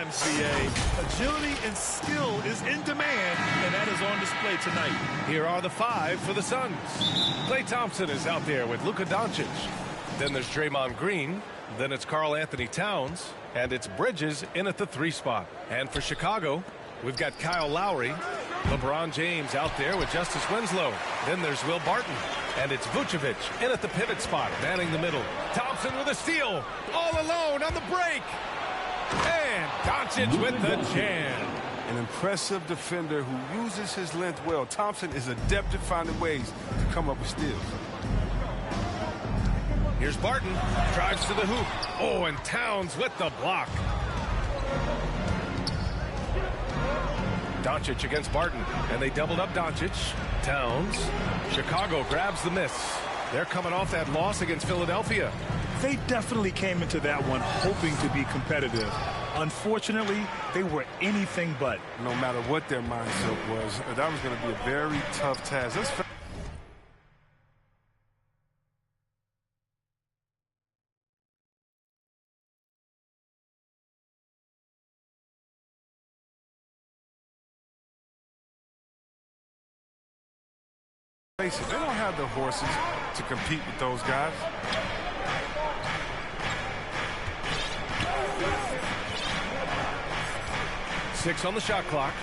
times, BA. Agility and skill is in demand, and that is on display tonight. Here are the 5 for the Suns. Klay Thompson is out there with Luka Doncic. Then there's Draymond Green. Then it's Karl Anthony Towns. And it's Bridges in at the 3 spot. And for Chicago, we've got Kyle Lowry. LeBron James out there with Justice Winslow. Then there's Will Barton. And it's Vucevic in at the pivot spot, manning the middle. Thompson with a steal. All alone on the break. And Doncic with the jam. An impressive defender who uses his length well. Thompson is adept at finding ways to come up with steals. Here's Barton. Drives to the hoop. Oh, and Towns with the block. Doncic against Barton. And they doubled up Doncic. Towns. Chicago grabs the miss. They're coming off that loss against Philadelphia. They definitely came into that one hoping to be competitive. Unfortunately, they were anything but. No matter what their mindset was, that was going to be a very tough task. Let's face it, they don't have the horses to compete with those guys. Six on the shot clock.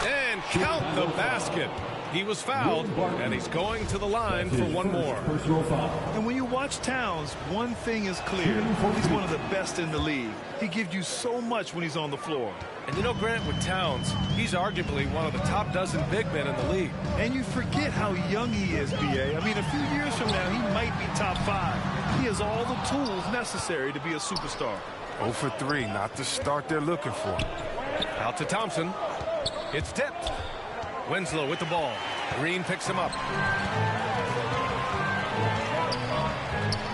And count the basket. He was fouled, and he's going to the line for one more. And when you watch Towns, one thing is clear. He's one of the best in the league. He gives you so much when he's on the floor. And you know, Grant, with Towns, he's arguably one of the top dozen big men in the league. And you forget how young he is, B.A. I mean, a few years from now, he might be top 5. He has all the tools necessary to be a superstar. 0 for 3, not the start they're looking for. Out to Thompson. It's tipped. Winslow with the ball. Green picks him up.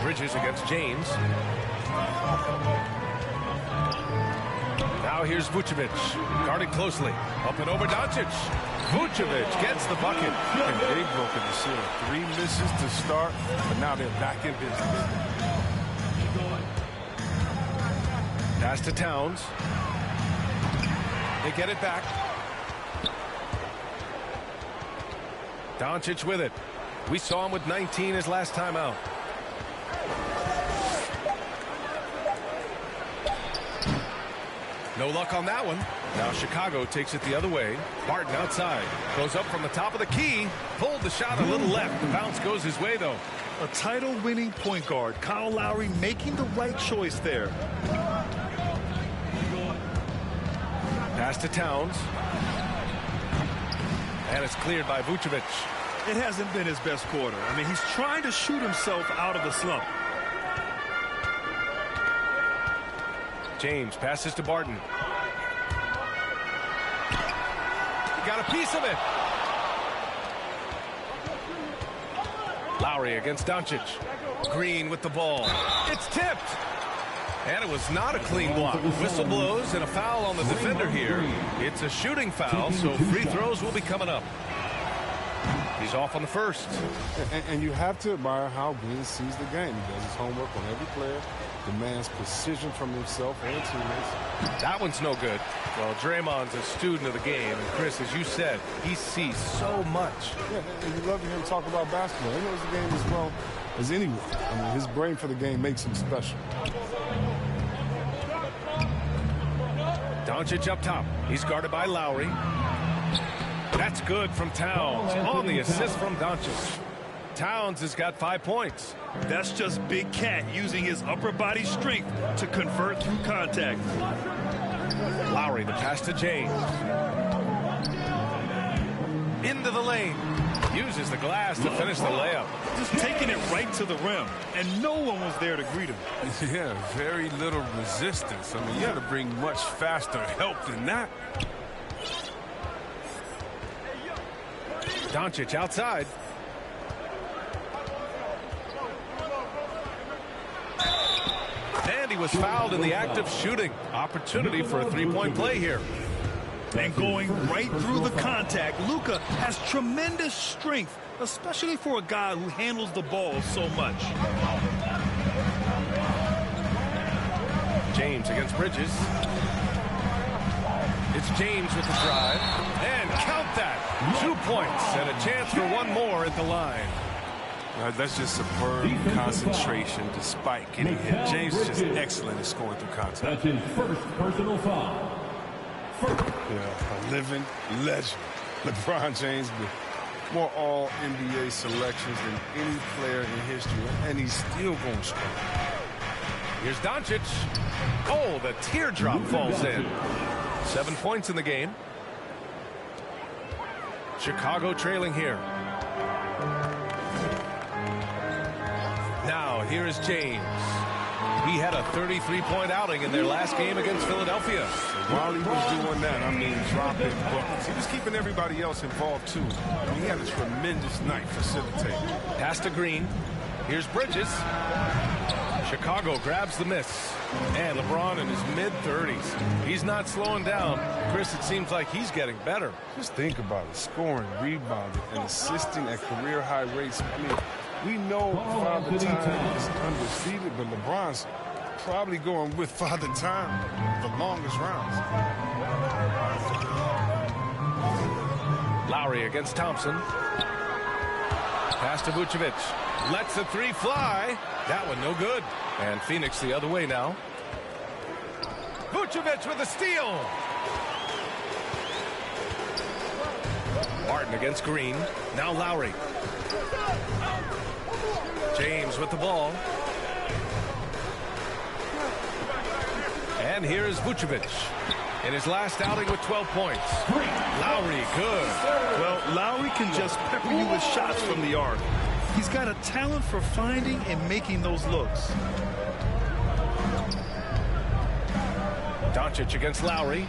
Bridges against James. Now here's Vucevic. Guarded closely. Up and over Doncic. Vucevic gets the bucket. And they've broken the seal. 3 misses to start, but now they're back in business. Pass to Towns. They get it back. Doncic with it. We saw him with 19 his last time out. No luck on that one. Now Chicago takes it the other way. Barton outside. Goes up from the top of the key. Pulled the shot a little left. The bounce goes his way, though. A title-winning point guard, Kyle Lowry, making the right choice there. Pass to Towns. And it's cleared by Vucevic. It hasn't been his best quarter. I mean, he's trying to shoot himself out of the slump. James passes to Barton. He got a piece of it. Lowry against Doncic. Green with the ball. It's tipped. And it was not a clean block. Whistle blows and a foul on the defender here. It's a shooting foul, so free throws will be coming up. He's off on the first. And you have to admire how Green sees the game. He does his homework on every player, demands precision from himself and teammates. That one's no good. Well, Draymond's a student of the game. And, Chris, as you said, he sees so much. Yeah, and you love to hear him talk about basketball. He knows the game as well as anyone. I mean, his brain for the game makes him special. Doncic up top. He's guarded by Lowry. That's good from Towns on the assist from Doncic. Towns has got 5 points. That's just Big Cat using his upper body strength to convert through contact. Lowry, the pass to James. Into the lane. Uses the glass to finish the layup. Just taking it right to the rim, and no one was there to greet him. Yeah, very little resistance. I mean, you had to bring much faster help than that. Doncic outside. And he was fouled in the act of shooting. Opportunity for a three-point play here. And going right through the contact, Luka has tremendous strength, especially for a guy who handles the ball so much. James against Bridges. It's James with the drive. And count that. 2 points and a chance for one more at the line. That's just superb concentration despite getting hit. James is just excellent at scoring through contact. That's his first personal foul. Yeah, a living legend. LeBron James with more all-NBA selections than any player in history, and he's still going strong. Here's Doncic. Oh, the teardrop falls in. 7 points in the game. Chicago trailing here. Now, here is James. He had a 33-point outing in their last game against Philadelphia. While he was doing that, I mean, dropping buckets. He was keeping everybody else involved, too. He had a tremendous night facilitating. Pass to Green. Here's Bridges. Chicago grabs the miss. And LeBron in his mid-30s. He's not slowing down. Chris, it seems like he's getting better. Just think about it. Scoring, rebounding, and assisting at career-high rates. I mean, we know Father Time is undefeated, but LeBron's probably going with Father Time the longest rounds. Lowry against Thompson. Pass to Vucevic. Lets the three fly. That one no good. And Phoenix the other way now. Vucevic with a steal. Martin against Green. Now Lowry. James with the ball. And here's Vucevic in his last outing with 12 points. Lowry, good. Well, Lowry can just pepper you with shots from the arc. He's got a talent for finding and making those looks. Doncic against Lowry.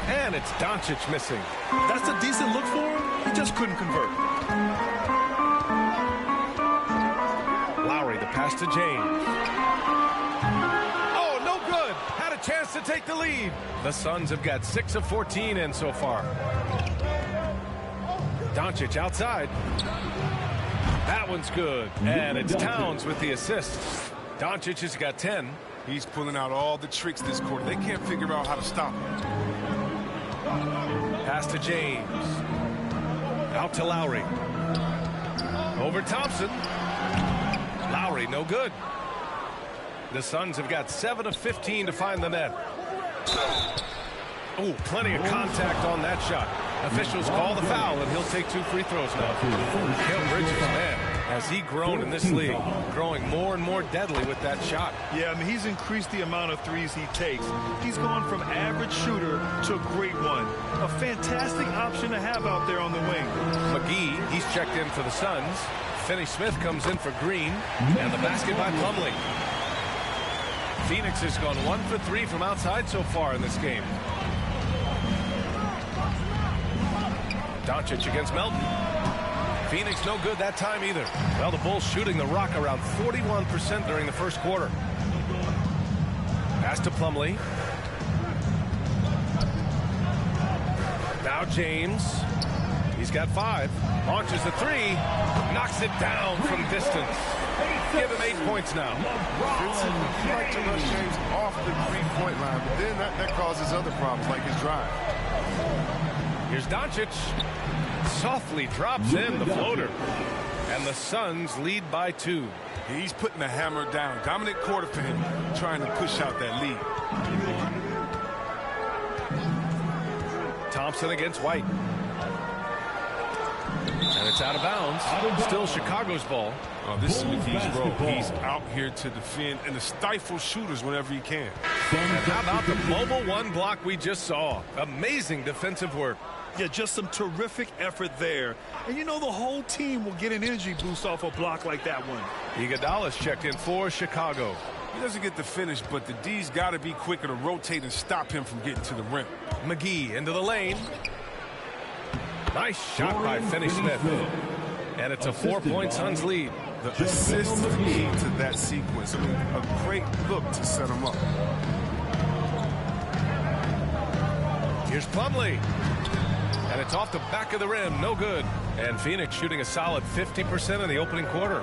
And it's Doncic missing. That's a decent look for him. He just couldn't convert. Lowry, the pass to James. Oh, no good. Had a chance to take the lead. The Suns have got 6 of 14 in so far. Doncic outside. That one's good. And it's Towns with the assist. Doncic has got 10. He's pulling out all the tricks this quarter. They can't figure out how to stop him. Pass to James. Out to Lowry. Over Thompson. Lowry, no good. The Suns have got 7 of 15 to find the net. Oh, plenty of contact on that shot. Officials call the foul, and he'll take 2 free throws now. Mikal Bridges, man, has he grown in this league, growing more and more deadly with that shot. Yeah, I mean, he's increased the amount of threes he takes. He's gone from average shooter to a great one. A fantastic option to have out there on the wing. McGee, he's checked in for the Suns. Finney-Smith comes in for Green, and the basket by Plumlee. Phoenix has gone 1 for 3 from outside so far in this game. Doncic against Melton. Phoenix no good that time either. Well, the Bulls shooting the rock around 41% during the first quarter. Pass to Plumlee. Now James. He's got 5. Launches the 3. Knocks it down from distance. Give him 8 points now. You like to rush James off the 3-point line, but then that causes other problems like his drive. Here's Doncic. Softly drops in the floater. And the Suns lead by 2. He's putting the hammer down. Dominant quarter for him, trying to push out that lead. Thompson against White. And it's out of bounds. Still Chicago's ball. Oh, this is McGee's role. He's out here to defend and to stifle shooters whenever he can. And how about the mobile 1 block we just saw? Amazing defensive work. Yeah, just some terrific effort there. And you know the whole team will get an energy boost off a block like that one. Iguodala's checked in for Chicago. He doesn't get the finish, but the D's got to be quicker to rotate and stop him from getting to the rim. McGee into the lane. Nice shot by Finney-Smith. And it's a 4-point Suns lead. The assist is key to that sequence. I mean, a great look to set him up. Here's Plumlee. And it's off the back of the rim. No good. And Phoenix shooting a solid 50% in the opening quarter.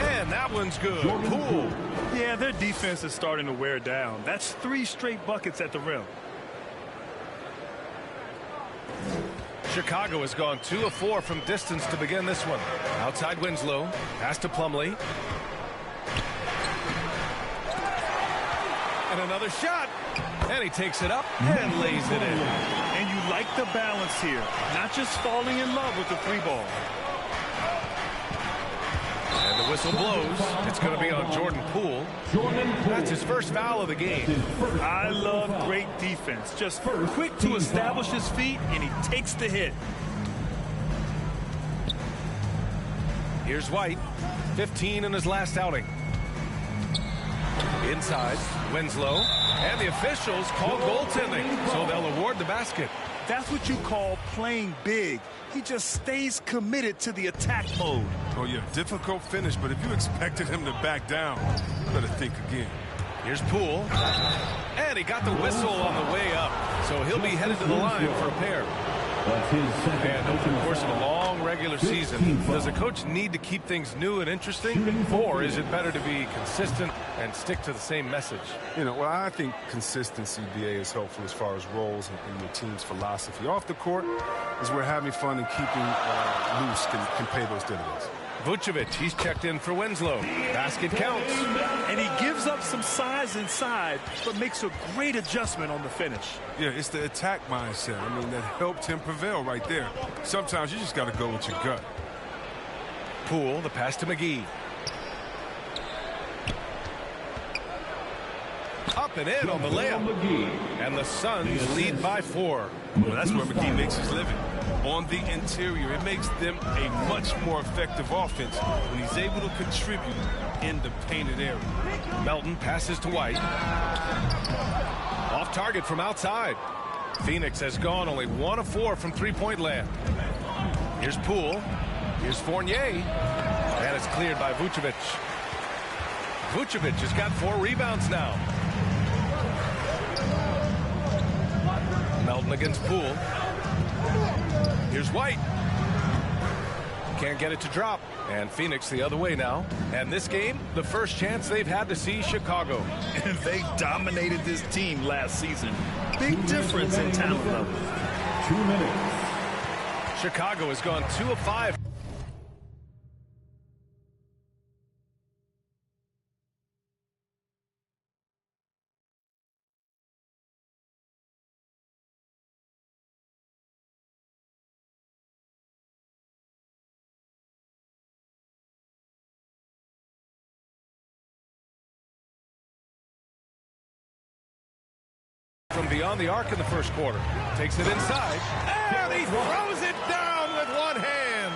And that one's good. Poole Yeah, their defense is starting to wear down. That's 3 straight buckets at the rim. Chicago has gone 2 of 4 from distance to begin this one. Outside Winslow. Pass to Plumlee. And another shot. And he takes it up and lays it in. And you like the balance here. Not just falling in love with the 3-ball. And the whistle blows. It's going to be on Jordan Poole. That's his first foul of the game. I love great defense. Just quick to establish his feet, and he takes the hit. Here's White. 15 in his last outing. Inside, Winslow. And the officials call goaltending, so they'll award the basket. That's what you call playing big. He just stays committed to the attack mode. Oh, yeah, difficult finish, but if you expected him to back down, you better think again. Here's Poole. And he got the whistle on the way up, so he'll be headed to the line for a pair. And over the course of a long regular season, does a coach need to keep things new and interesting, or is it better to be consistent and stick to the same message? You know, well, I think consistency, BA, is helpful as far as roles and your team's philosophy. Off the court is where having fun and keeping loose can pay those dividends. Vucevic, he's checked in for Winslow. Basket counts. And he gives up some size inside, but makes a great adjustment on the finish. Yeah, it's the attack mindset. I mean, that helped him prevail right there. Sometimes you just got to go with your gut. Poole, the pass to McGee. Up and in on the layup. And the Suns lead by 4. Well, that's where McGee makes his living. On the interior, it makes them a much more effective offense when he's able to contribute in the painted area. Melton passes to White. Off target from outside. Phoenix has gone only 1 of 4 from three-point land. Here's Poole. Here's Fournier. And it's cleared by Vucevic. Vucevic has got 4 rebounds now. Melton against Poole. Here's White. Can't get it to drop. And Phoenix the other way now. And this game, the first chance they've had to see Chicago. And they dominated this team last season. Big difference in talent level. 2 minutes. Chicago has gone 2 of 5. From beyond the arc in the first quarter. Takes it inside. And he throws it down with one hand.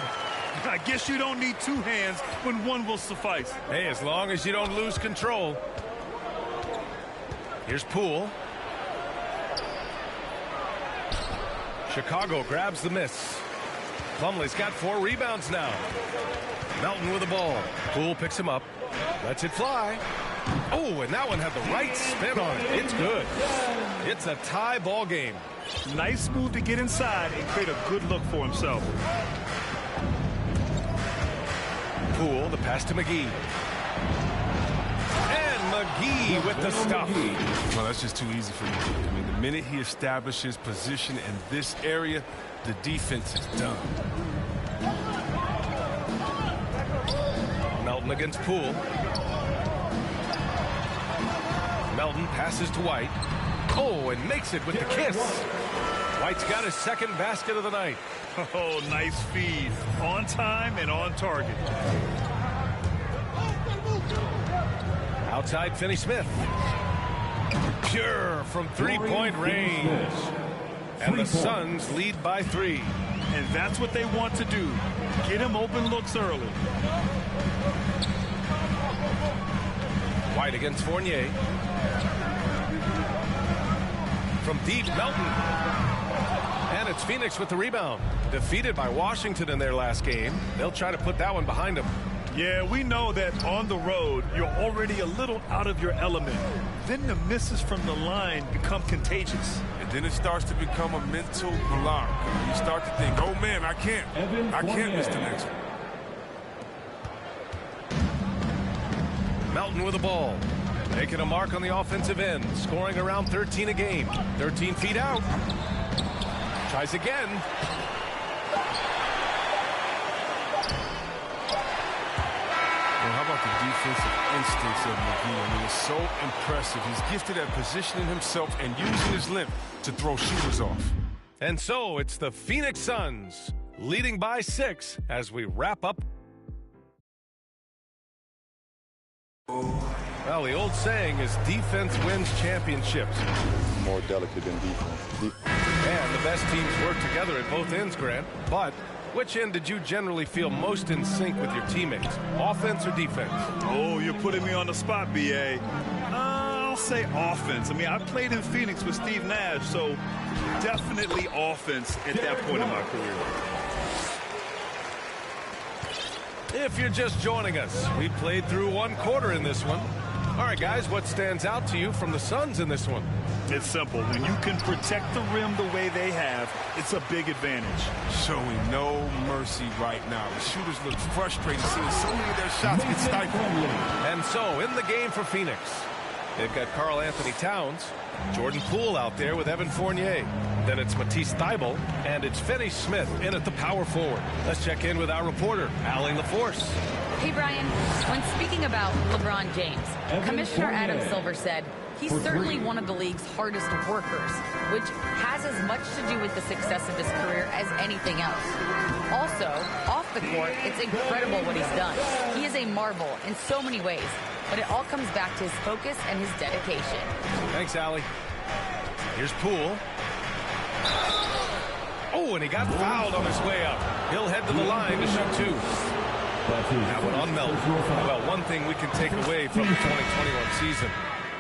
I guess you don't need 2 hands when one will suffice. Hey, as long as you don't lose control. Here's Poole. Chicago grabs the miss. Plumlee's got 4 rebounds now. Melton with the ball. Poole picks him up. Lets it fly. Oh, and that one had the right spin on it. It's good. It's a tie ball game. Nice move to get inside and create a good look for himself. Poole, the pass to McGee. And McGee with the stuff. Well, that's just too easy for you. I mean, the minute he establishes position in this area, the defense is done. Melton against Poole. Melton passes to White. Oh, and makes it with the kiss. White's got his second basket of the night. Oh, nice feed. On time and on target. Outside Finney-Smith. Pure from three-point range. And the Suns lead by 3. And that's what they want to do. Get him open looks early. White against Fournier. From deep, Melton. And it's Phoenix with the rebound. Defeated by Washington in their last game. They'll try to put that one behind them. Yeah, we know that on the road, you're already a little out of your element. Then the misses from the line become contagious. And then it starts to become a mental block. You start to think, oh, man, I can't miss the next one. Melton with the ball. Making a mark on the offensive end. Scoring around 13 a game. 13 feet out. Tries again. Well, how about the defensive instincts of McGee? I mean, it's so impressive. He's gifted at positioning himself and using his length to throw shooters off. And so it's the Phoenix Suns leading by 6 as we wrap up. Well, the old saying is defense wins championships. More delicate than defense. And the best teams work together at both ends, Grant. But which end did you generally feel most in sync with your teammates? Offense or defense? Oh, you're putting me on the spot, B.A. I'll say offense. I mean, I played in Phoenix with Steve Nash, so definitely offense at that point in my career. If you're just joining us, we played through one quarter in this one. All right, guys, what stands out to you from the Suns in this one? It's simple. When you can protect the rim the way they have, it's a big advantage. Showing no mercy right now. The shooters look frustrated, seeing so many of their shots get stifled. And so, in the game for Phoenix, they've got Karl Anthony Towns, Jordan Poole out there with Evan Fournier. Then it's Matisse Thybulle, and it's Finney Smith in at the power forward. Let's check in with our reporter, Allie LaForce. Hey, Brian. When speaking about LeBron James, Commissioner Adam Silver said he's certainly one of the league's hardest workers, which has as much to do with the success of his career as anything else. Also, off the court, it's incredible what he's done. He is a marvel in so many ways, but it all comes back to his focus and his dedication. Thanks, Allie. Here's Poole. Oh, and he got fouled on his way up. He'll head to the line to shoot 2. That one on Melton. Well, one thing we can take away from the 2021 season,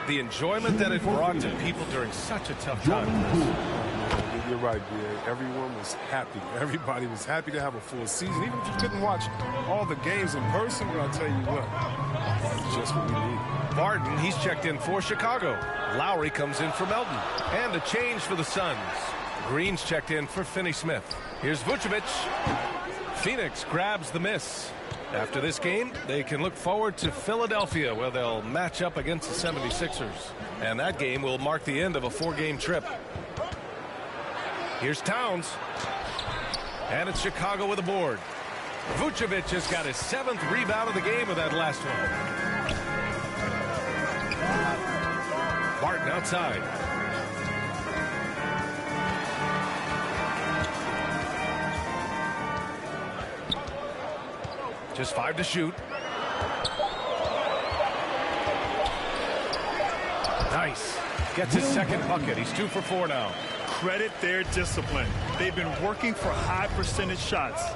the enjoyment that it brought to people during such a tough time. You're right, B.A. Everyone was happy. Everybody was happy to have a full season. Even if you couldn't watch all the games in person, but I'll tell you what, it's just what we need. Barton, he's checked in for Chicago. Lowry comes in for Melton. And a change for the Suns. Green's checked in for Finney Smith. Here's Vucevic. Phoenix grabs the miss. After this game, they can look forward to Philadelphia, where they'll match up against the 76ers. And that game will mark the end of a 4-game trip. Here's Towns. And it's Chicago with a board. Vucevic has got his 7th rebound of the game with that last one. Barton outside. Just 5 to shoot. Nice. Gets his second bucket. He's 2 for 4 now. Credit their discipline. They've been working for high percentage shots.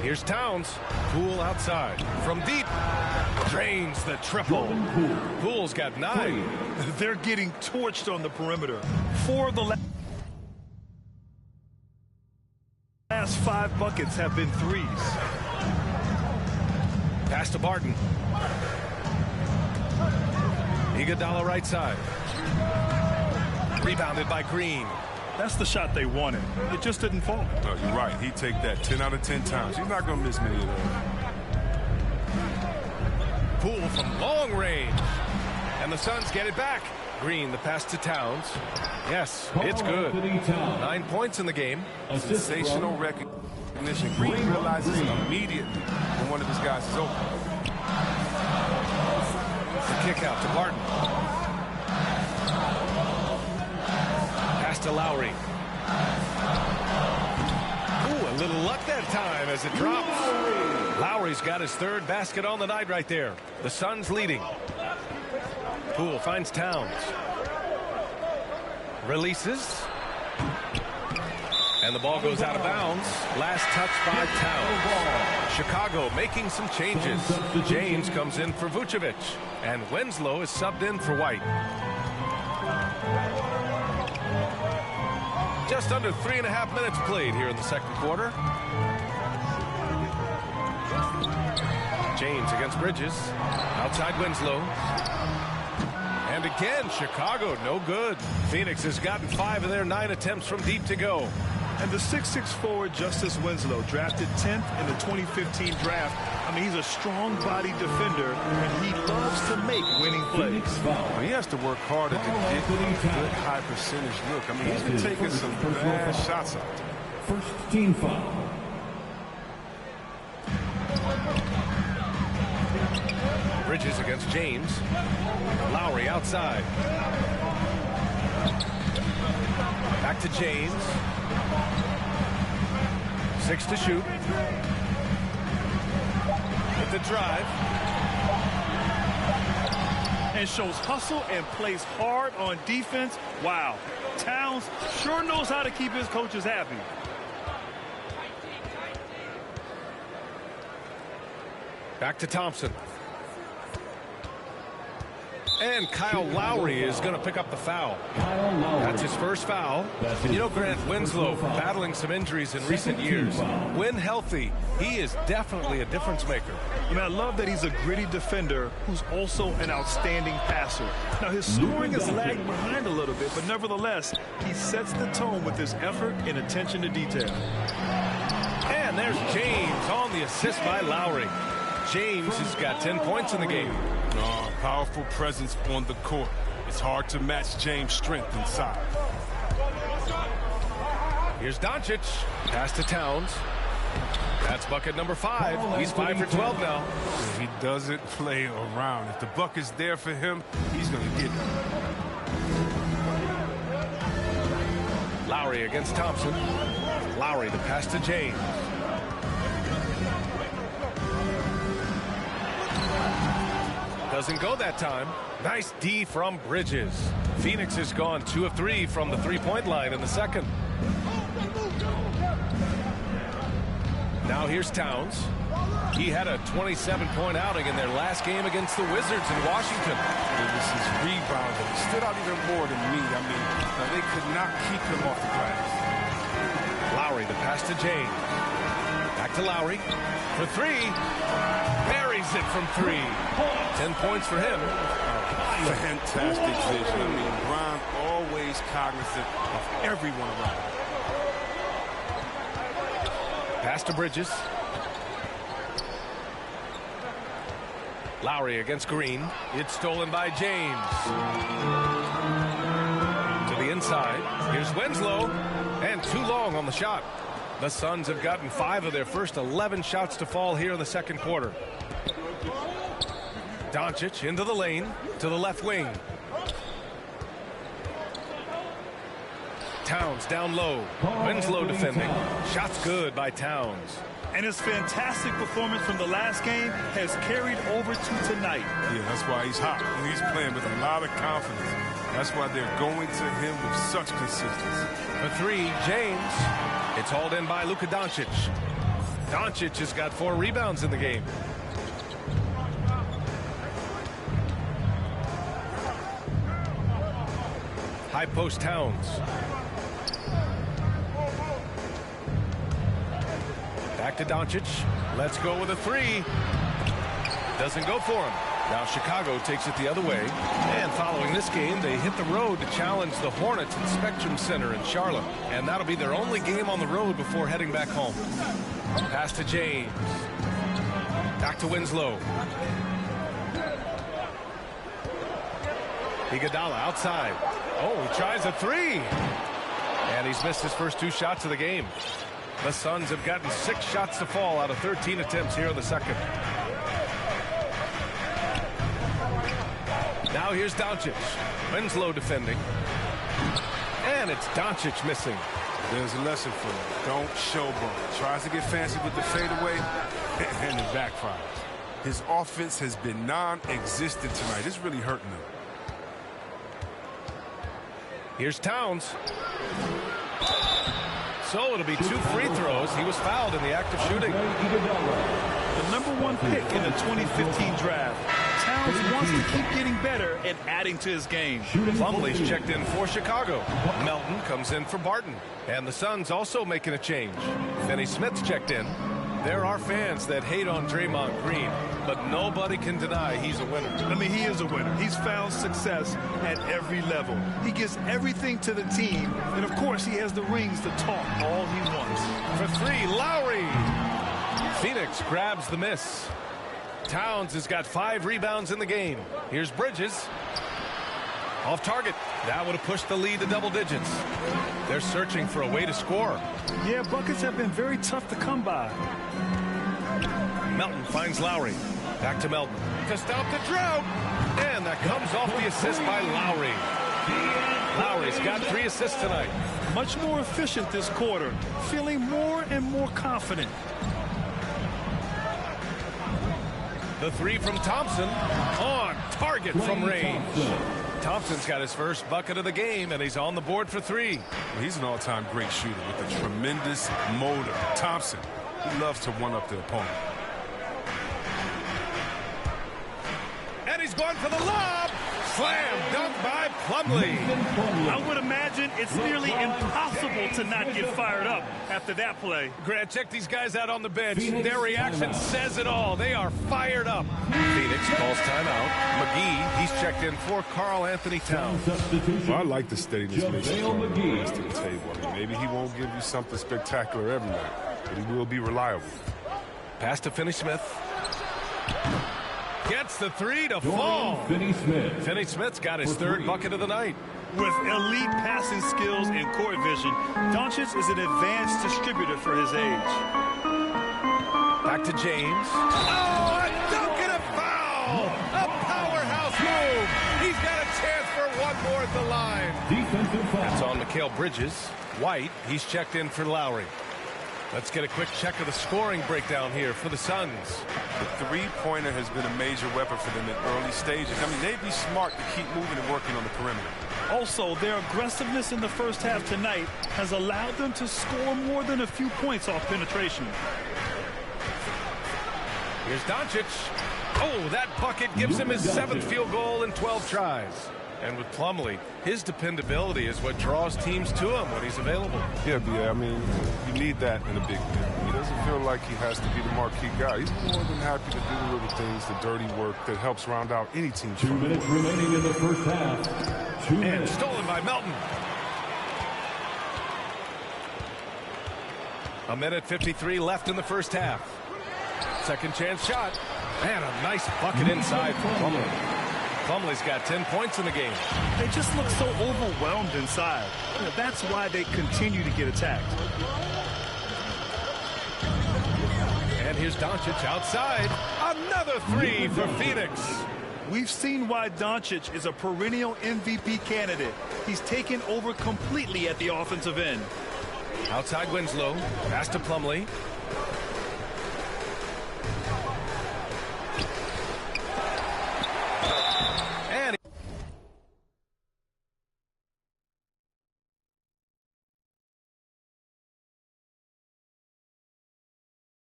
Here's Towns. Poole outside. From deep. Drains the triple. Poole's got 9. They're getting torched on the perimeter. 4 of the last 5 buckets have been threes. Pass to Barton. Iguodala right side. Rebounded by Green. That's the shot they wanted. It just didn't fall. No, you're right. He'd take that 10 out of 10 times. He's not going to miss many of those. Poole from long range. And the Suns get it back. Green, the pass to Towns. Yes, it's good. 9 points in the game. Sensational recognition. Green realizes immediately when one of his guys is open. The kick out to Barton. Pass to Lowry. Ooh, a little luck that time as it drops. Lowry's got his 3rd basket on the night right there. The Suns leading. Poole finds Towns. Releases. And the ball goes out of bounds. Last touch by Towns. Chicago making some changes. James comes in for Vucevic. And Winslow is subbed in for White. Just under 3.5 minutes played here in the second quarter. James against Bridges. Outside Winslow. And again, Chicago, no good. Phoenix has gotten 5 of their 9 attempts from deep to go. And the 6'6" forward Justice Winslow, drafted 10th in the 2015 draft. I I mean, he's a strong-bodied defender, and he loves to make winning plays. Well, he has to work harder to get a good high-percentage look. I mean, he's been taking some bad shots out there. First team foul. Bridges against James. Lowry outside. Back to James. 6 to shoot. With the drive. And shows hustle and plays hard on defense. Wow. Towns sure knows how to keep his coaches happy. Back to Thompson. And Kyle Lowry is going to pick up the foul. That's his first foul. And you know, Grant, Winslow battling some injuries in recent years. When healthy, he is definitely a difference maker. I mean, I love that he's a gritty defender who's also an outstanding passer. Now, his scoring is lagging behind a little bit, but nevertheless, he sets the tone with his effort and attention to detail. And there's James on the assist by Lowry. James has got 10 points in the game. Powerful presence on the court. It's hard to match James' strength inside. Here's Doncic. Pass to Towns. That's bucket number 5. He's 5 for 12 now. He doesn't play around. If the bucket's there for him, he's going to get it. Lowry against Thompson. Lowry, the pass to James. Doesn't go that time. Nice D from Bridges. Phoenix has gone 2 of 3 from the three-point line in the second. Now here's Towns. He had a 27-point outing in their last game against the Wizards in Washington. This is rebounding. He stood out even more than me. I mean, they could not keep him off the glass. Lowry, the pass to James. Back to Lowry for 3. Buries it from 3. 10 points for him. Fantastic vision. I mean, Bron always cognizant of everyone around him. Pass to Bridges. Lowry against Green. It's stolen by James. To the inside. Here's Winslow. And too long on the shot. The Suns have gotten 5 of their first 11 shots to fall here in the second quarter. Doncic into the lane to the left wing. Towns down low. Winslow defending. Shots good by Towns. And his fantastic performance from the last game has carried over to tonight. Yeah, that's why he's hot. And he's playing with a lot of confidence. That's why they're going to him with such consistency. For 3, James. It's hauled in by Luka Doncic. Doncic has got 4 rebounds in the game. High post Towns. Back to Doncic. Let's go with a 3. Doesn't go for him. Now Chicago takes it the other way. And following this game, they hit the road to challenge the Hornets at Spectrum Center in Charlotte. And that'll be their only game on the road before heading back home. Pass to James. Back to Winslow. Iguodala outside. Oh, he tries a 3. And he's missed his first 2 shots of the game. The Suns have gotten 6 shots to fall out of 13 attempts here in the second. Now here's Doncic. Winslow defending. And it's Doncic missing. There's a lesson for him. Don't showboat. Tries to get fancy with the fadeaway, and it backfires. His offense has been non-existent tonight. It's really hurting him. Here's Towns. So it'll be 2 free throws. He was fouled in the act of shooting. The #1 pick in the 2015 draft. Towns wants to keep getting better and adding to his game. Plumlee's checked in for Chicago. Melton comes in for Barton. And the Suns also making a change. Finney Smith's checked in. There are fans that hate on Draymond Green, but nobody can deny he's a winner. I mean, he is a winner. He's found success at every level. He gives everything to the team, and of course, he has the rings to talk all he wants. For 3, Lowry. Phoenix grabs the miss. Towns has got 5 rebounds in the game. Here's Bridges. Off target. That would have pushed the lead to double digits. They're searching for a way to score. Yeah, buckets have been very tough to come by. Melton finds Lowry. Back to Melton to stop the drought. And that comes off the assist by Lowry. Lowry's got 3 assists tonight. Much more efficient this quarter. Feeling more and more confident. The 3 from Thompson. On target from range. Thompson's got his first bucket of the game, and he's on the board for 3. Well, he's an all-time great shooter with a tremendous motor. Thompson, he loves to one-up the opponent. And he's going for the lob. Slam dunk by Plumlee. I would imagine it's nearly impossible to not get fired up after that play. Grant, check these guys out on the bench. Their reaction says it all. They are fired up. Phoenix calls timeout. McGee, he's checked in for Karl Anthony Towns. Well, I like the steadiness Mason brings to the table. I mean, maybe he won't give you something spectacular every night, but he will be reliable. Pass to Finney-Smith. Gets the 3 to fall. Finney-Smith's got his 3rd bucket of the night. With elite passing skills and court vision, Doncic is an advanced distributor for his age. Back to James. Oh, a dunk and a foul! A powerhouse move. He's got a chance for one more at the line. That's on Mikal Bridges. White, he's checked in for Lowry. Let's get a quick check of the scoring breakdown here for the Suns. The three-pointer has been a major weapon for them in early stages. I mean, they'd be smart to keep moving and working on the perimeter. Also, their aggressiveness in the first half tonight has allowed them to score more than a few points off penetration. Here's Doncic. Oh, that bucket gives him his 7th field goal in 12 tries. And with Plumlee, his dependability is what draws teams to him when he's available. Yeah, I mean, you need that in a big game. He doesn't feel like he has to be the marquee guy. He's more than happy to do the little things, the dirty work that helps round out any team. 2 minutes remaining in the first half. 2 minutes. And stolen by Melton. A minute 53 left in the first half. Second chance shot. And a nice bucket inside for Plumlee. Plumlee's got 10 points in the game. They just look so overwhelmed inside. That's why they continue to get attacked. And here's Doncic outside. Another 3 for Phoenix. We've seen why Doncic is a perennial MVP candidate. He's taken over completely at the offensive end. Outside Winslow. Pass to Plumlee.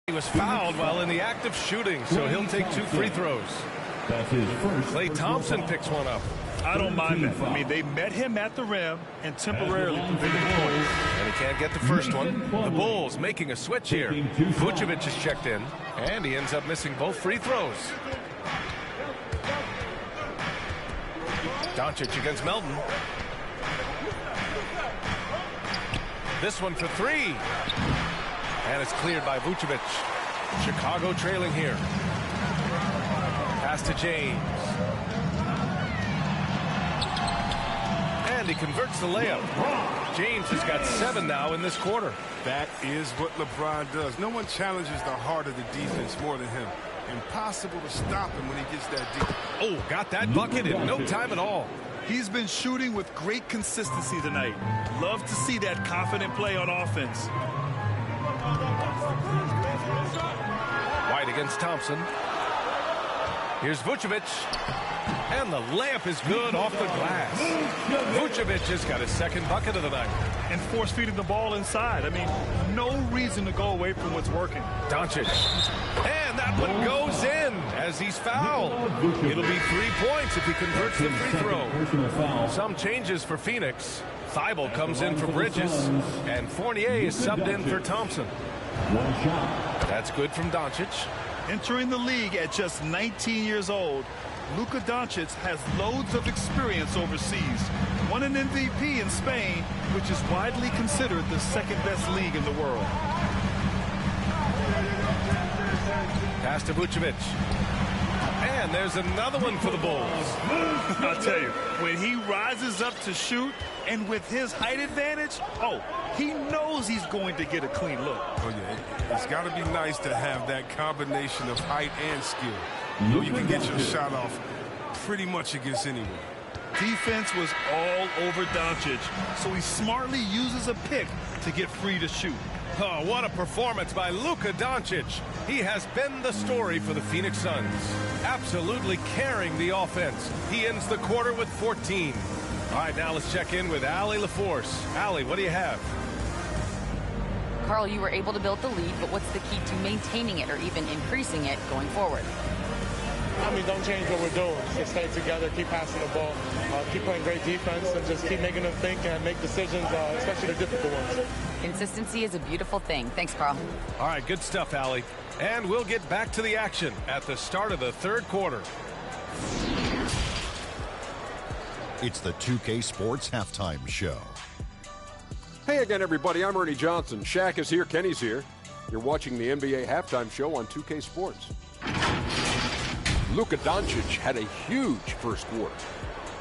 He was fouled while in the act of shooting, so he'll take 2 free throws. That's his first. Klay Thompson picks one up. I don't mind that. I mean, they met him at the rim and temporarily prevented points. And he can't get the first one. The Bulls making a switch here. Vucevic is checked in, and he ends up missing both free throws. Doncic against Melton. This one for 3. And it's cleared by Vucevic. Chicago trailing here. Pass to James. And he converts the layup. James has got 7 now in this quarter. That is what LeBron does. No one challenges the heart of the defense more than him. Impossible to stop him when he gets that deep. Oh, got that bucket in no time at all. He's been shooting with great consistency tonight. Love to see that confident play on offense. White against Thompson. Here's Vucevic. And the layup is good off the glass. Vucevic has got his 2nd bucket of the night. And force feeding the ball inside. I mean, no reason to go away from what's working. Doncic. And that one goes in as he's fouled. It'll be 3 points if he converts the free throw. Some changes for Phoenix. Thibault comes in for Bridges. And Fournier is subbed in for Thompson. One shot. That's good from Doncic. Entering the league at just 19 years old, Luka Doncic has loads of experience overseas. Won an MVP in Spain, which is widely considered the 2nd best league in the world. Pass to Vucevic. And there's another one for the Bulls. I'll tell you, when he rises up to shoot, and with his height advantage, he knows he's going to get a clean look. Oh, yeah. It's got to be nice to have that combination of height and skill. You can get your shot off pretty much against anyone. Defense was all over Doncic, so he smartly uses a pick to get free to shoot. Oh, what a performance by Luka Doncic. He has been the story for the Phoenix Suns. Absolutely carrying the offense. He ends the quarter with 14. All right, now let's check in with Allie LaForce. Allie, what do you have? Carl, you were able to build the lead, but what's the key to maintaining it or even increasing it going forward? I mean, don't change what we're doing. Just stay together, keep passing the ball, keep playing great defense, and just keep making them think and make decisions, especially the difficult ones. Consistency is a beautiful thing. Thanks, Carl. All right, good stuff, Allie. And we'll get back to the action at the start of the third quarter. It's the 2K Sports Halftime Show. Hey again, everybody. I'm Ernie Johnson. Shaq is here. Kenny's here. You're watching the NBA Halftime Show on 2K Sports. Luka Doncic had a huge first quarter.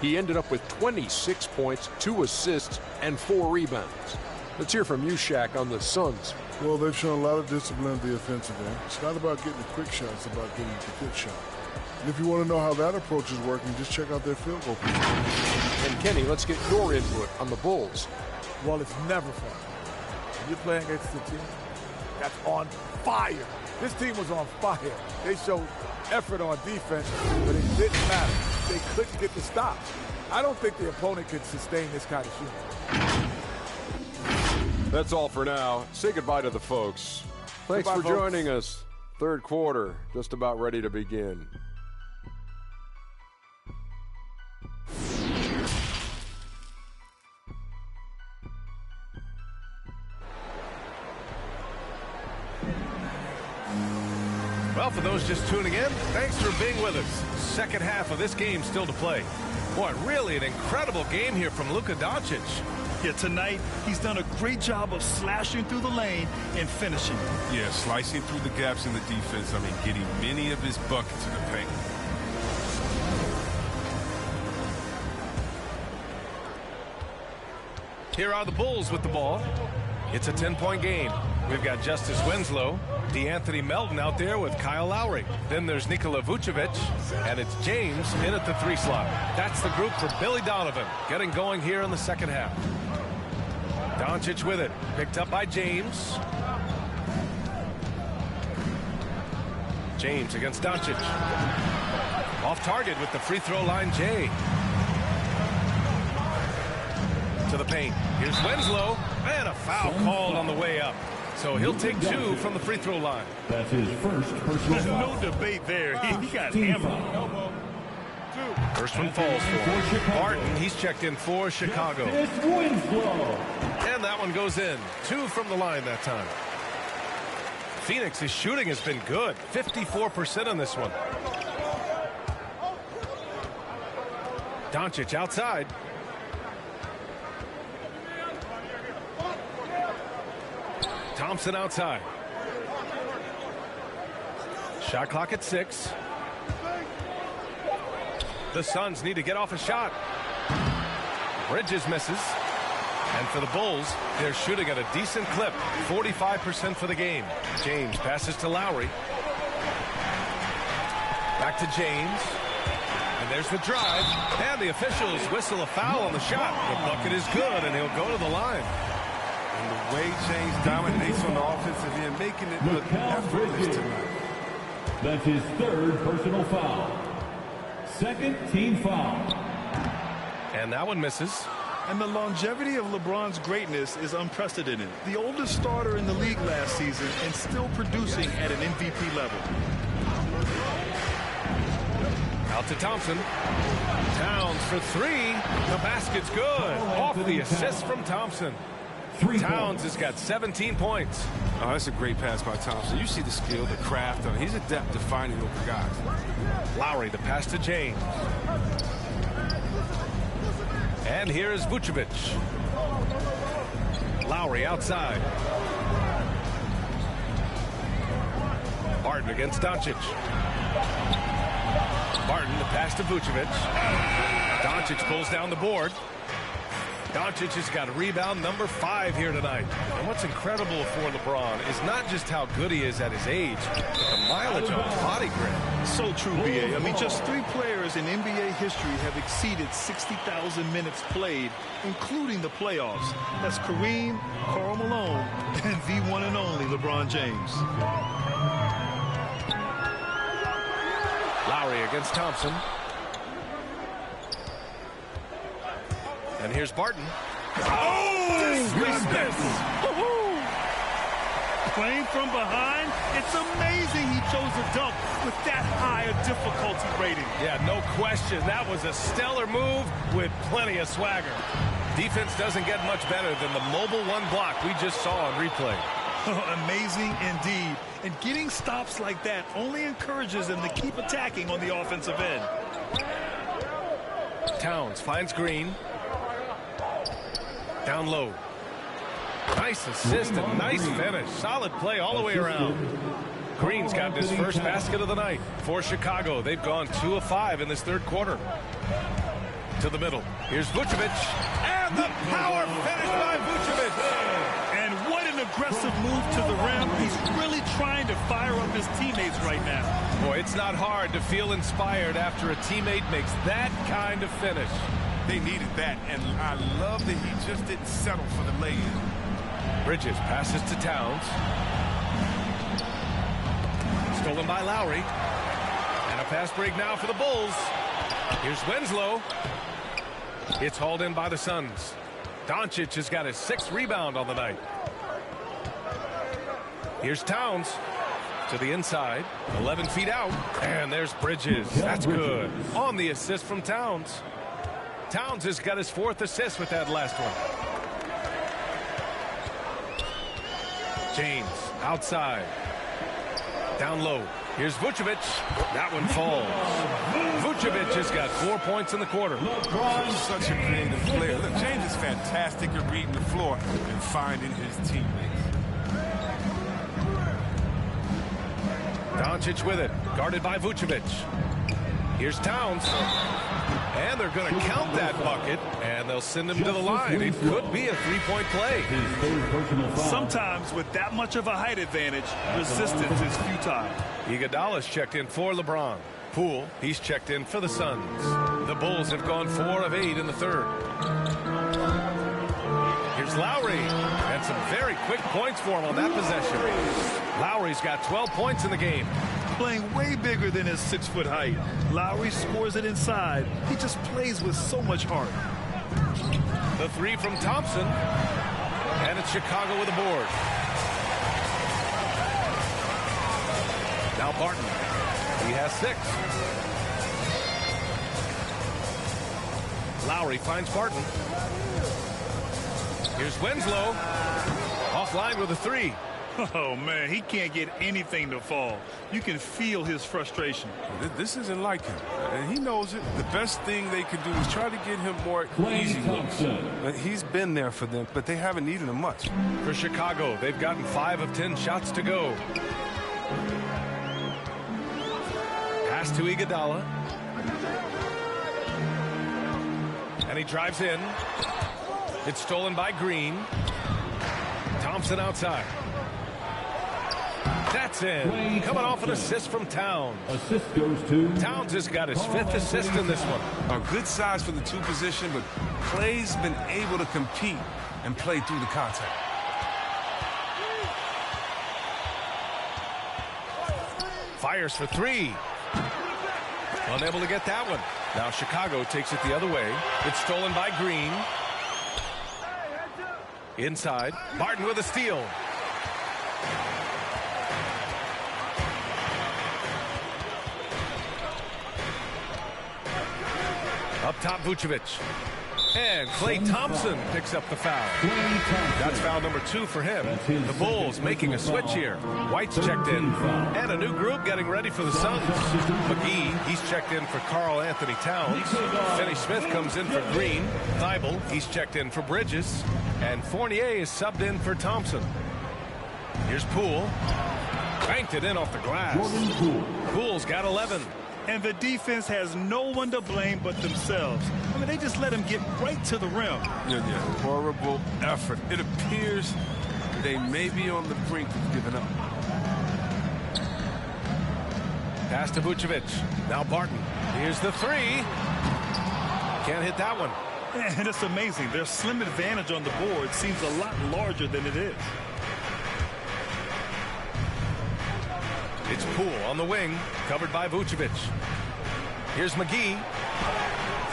He ended up with 26 points, 2 assists, and 4 rebounds. Let's hear from you, Shaq, on the Suns. Well, they've shown a lot of discipline at the offensive end. It's not about getting the quick shots, it's about getting the good shot. And if you want to know how that approach is working, just check out their field goal position. And Kenny, let's get your input on the Bulls. Well, it's never fun. When you're playing against a team that's on fire. This team was on fire. They showed effort on defense, but it didn't matter. They couldn't get the stops. I don't think the opponent could sustain this kind of shooting. That's all for now. Say goodbye to the folks. Thanks for joining us. Third quarter, just about ready to begin. Well, for those just tuning in, thanks for being with us. Second half of this game still to play. Boy, really an incredible game here from Luka Doncic. Yeah, tonight, he's done a great job of slashing through the lane and finishing. Yeah, slicing through the gaps in the defense. I mean, getting many of his buckets in the paint. Here are the Bulls with the ball. It's a 10-point game. We've got Justice Winslow, DeAnthony Melton out there with Kyle Lowry. Then there's Nikola Vucevic, and it's James in at the 3 slot. That's the group for Billy Donovan, getting going here in the second half. Doncic with it, picked up by James. James against Doncic. Off target with the free throw line, Jay. To the paint. Here's Winslow, and a foul called on the way up. So he'll take 2 from the free throw line. That's his first personal foul. No debate there. He got hammered. First one falls for Barton. He's checked in for Chicago. It's Winslow. And that one goes in. 2 from the line that time. Phoenix's shooting has been good. 54% on this one. Doncic outside. Thompson outside. Shot clock at 6. The Suns need to get off a shot. Bridges misses. And for the Bulls, they're shooting at a decent clip. 45% for the game. James passes to Lowry. Back to James. And there's the drive. And the officials whistle a foul on the shot. The bucket is good, and he'll go to the line. And the way James dominates on the offensive end, making it look effortless tonight. That's his 3rd personal foul. 2nd team foul. And that one misses. And the longevity of LeBron's greatness is unprecedented. The oldest starter in the league last season and still producing at an MVP level. Out to Thompson. Towns for 3. The basket's good. Off the assist from Thompson. Towns has got 17 points. Oh, that's a great pass by Thompson. You see the skill, the craft. He's adept to finding open guys. Lowry, the pass to James. And here is Vucevic. Lowry outside. Barton against Doncic. Barton, the pass to Vucevic. Doncic pulls down the board. Doncic has got a rebound number 5 here tonight. And what's incredible for LeBron is not just how good he is at his age, but the mileage on his body grip. So true, B.A. I mean, just 3 players in NBA history have exceeded 60,000 minutes played, including the playoffs. That's Kareem, Karl Malone, and the one and only LeBron James. Lowry against Thompson. And here's Barton. Oh, goodness! Playing from behind, it's amazing he chose a dunk with that high a difficulty rating. Yeah, no question. That was a stellar move with plenty of swagger. Defense doesn't get much better than the mobile 1 block we just saw on replay. Amazing indeed. And getting stops like that only encourages them to keep attacking on the offensive end. Towns finds Green. Down low. Nice assist and nice finish. Solid play all the way around. Green's got his first basket of the night for Chicago. They've gone 2 of 5 in this 3rd quarter. To the middle. Here's Vucevic. And the power finish by Vucevic. And what an aggressive move to the rim. He's really trying to fire up his teammates right now. Boy, it's not hard to feel inspired after a teammate makes that kind of finish. They needed that, and I love that he just didn't settle for the lay-in. Bridges passes to Towns. Stolen by Lowry. And a fast break now for the Bulls. Here's Winslow. It's hauled in by the Suns. Doncic has got his 6th rebound on the night. Here's Towns to the inside. 11 feet out. And there's Bridges. That's good. On the assist from Towns. Towns has got his 4th assist with that last one. James outside. Down low. Here's Vucevic. That one falls. Vucevic has got 4 points in the quarter. Such a creative player. Look, James is fantastic at reading the floor and finding his teammates. Doncic with it. Guarded by Vucevic. Here's Towns. And they're going to count that bucket, and they'll send him to the line. It could be a 3-point play. Sometimes with that much of a height advantage, resistance is futile. Iguodala's checked in for LeBron. Poole, he's checked in for the Suns. The Bulls have gone 4 of 8 in the 3rd. Here's Lowry, and some very quick points for him on that possession. Lowry's got 12 points in the game. Playing way bigger than his 6-foot height. Lowry scores it inside. He just plays with so much heart. The 3 from Thompson. And it's Chicago with a board. Now Barton. He has 6. Lowry finds Barton. Here's Winslow. Offline with a 3. Oh, man, he can't get anything to fall. You can feel his frustration. This isn't like him, and he knows it. The best thing they could do is try to get him more easy looks. He's been there for them, but they haven't needed him much. For Chicago, they've gotten 5 of 10 shots to go. Pass to Iguodala. And he drives in. It's stolen by Green. Thompson outside. That's in. Coming off an assist from Towns. Assist goes to Towns has got his 5th assist in this one. A good size for the 2 position, but Clay's been able to compete and play through the contact. Fires for 3. Unable to get that one. Now Chicago takes it the other way. It's stolen by Green. Inside. Barton with a steal. Up top, Vucevic. And Klay Thompson picks up the foul. That's foul number 2 for him. The Bulls making a switch here. White's checked in. And a new group getting ready for the Suns. McGee, he's checked in for Karl Anthony Towns. Finney-Smith comes in for Green. Thibault, he's checked in for Bridges. And Fournier is subbed in for Thompson. Here's Poole. Banked it in off the glass. Poole's got 11. And the defense has no one to blame but themselves. I mean, they just let him get right to the rim. Yeah, horrible effort. It appears they may be on the brink of giving up. Pass to Vucevic. Now Barton. Here's the three. Can't hit that one. And it's amazing. Their slim advantage on the board seems a lot larger than it is. It's Poole on the wing, covered by Vucevic. Here's McGee.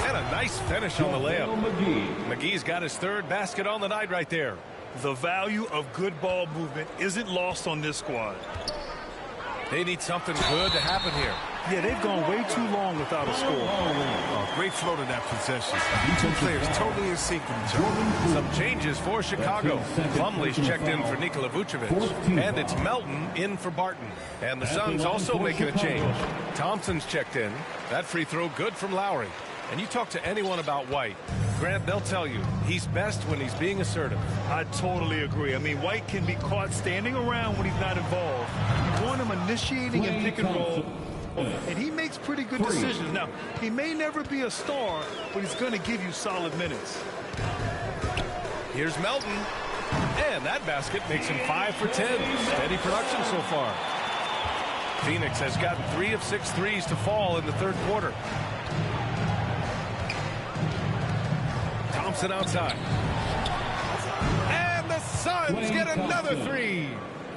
And a nice finish on the layup. McGee's got his third basket on the night right there. The value of good ball movement isn't lost on this squad. They need something good to happen here. Yeah, they've gone way too long without a score. Oh, great flow to that possession. Two players totally in sync with each other. Some changes for Chicago. Plumlee's checked in for Nikola Vucevic. And it's Melton in for Barton. And the Suns also making a change. Thompson's checked in. That free throw good from Lowry. And you talk to anyone about White, Grant, they'll tell you he's best when he's being assertive. I totally agree. I mean, White can be caught standing around when he's not involved. You want him initiating and pick and roll, and he makes pretty good decisions. Now, he may never be a star, but he's going to give you solid minutes. Here's Melton. And that basket makes him 5 for 10. Steady production so far. Phoenix has gotten 3 of 6 threes to fall in the third quarter. Thompson outside. And the Suns get another three.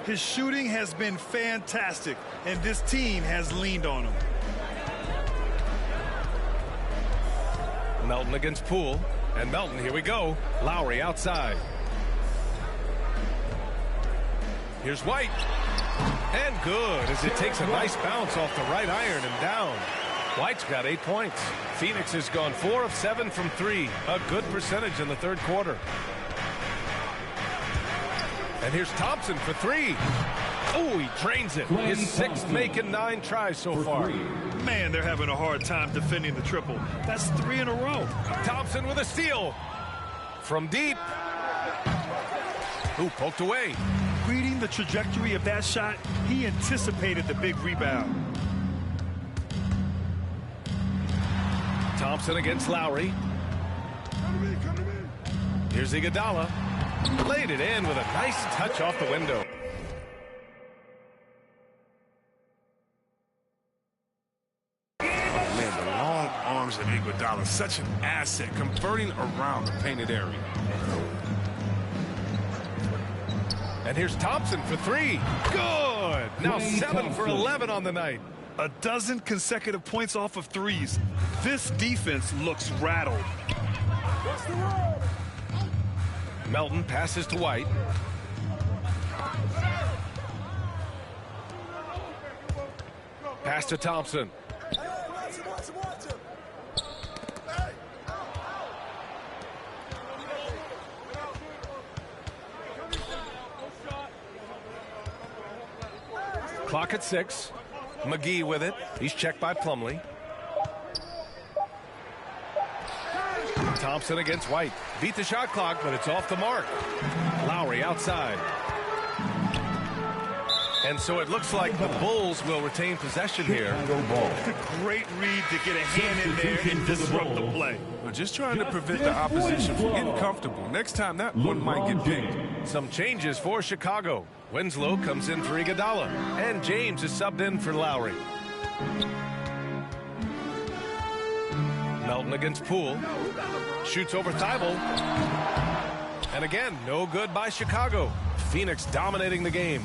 His shooting has been fantastic, and this team has leaned on him. Melton against Poole. And Melton, here we go. Lowry outside. Here's White. And good as it takes a nice bounce off the right iron and down. White's got 8 points. Phoenix has gone 4 of 7 from 3. A good percentage in the third quarter. And here's Thompson for 3. Oh, he drains it. His 6th make in 9 tries so far. Man, they're having a hard time defending the triple. That's 3 in a row. Thompson with a steal. From deep. Ooh, poked away. Reading the trajectory of that shot, he anticipated the big rebound. Thompson against Lowry. Here's Iguodala. Laid it in with a nice touch off the window. Oh, man, the long arms of Iguodala, such an asset, converting around the painted area. And here's Thompson for 3. Good. Now 7 for 11 on the night. A dozen consecutive points off of threes. This defense looks rattled. Melton passes to White. Pass to Thompson. Clock at 6. McGee with it. He's checked by Plumlee. Thompson against White. Beat the shot clock, but it's off the mark. Lowry outside. And so it looks like the Bulls will retain possession here. Great read to get a hand in there and disrupt the play. We're just trying to prevent the opposition from getting comfortable. Next time, that one might get picked. Some changes for Chicago. Winslow comes in for Iguodala. And James is subbed in for Lowry. Melton against Poole. Shoots over Thibault. And again, no good by Chicago. Phoenix dominating the game.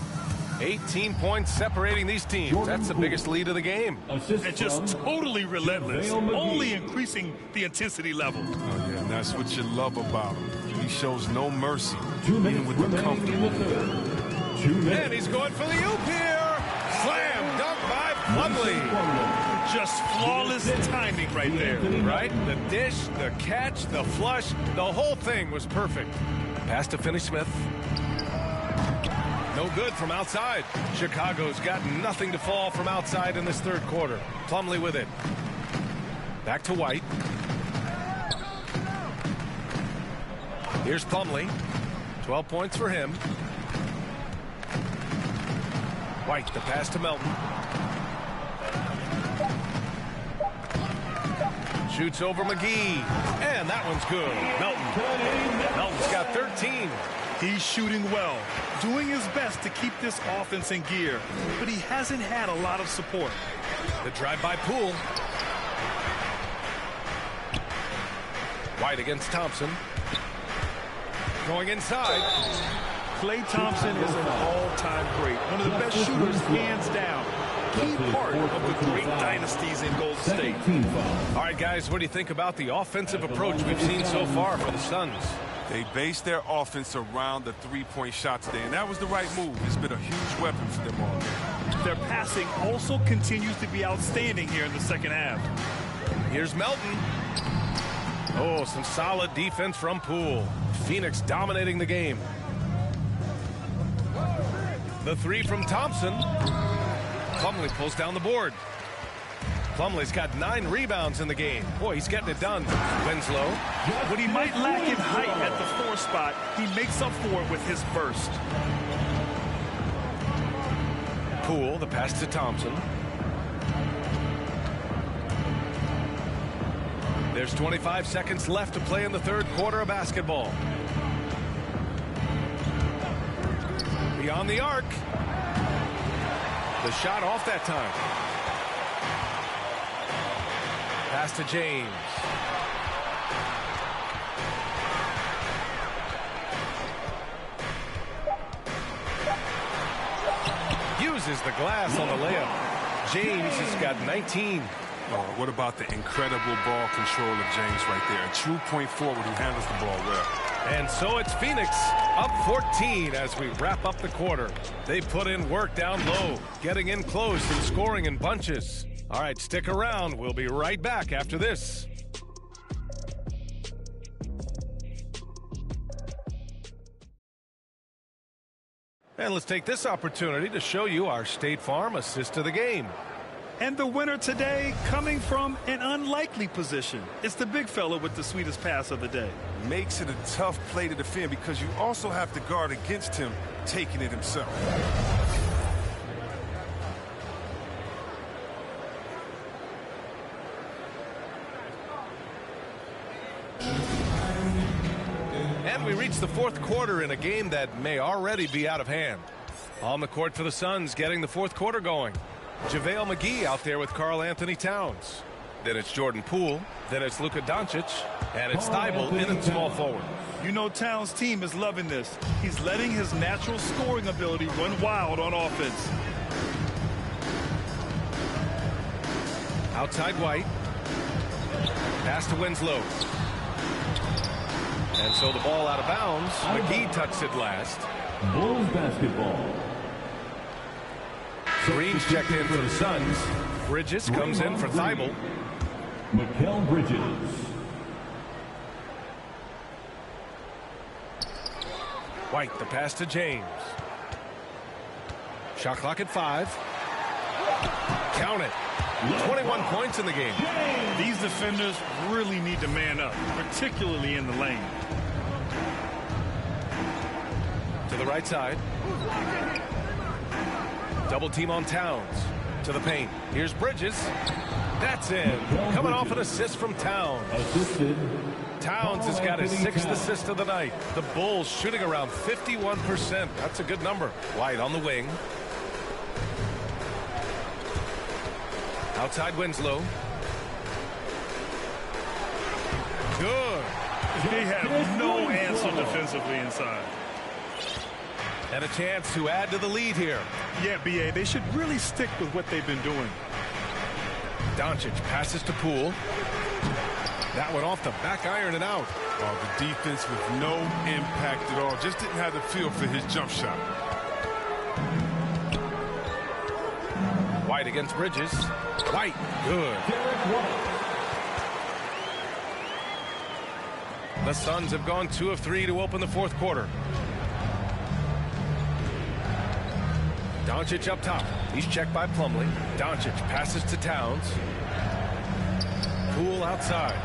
18 points separating these teams. That's the biggest lead of the game. And just totally relentless. Only increasing the intensity level. Oh, yeah, and that's what you love about him. He shows no mercy, even with the comfortable. And he's going for the oop here. Slam dunk by Plumlee. Just flawless timing right there. Right? The dish, the catch, the flush, the whole thing was perfect. Pass to Finney-Smith. No good from outside. Chicago's got nothing to fall from outside in this third quarter. Plumlee with it. Back to White. Here's Plumlee. 12 points for him. White, the pass to Melton. Shoots over McGee. And that one's good. Melton's got 13. He's shooting well, doing his best to keep this offense in gear, but he hasn't had a lot of support. The drive by Poole. White against Thompson. Going inside. Klay Thompson is an all-time great. One of the best shooters, hands down. Key part of the great dynasties in Golden State. All right, guys, what do you think about the offensive approach we've seen so far for the Suns? They based their offense around the three-point shot today, and that was the right move. It's been a huge weapon for them all day. Their passing also continues to be outstanding here in the second half. Here's Melton. Oh, some solid defense from Poole. Phoenix dominating the game. The three from Thompson. Plumlee pulls down the board. Plumlee's got 9 rebounds in the game. Boy, he's getting it done. Winslow. What he might lack in height at the 4 spot, he makes up for it with his burst. Poole, the pass to Thompson. There's 25 seconds left to play in the third quarter of basketball. Beyond the arc. The shot off that time. Pass to James. Uses the glass on the layup. James has got 19. Oh, what about the incredible ball control of James right there? A true point forward who handles the ball well. And so it's Phoenix up 14 as we wrap up the quarter. They put in work down low, getting in close and scoring in bunches. All right, stick around. We'll be right back after this. And let's take this opportunity to show you our State Farm assist of the game. And the winner today coming from an unlikely position. It's the big fella with the sweetest pass of the day. Makes it a tough play to defend because you also have to guard against him taking it himself. And we reach the fourth quarter in a game that may already be out of hand. On the court for the Suns, getting the fourth quarter going. JaVale McGee out there with Karl Anthony Towns. Then it's Jordan Poole. Then it's Luka Doncic. And it's Thibault in at small forward. You know Towns' team is loving this. He's letting his natural scoring ability run wild on offense. Outside White. Pass to Winslow. And so the ball out of bounds. McGee touched it last. Bulls basketball. Green's checked in for the Suns. Bridges comes in for Thibault. Mikal Bridges. White, the pass to James. Shot clock at 5. Count it. 21 points in the game. These defenders really need to man up, particularly in the lane. To the right side. Double team on Towns. To the paint. Here's Bridges. That's in. Coming off an assist from Towns. Towns has got his 6th assist of the night. The Bulls shooting around 51%. That's a good number. White on the wing. Outside Winslow. Good. They have no answer defensively inside. And a chance to add to the lead here. Yeah, B.A., they should really stick with what they've been doing. Doncic passes to Poole. That one off the back iron and out. Oh, the defense with no impact at all. Just didn't have the feel for his jump shot. White against Bridges. White, good. The Suns have gone 2 of 3 to open the fourth quarter. Doncic up top. He's checked by Plumlee. Doncic passes to Towns. Poole outside.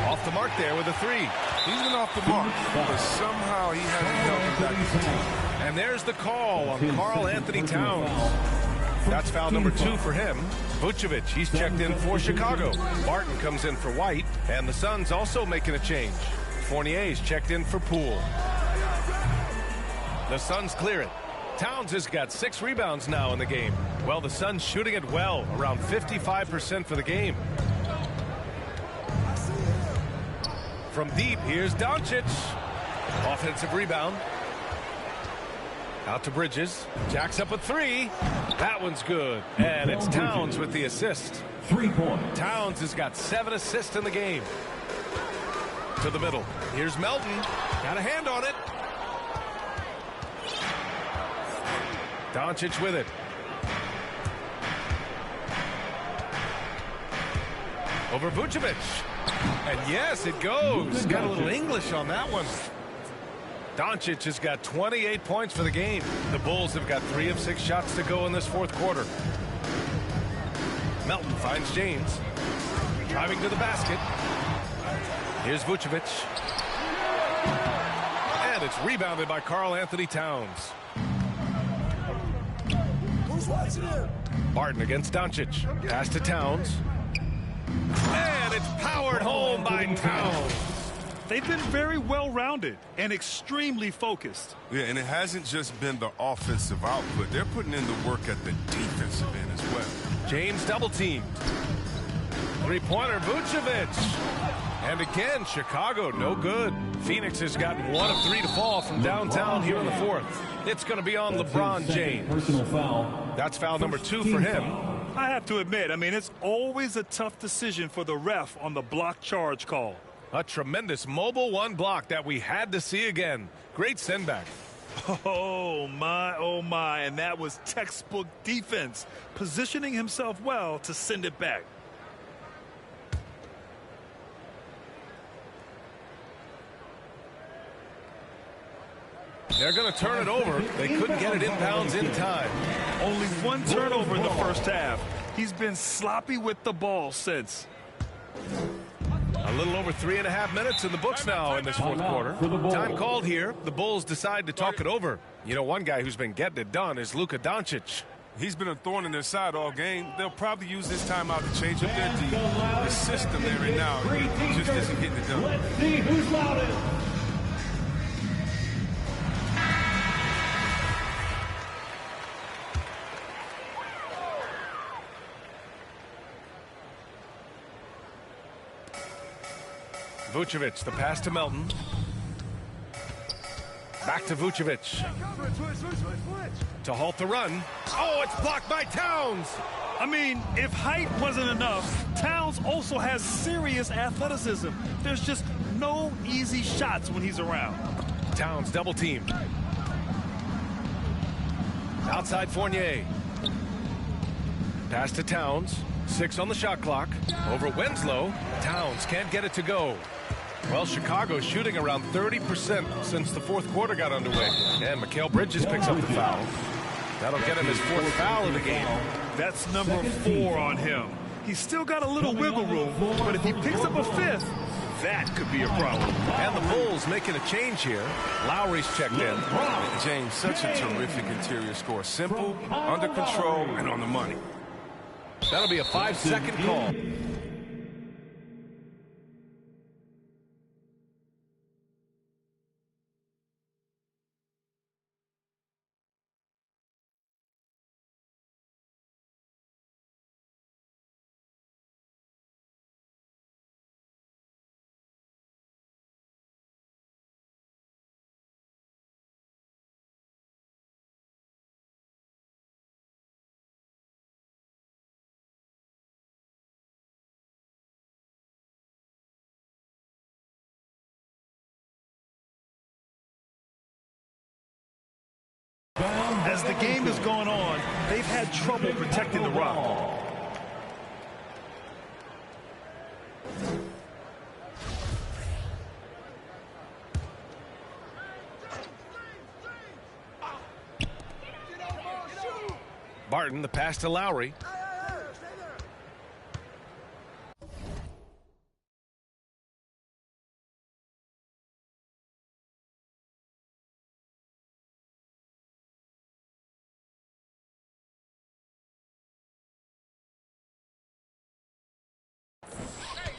Off the mark there with a 3. He's been off the mark, but somehow he hasn't held him back. And there's the call on Karl Anthony Towns. That's foul number 2 for him. Vucevic, he's checked in for Chicago. Barton comes in for White, and the Suns also making a change. Fournier's checked in for Poole. The Suns clear it. Towns has got 6 rebounds now in the game. Well, the Suns shooting it well, around 55% for the game. From deep, here's Doncic. Offensive rebound. Out to Bridges. Jacks up a 3. That one's good. And it's Towns with the assist. 3 points. Towns has got 7 assists in the game. To the middle. Here's Melton. Got a hand on it. Doncic with it. Over Vucevic. And yes, it goes. Got a little English on that one. Doncic has got 28 points for the game. The Bulls have got 3 of 6 shots to go in this fourth quarter. Melton finds James. Driving to the basket. Here's Vucevic. And it's rebounded by Karl Anthony Towns. Who's watching him? Barton against Doncic. Pass to Towns. And it's powered home by Towns. They've been very well-rounded and extremely focused. Yeah, and it hasn't just been the offensive output. They're putting in the work at the defensive end as well. James double-teamed. Three-pointer, Vucevic. And again, Chicago, no good. Phoenix has gotten 1 of 3 to fall from downtown here in the fourth. It's going to be on LeBron James. Personal foul. That's foul number 2 for him. I have to admit, it's always a tough decision for the ref on the block charge call. A tremendous mobile 1 block that we had to see again. Great send back. Oh my, and that was textbook defense, positioning himself well to send it back. They're going to turn it over. They couldn't get it inbounds in time. Only 1 turnover in the first half. He's been sloppy with the ball since. A little over 3.5 minutes in the books now in this fourth quarter. Time called here. The Bulls decide to talk it over. You know, one guy who's been getting it done is Luka Doncic. He's been a thorn in their side all game. They'll probably use this timeout to change up their the system there right now. Just isn't getting it done. Let's see who's loudest. Vucevic, the pass to Melton. Back to Vucevic. To halt the run. Oh, it's blocked by Towns. If height wasn't enough, Towns also has serious athleticism. There's just no easy shots when he's around. Towns double teamed. Outside Fournier. Pass to Towns. 6 on the shot clock. Over Winslow. Towns can't get it to go. Well, Chicago's shooting around 30% since the fourth quarter got underway. And Mikal Bridges picks up the foul. That'll get him his 4th foul of the game. That's number 4 on him. He's still got a little wiggle room, but if he picks up a 5th, that could be a problem. And the Bulls making a change here. Lowry's checked in. James, such a terrific interior score. Simple, under control, and on the money. That'll be a 5-second call. As the game has gone on, they've had trouble protecting the rock. Barton, the pass to Lowry.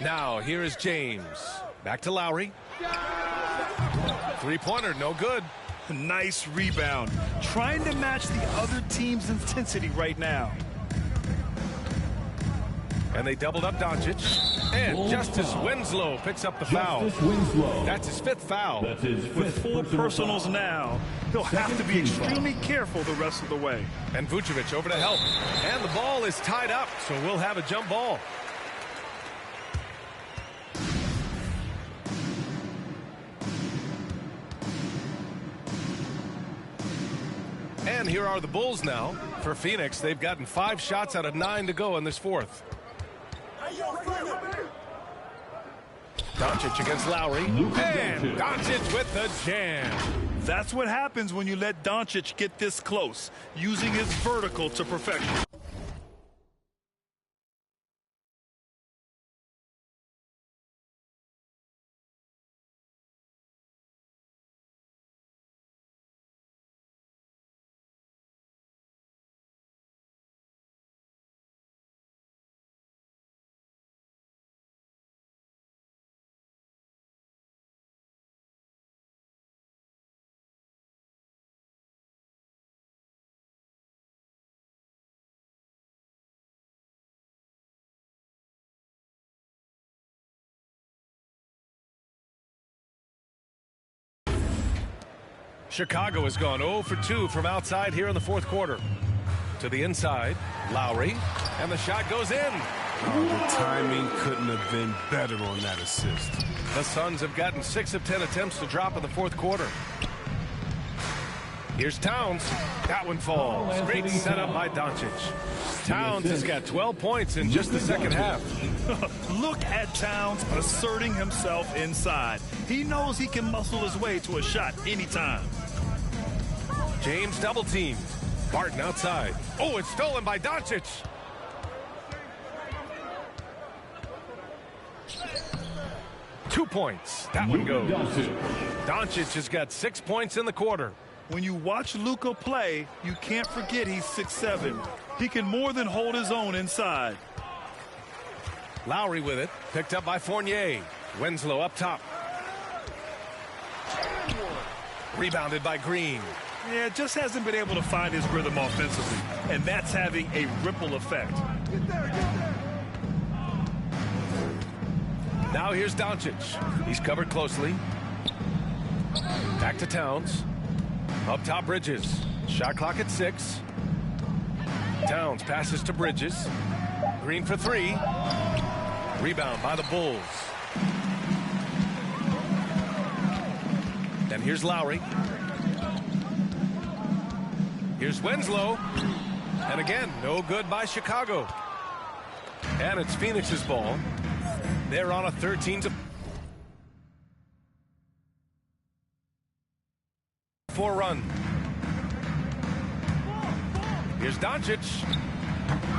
Now, here is James. Back to Lowry. Three-pointer, no good. Nice rebound. Trying to match the other team's intensity right now. And they doubled up Doncic. And Justice Winslow picks up the foul. That's his 5th foul. With 4 personals now, he'll have to be extremely careful the rest of the way. And Vucevic over to help. And the ball is tied up, so we'll have a jump ball. And here are the Bulls now. For Phoenix, they've gotten 5 shots out of 9 to go in this 4th. Doncic against Lowry. And Doncic with the jam. That's what happens when you let Doncic get this close, using his vertical to perfection. Chicago has gone 0 for 2 from outside here in the 4th quarter. To the inside, Lowry, and the shot goes in. Oh, the timing couldn't have been better on that assist. The Suns have gotten 6 of 10 attempts to drop in the 4th quarter. Here's Towns. That one falls. Great setup by Doncic. Towns has got 12 points in just the second half. Look at Towns asserting himself inside. He knows he can muscle his way to a shot anytime. James double teamed. Barton outside. Oh, it's stolen by Doncic. Two points. That one goes. Doncic has got 6 points in the quarter. When you watch Luka play, you can't forget he's 6'7". He can more than hold his own inside. Lowry with it. Picked up by Fournier. Winslow up top. Rebounded by Green. Yeah, just hasn't been able to find his rhythm offensively, and that's having a ripple effect. Now here's Doncic. He's covered closely. Back to Towns. Up top, Bridges. Shot clock at 6. Towns passes to Bridges. Green for 3. Rebound by the Bulls. And here's Lowry. Here's Winslow. And again, no good by Chicago. And it's Phoenix's ball. They're on a 13-4 run. Here's Doncic.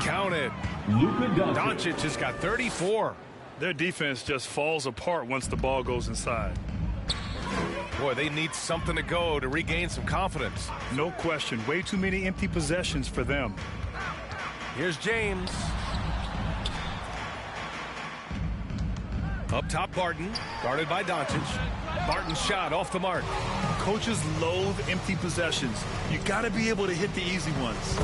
Counted. Doncic has got 34. Their defense just falls apart once the ball goes inside. Boy, they need something to go to regain some confidence. No question. Way too many empty possessions for them. Here's James. Up top, Barton. Guarded by Doncic. Barton's shot off the mark. Coaches loathe empty possessions. You got to be able to hit the easy ones.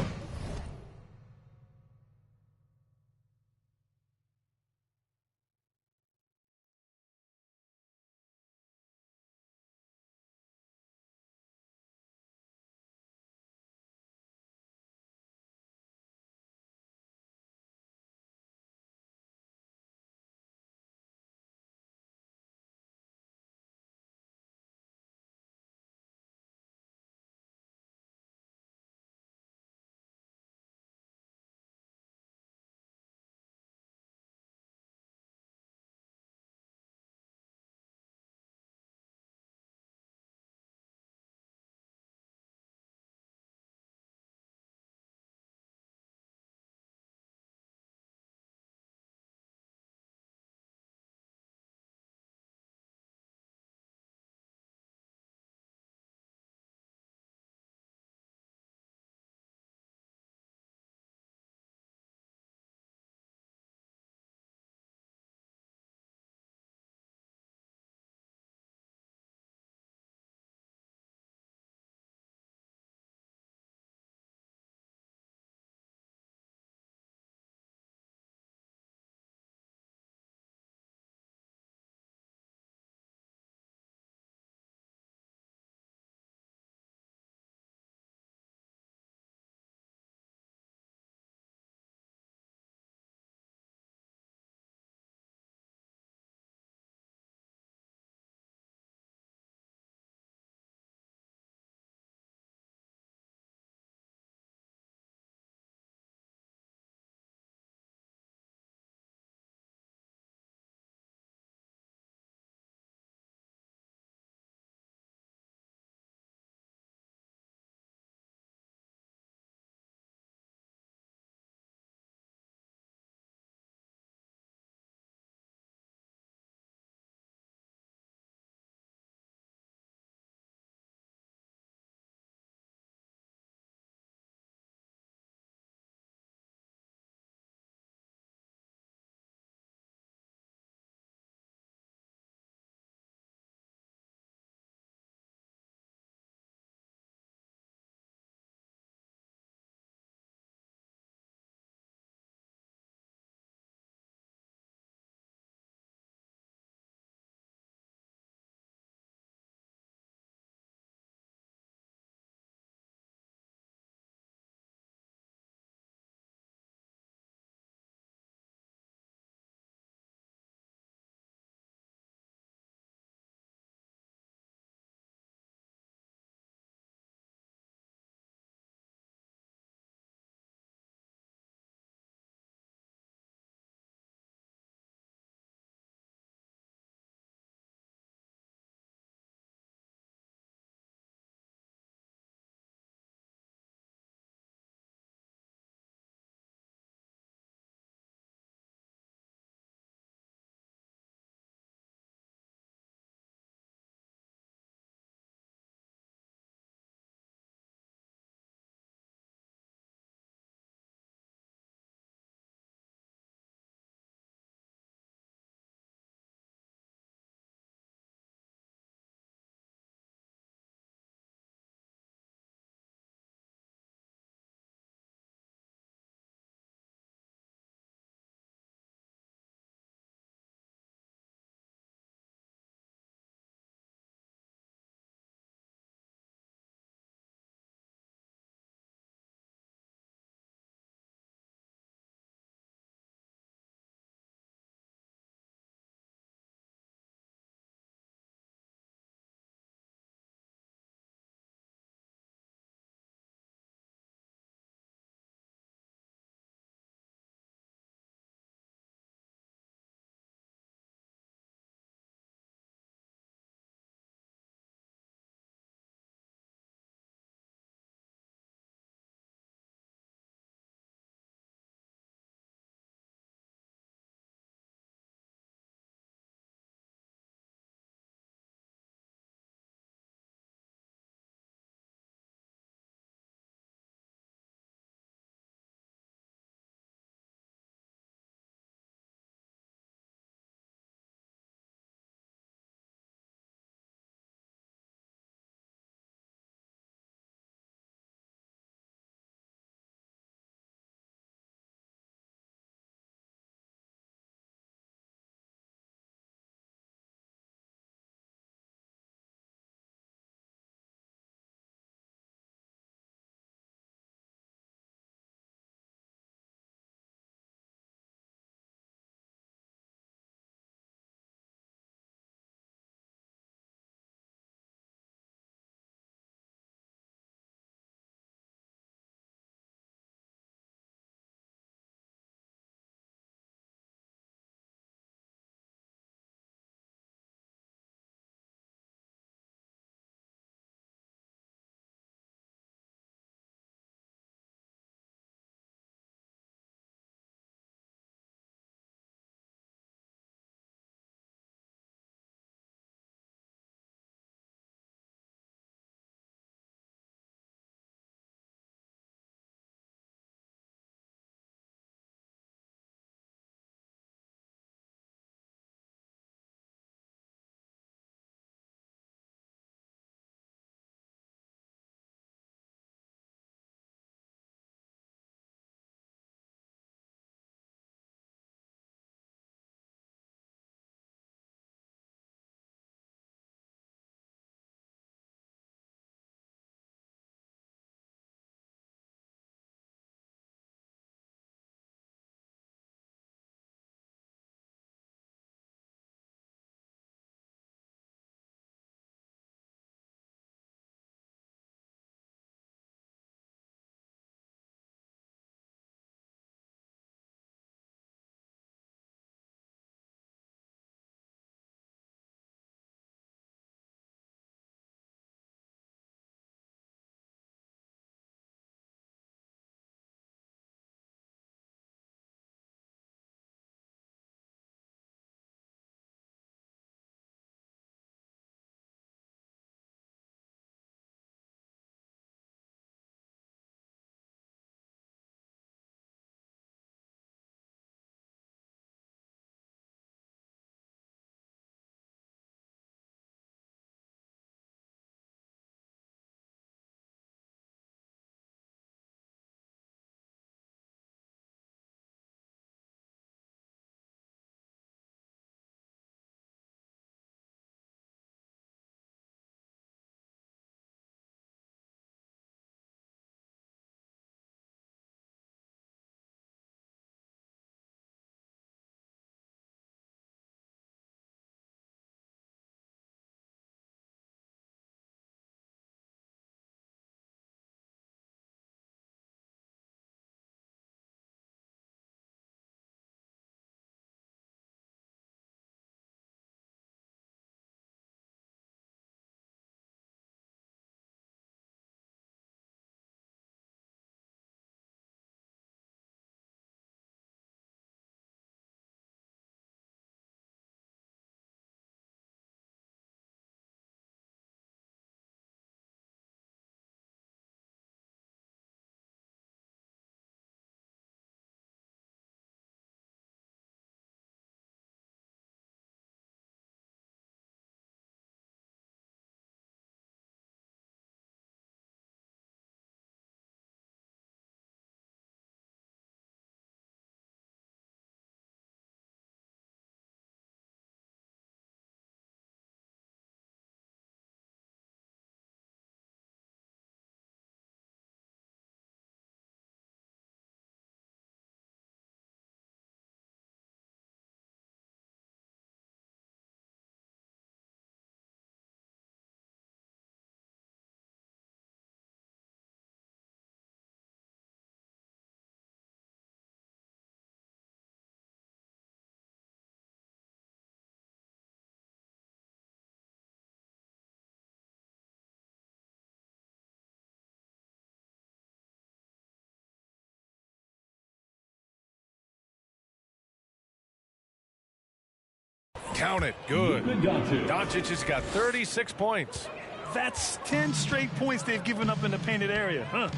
Count it. Good. Doncic has got 36 points. That's 10 straight points they've given up in the painted area. Huh?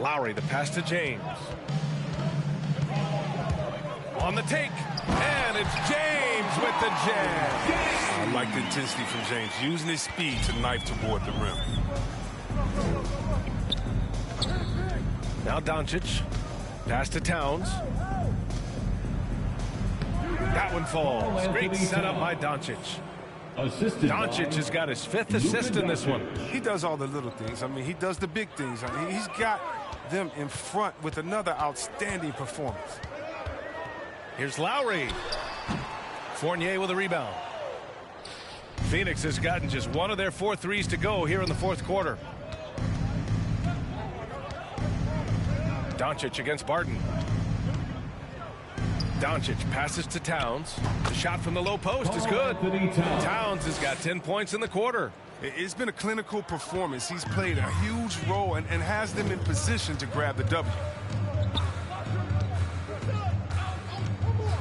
Lowry, the pass to James. On the take. And it's James with the jam. I like the intensity from James, using his speed to knife toward the rim. Now Doncic. Pass to Towns. That one falls. Great setup by Doncic. Doncic has got his 5th assist in this one. He does all the little things. I mean, he does the big things. I mean, he's got them in front with another outstanding performance. Here's Lowry. Fournier with a rebound. Phoenix has gotten just one of their 4 threes to go here in the 4th quarter. Doncic against Barton. Doncic passes to Towns. The shot from the low post is good. Towns has got 10 points in the quarter. It's been a clinical performance. He's played a huge role and has them in position to grab the W.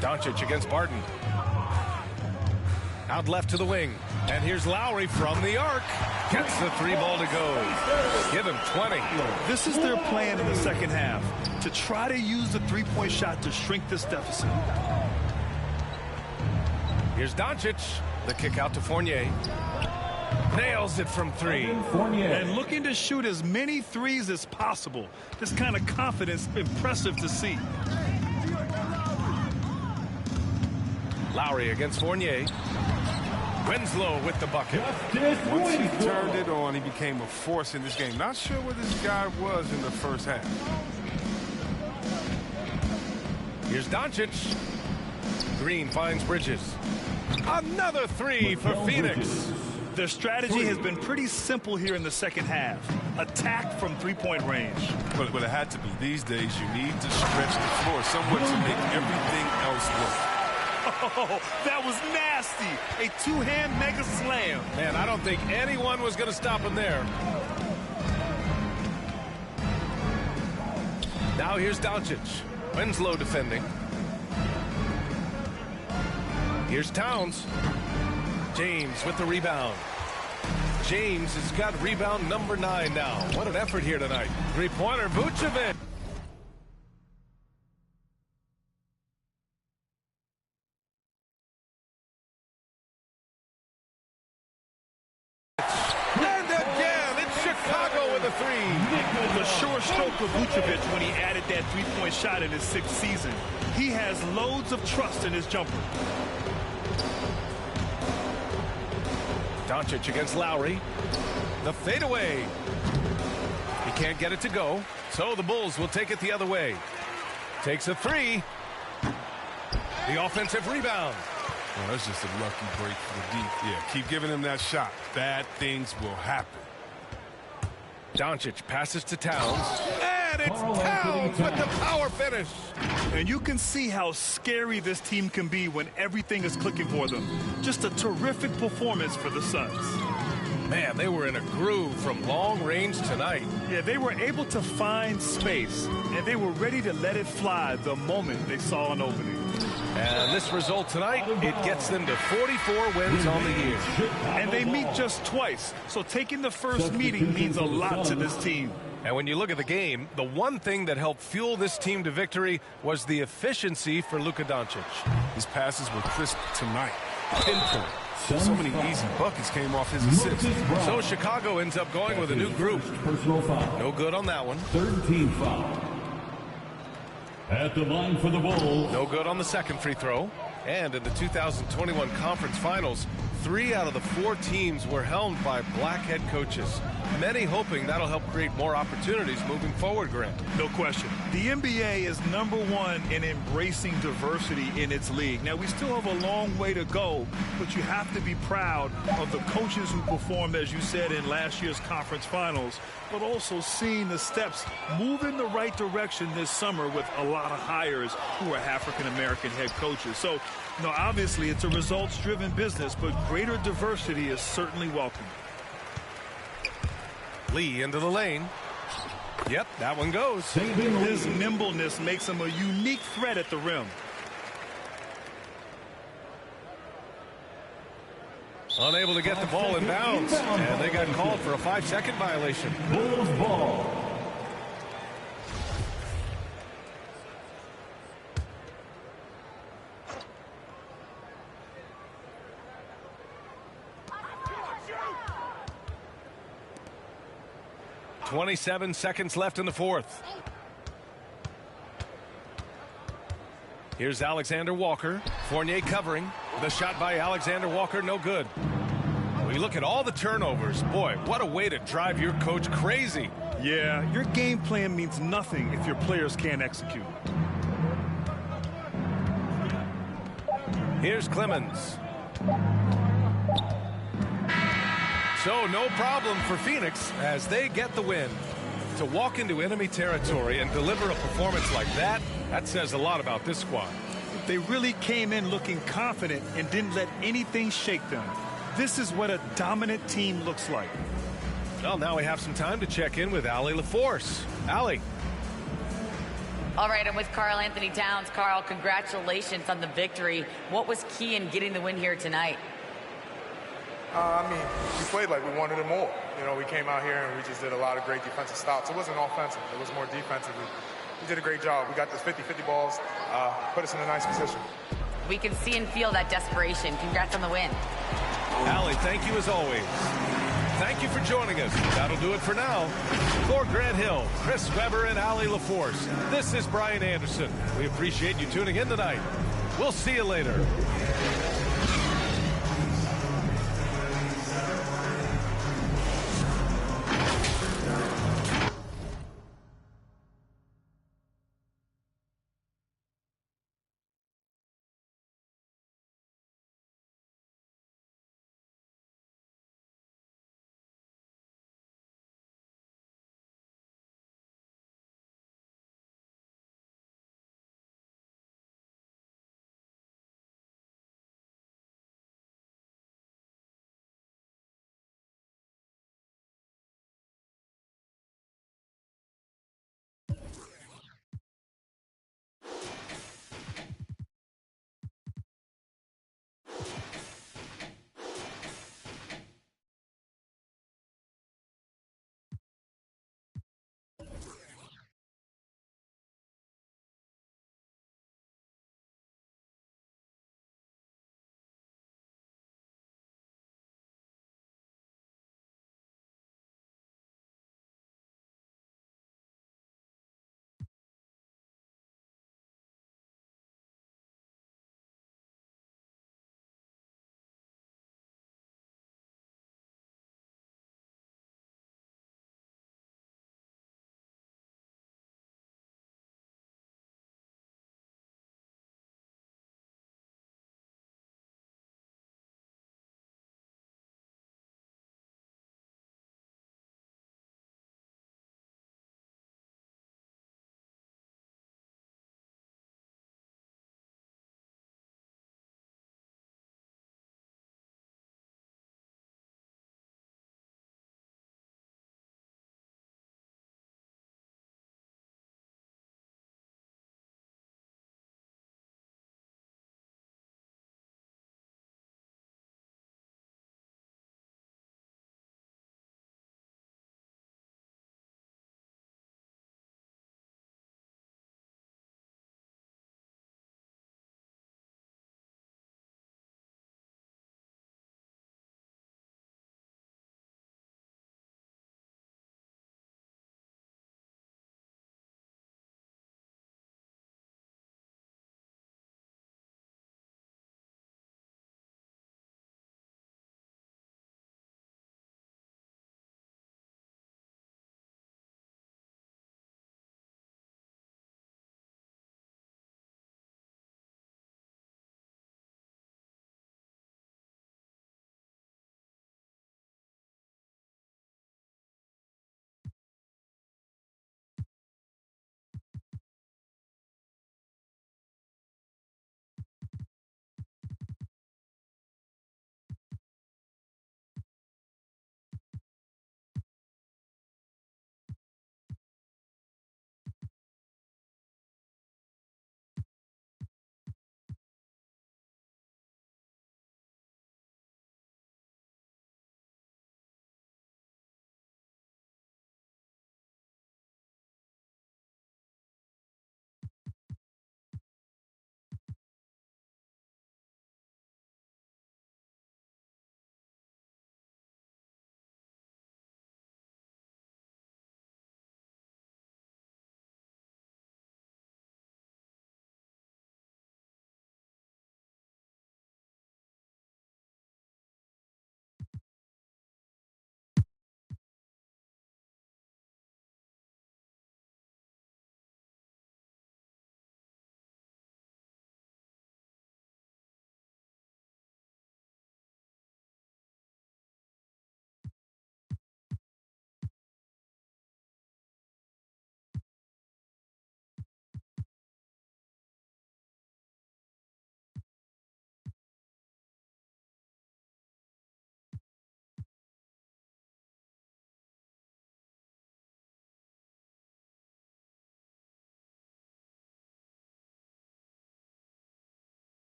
Doncic against Barton. Out left to the wing. And here's Lowry from the arc. Gets the 3-ball to go. Give him 20. This is their plan in the second half, to try to use the 3-point shot to shrink this deficit. Here's Doncic. The kick out to Fournier. Nails it from 3. And looking to shoot as many threes as possible. This kind of confidence, impressive to see. Lowry against Fournier. Winslow with the bucket. Once he turned it on, he became a force in this game. Not sure where this guy was in the first half. Here's Doncic. Green finds Bridges. Another 3 for Phoenix. Their strategy has been pretty simple here in the second half. Attack from 3-point range. But it had to be. These days, you need to stretch the floor somewhat to make everything else work. Oh, that was nasty. A 2-hand mega slam. Man, I don't think anyone was going to stop him there. Now here's Doncic. Winslow defending. Here's Towns. James with the rebound. James has got rebound number 9 now. What an effort here tonight. 3-pointer, Vucevic. And again, it's Chicago with a 3. The sure stroke of Vucevic when he added that 3-point shot in his 6th season. He has loads of trust in his jumper. Doncic against Lowry. The fadeaway. He can't get it to go, so the Bulls will take it the other way. Takes a 3. The offensive rebound. Well, that's just a lucky break for the deep. Yeah, keep giving him that shot. Bad things will happen. Doncic passes to Towns. And it's Towns with the power finish. And you can see how scary this team can be when everything is clicking for them. Just a terrific performance for the Suns. Man, they were in a groove from long range tonight. Yeah, they were able to find space, and they were ready to let it fly the moment they saw an opening. And this result tonight, it gets them to 44 wins on the year. And they meet just twice, so taking the first meeting means a lot to this team. And when you look at the game, the one thing that helped fuel this team to victory was the efficiency for Luka Doncic. His passes were crisp tonight. Pinpoint. So many easy buckets came off his assists. So Chicago ends up going with a new group. No good on that one. 13 foul. At the line for the Bulls. No good on the second free throw. And in the 2021 Conference Finals, 3 out of the 4 teams were helmed by black head coaches. Many hoping that'll help create more opportunities moving forward, Grant. No question. The NBA is #1 in embracing diversity in its league. Now, we still have a long way to go, but you have to be proud of the coaches who performed, as you said, in last year's Conference Finals, but also seeing the steps move in the right direction this summer with a lot of hires who are African-American head coaches. So, obviously it's a results-driven business, but greater diversity is certainly welcome. Lee into the lane. Yep, that one goes. His nimbleness makes him a unique threat at the rim. Unable to get the ball in bounds, and they got called for a 5-second violation. Bulls ball. .27 seconds left in the fourth. Here's Alexander Walker. Fournier covering. The shot by Alexander Walker, no good. We look at all the turnovers. Boy, what a way to drive your coach crazy. Yeah, your game plan means nothing if your players can't execute. Here's Clemens. So no problem for Phoenix as they get the win. To walk into enemy territory and deliver a performance like that, that says a lot about this squad. They really came in looking confident and didn't let anything shake them. This is what a dominant team looks like. Well, now we have some time to check in with Allie LaForce. Allie. All right, I'm with Karl Anthony Towns. Karl, congratulations on the victory. What was key in getting the win here tonight? We played like we wanted it more. You know, we came out here and we just did a lot of great defensive stops. It wasn't offensive. It was more defensive. We did a great job. We got those 50-50 balls, put us in a nice position. We can see and feel that desperation. Congrats on the win. Allie, thank you as always. Thank you for joining us. That'll do it for now. For Grant Hill, Chris Webber, and Allie LaForce, this is Brian Anderson. We appreciate you tuning in tonight. We'll see you later.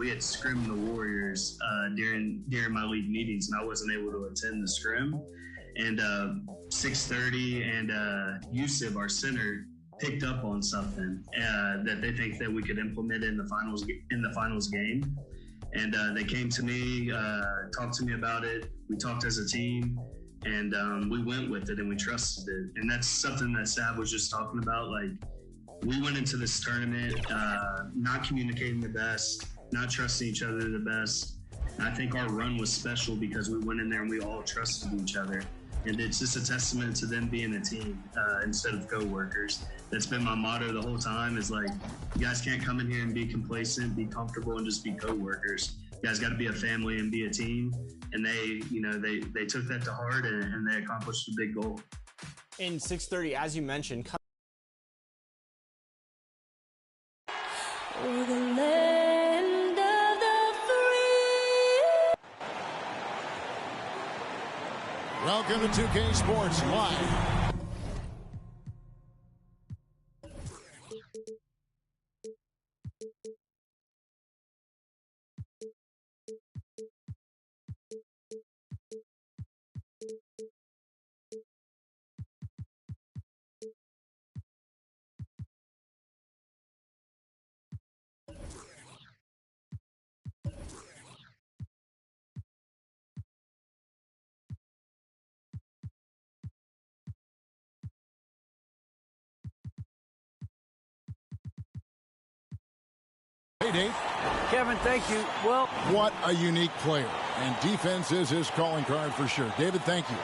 We had scrimmed the Warriors during my league meetings, and I wasn't able to attend the scrim. And 6:30 and Yusuf, our center, picked up on something that they think that we could implement in the finals game. And they came to me, talked to me about it. We talked as a team, and we went with it, and we trusted it. And that's something that Sav was just talking about. Like, we went into this tournament not communicating the best, not trusting each other the best. And I think our run was special because we went in there and we all trusted each other. And it's just a testament to them being a team instead of co-workers. That's been my motto the whole time, is like, you guys can't come in here and be complacent, be comfortable, and just be co-workers. You guys got to be a family and be a team. And they took that to heart, and they accomplished a big goal. In 6:30, as you mentioned, Welcome to 2K Sports Live. Hey, Dave. Kevin, thank you. Well, what a unique player. And defense is his calling card for sure. David, thank you.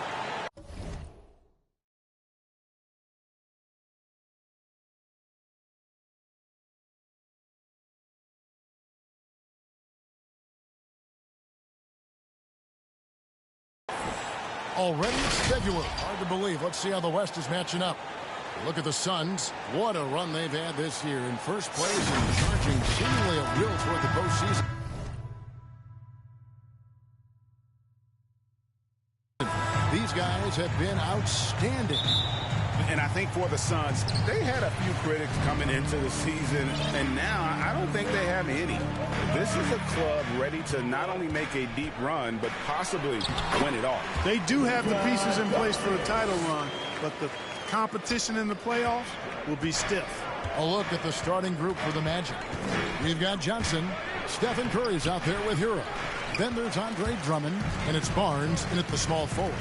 Already it's February. Hard to believe. Let's see how the West is matching up. Look at the Suns. What a run they've had this year. In first place and charging seemingly at will toward the postseason. These guys have been outstanding. And I think for the Suns, they had a few critics coming into the season, and now I don't think they have any. This is a club ready to not only make a deep run, but possibly win it all. They do have the pieces in place for a title run, but the competition in the playoffs will be stiff. A look at the starting group for the Magic. We've got Johnson. Stephen Curry's out there with Hero. Then there's Andre Drummond, and it's Barnes in at the small forward.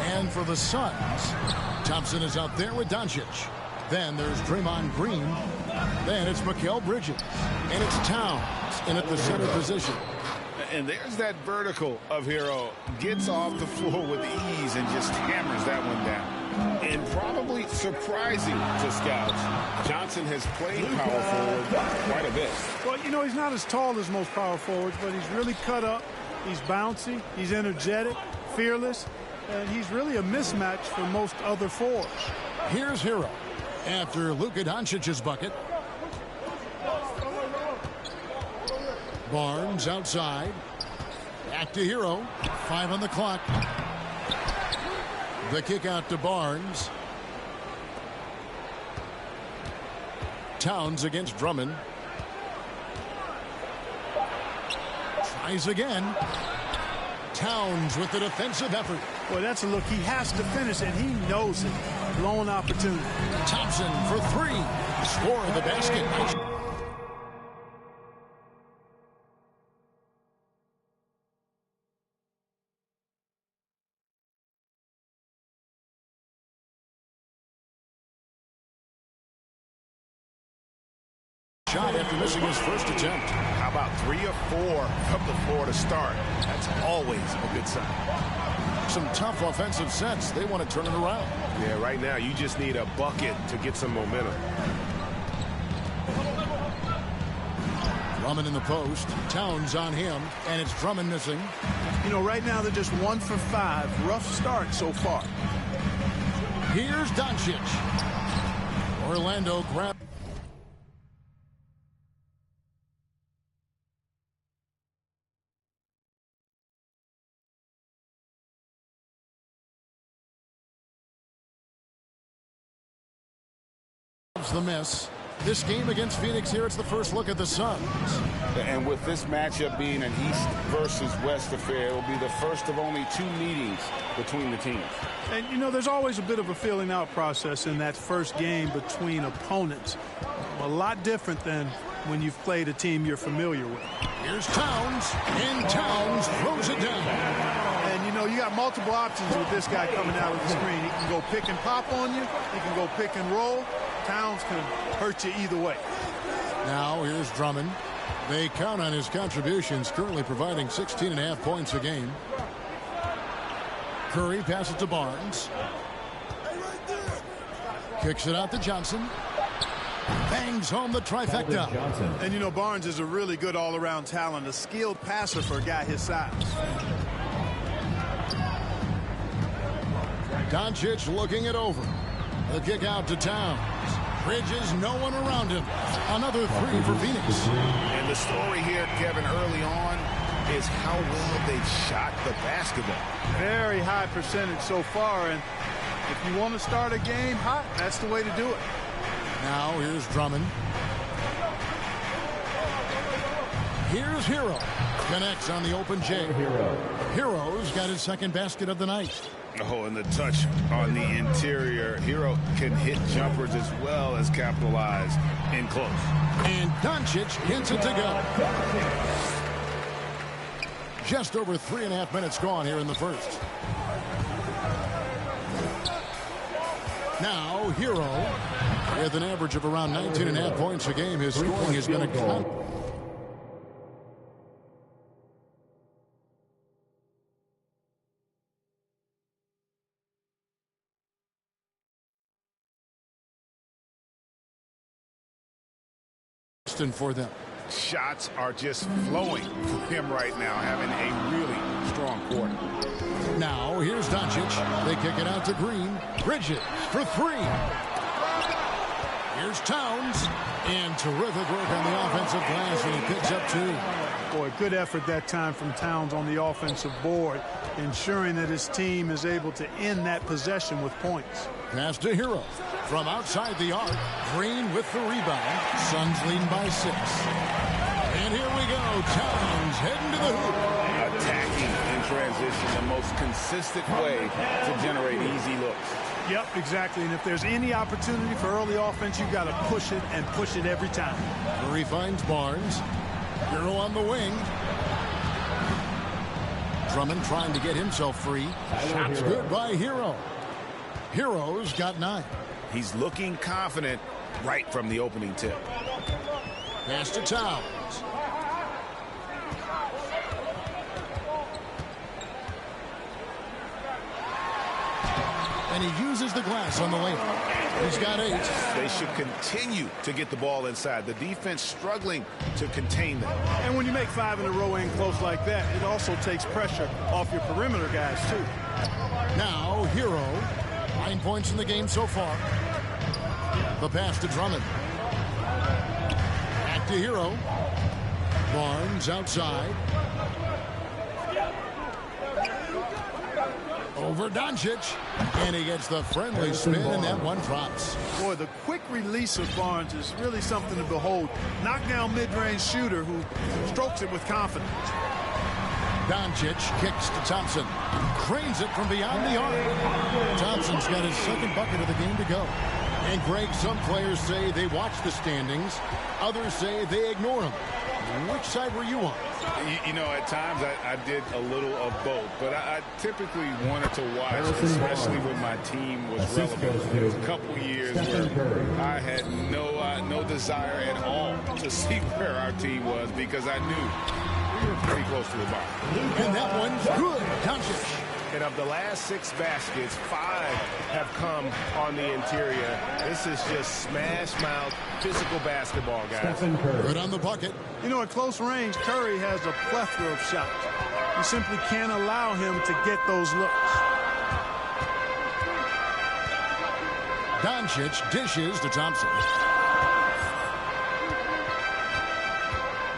And for the Suns, Thompson is out there with Doncic. Then there's Draymond Green. Then it's Mikal Bridges. And it's Towns in at the center position. And there's that vertical of Hero. Gets off the floor with ease and just hammers that one down. And probably surprising to scouts, Johnson has played power forward quite a bit. Well, you know, he's not as tall as most power forwards, but he's really cut up. He's bouncy. He's energetic, fearless, and he's really a mismatch for most other fours. Here's Hero after Luka Doncic's bucket. Barnes outside. Back to Hero. 5 on the clock. The kick out to Barnes. Towns against Drummond. Tries again. Towns with the defensive effort. Boy, that's a look. He has to finish, and he knows it. Blown opportunity. Thompson for 3. Score the basket. Shot after missing his first attempt. How about 3 or 4 from the floor to start? That's always a good sign. Some tough offensive sets. They want to turn it around. Yeah, right now you just need a bucket to get some momentum. Drummond in the post. Towns on him, and it's Drummond missing. You know, right now they're just 1 for 5. Rough start so far. Here's Doncic. Orlando grab. The miss. This game against Phoenix here, it's the first look at the Suns. And with this matchup being an East versus West affair, it will be the first of only 2 meetings between the teams. And, you know, there's always a bit of a feeling out process in that first game between opponents. A lot different than when you've played a team you're familiar with. Here's Towns, and Towns throws it down. And, you know, you got multiple options with this guy coming out of the screen. He can go pick and pop on you. He can go pick and roll. Towns can hurt you either way. Now here's Drummond. They count on his contributions, currently providing 16.5 points a game. Curry passes to Barnes. Kicks it out to Johnson. Bangs home the trifecta. And, you know, Barnes is a really good all-around talent, a skilled passer for a guy his size. Doncic looking it over. The kick out to Towns. Bridges, no one around him. Another 3 for Phoenix. And the story here, Kevin, early on is how well they shot the basketball. Very high percentage so far, and if you want to start a game hot, that's the way to do it. Now here's Drummond. Here's Hero. Connects on the open J. Hero's got his second basket of the night. Oh, and the touch on the interior. Hero can hit jumpers as well as capitalize in close. And Doncic gets it to go. Just over 3.5 minutes gone here in the first. Now Hero, with an average of around 19.5 points a game, his scoring has been a for them. Shots are just flowing for him right now, having a really strong quarter. Now here's Doncic. They kick it out to Green. Bridges for 3. Here's Towns. And terrific work on the offensive glass, and he picks up 2. Boy, good effort that time from Towns on the offensive board, ensuring that his team is able to end that possession with points. Pass to Hero. From outside the arc, Green with the rebound. Suns leading by 6. And here we go. Towns heading to the hoop. Attacking in transition, the most consistent way to generate easy looks. Yep, exactly. And if there's any opportunity for early offense, you've got to push it and push it every time. Curry finds Barnes. Hero on the wing. Drummond trying to get himself free. Shots good by Hero. Hero's got 9. He's looking confident right from the opening tip. Pass to Towns. And he uses the glass on the layup. He's got 8. They should continue to get the ball inside. The defense struggling to contain them. And when you make 5 in a row in close like that, it also takes pressure off your perimeter guys, too. Now, Hero. 9 points in the game so far. The pass to Drummond. Back to Hero. Barnes outside. Over Doncic. And he gets the friendly spin, and that one drops. Boy, the quick release of Barnes is really something to behold. Knockdown mid-range shooter who strokes it with confidence. Doncic kicks to Thompson. Cranes it from beyond the arc. Thompson's got his second bucket of the game to go. And, Greg, some players say they watch the standings. Others say they ignore them. Which side were you on? You know, at times I did a little of both, but I typically wanted to watch, especially when my team was relevant. There was a couple years where I had no desire at all to see where our team was because I knew we were pretty close to the bottom. And that one's good. Doncic. And of the last 6 baskets, 5 have come on the interior. This is just smash mouth, physical basketball, guys. Good on the bucket. You know, at close range, Curry has a plethora of shots. You simply can't allow him to get those looks. Doncic dishes to Thompson.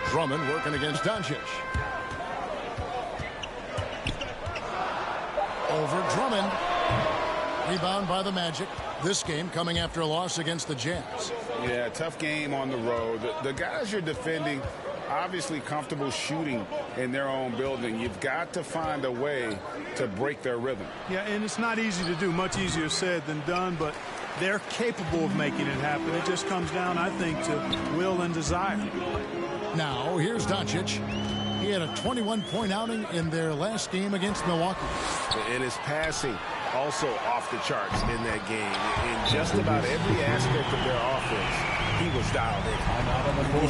Drummond working against Doncic. Over Drummond. Rebound by the Magic. This game coming after a loss against the Jazz. Yeah, tough game on the road. The guys you're defending, obviously comfortable shooting in their own building. You've got to find a way to break their rhythm. Yeah, and it's not easy to do. Much easier said than done, but they're capable of making it happen. It just comes down, I think, to will and desire. Now, here's Doncic. He had a 21-point outing in their last game against Milwaukee. And his passing also off the charts in that game. In just about every aspect of their offense, he was dialed in.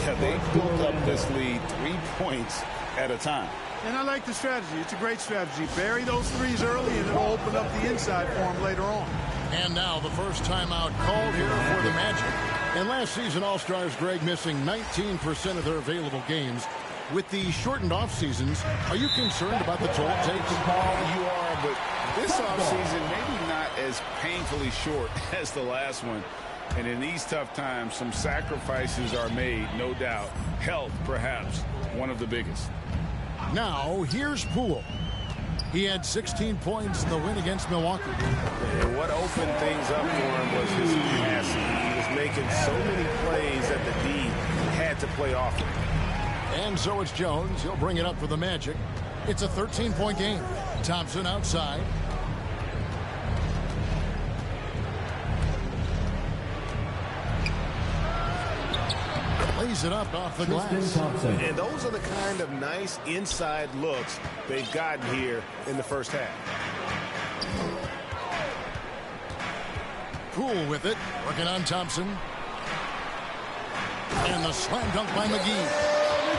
Yeah, they built up this lead 3 points at a time. And I like the strategy. It's a great strategy. Bury those threes early, and it'll open up the inside for him later on. And now the first timeout called here for the Magic. And last season, All-Stars Greg missing 19% of their available games. With the shortened off seasons, are you concerned about the toll it takes? You are, but this offseason maybe not as painfully short as the last one. And in these tough times, some sacrifices are made, no doubt. Health, perhaps, one of the biggest. Now, here's Poole. He had 16 points in the win against Milwaukee. And what opened things up for him was his passing. He was making so many plays that the D had to play off him. And so it's Jones. He'll bring it up for the Magic. It's a 13-point game. Thompson outside. Lays it up off the glass. And those are the kind of nice inside looks they've gotten here in the first half. Poole with it. Working on Thompson. And the slam dunk by McGee.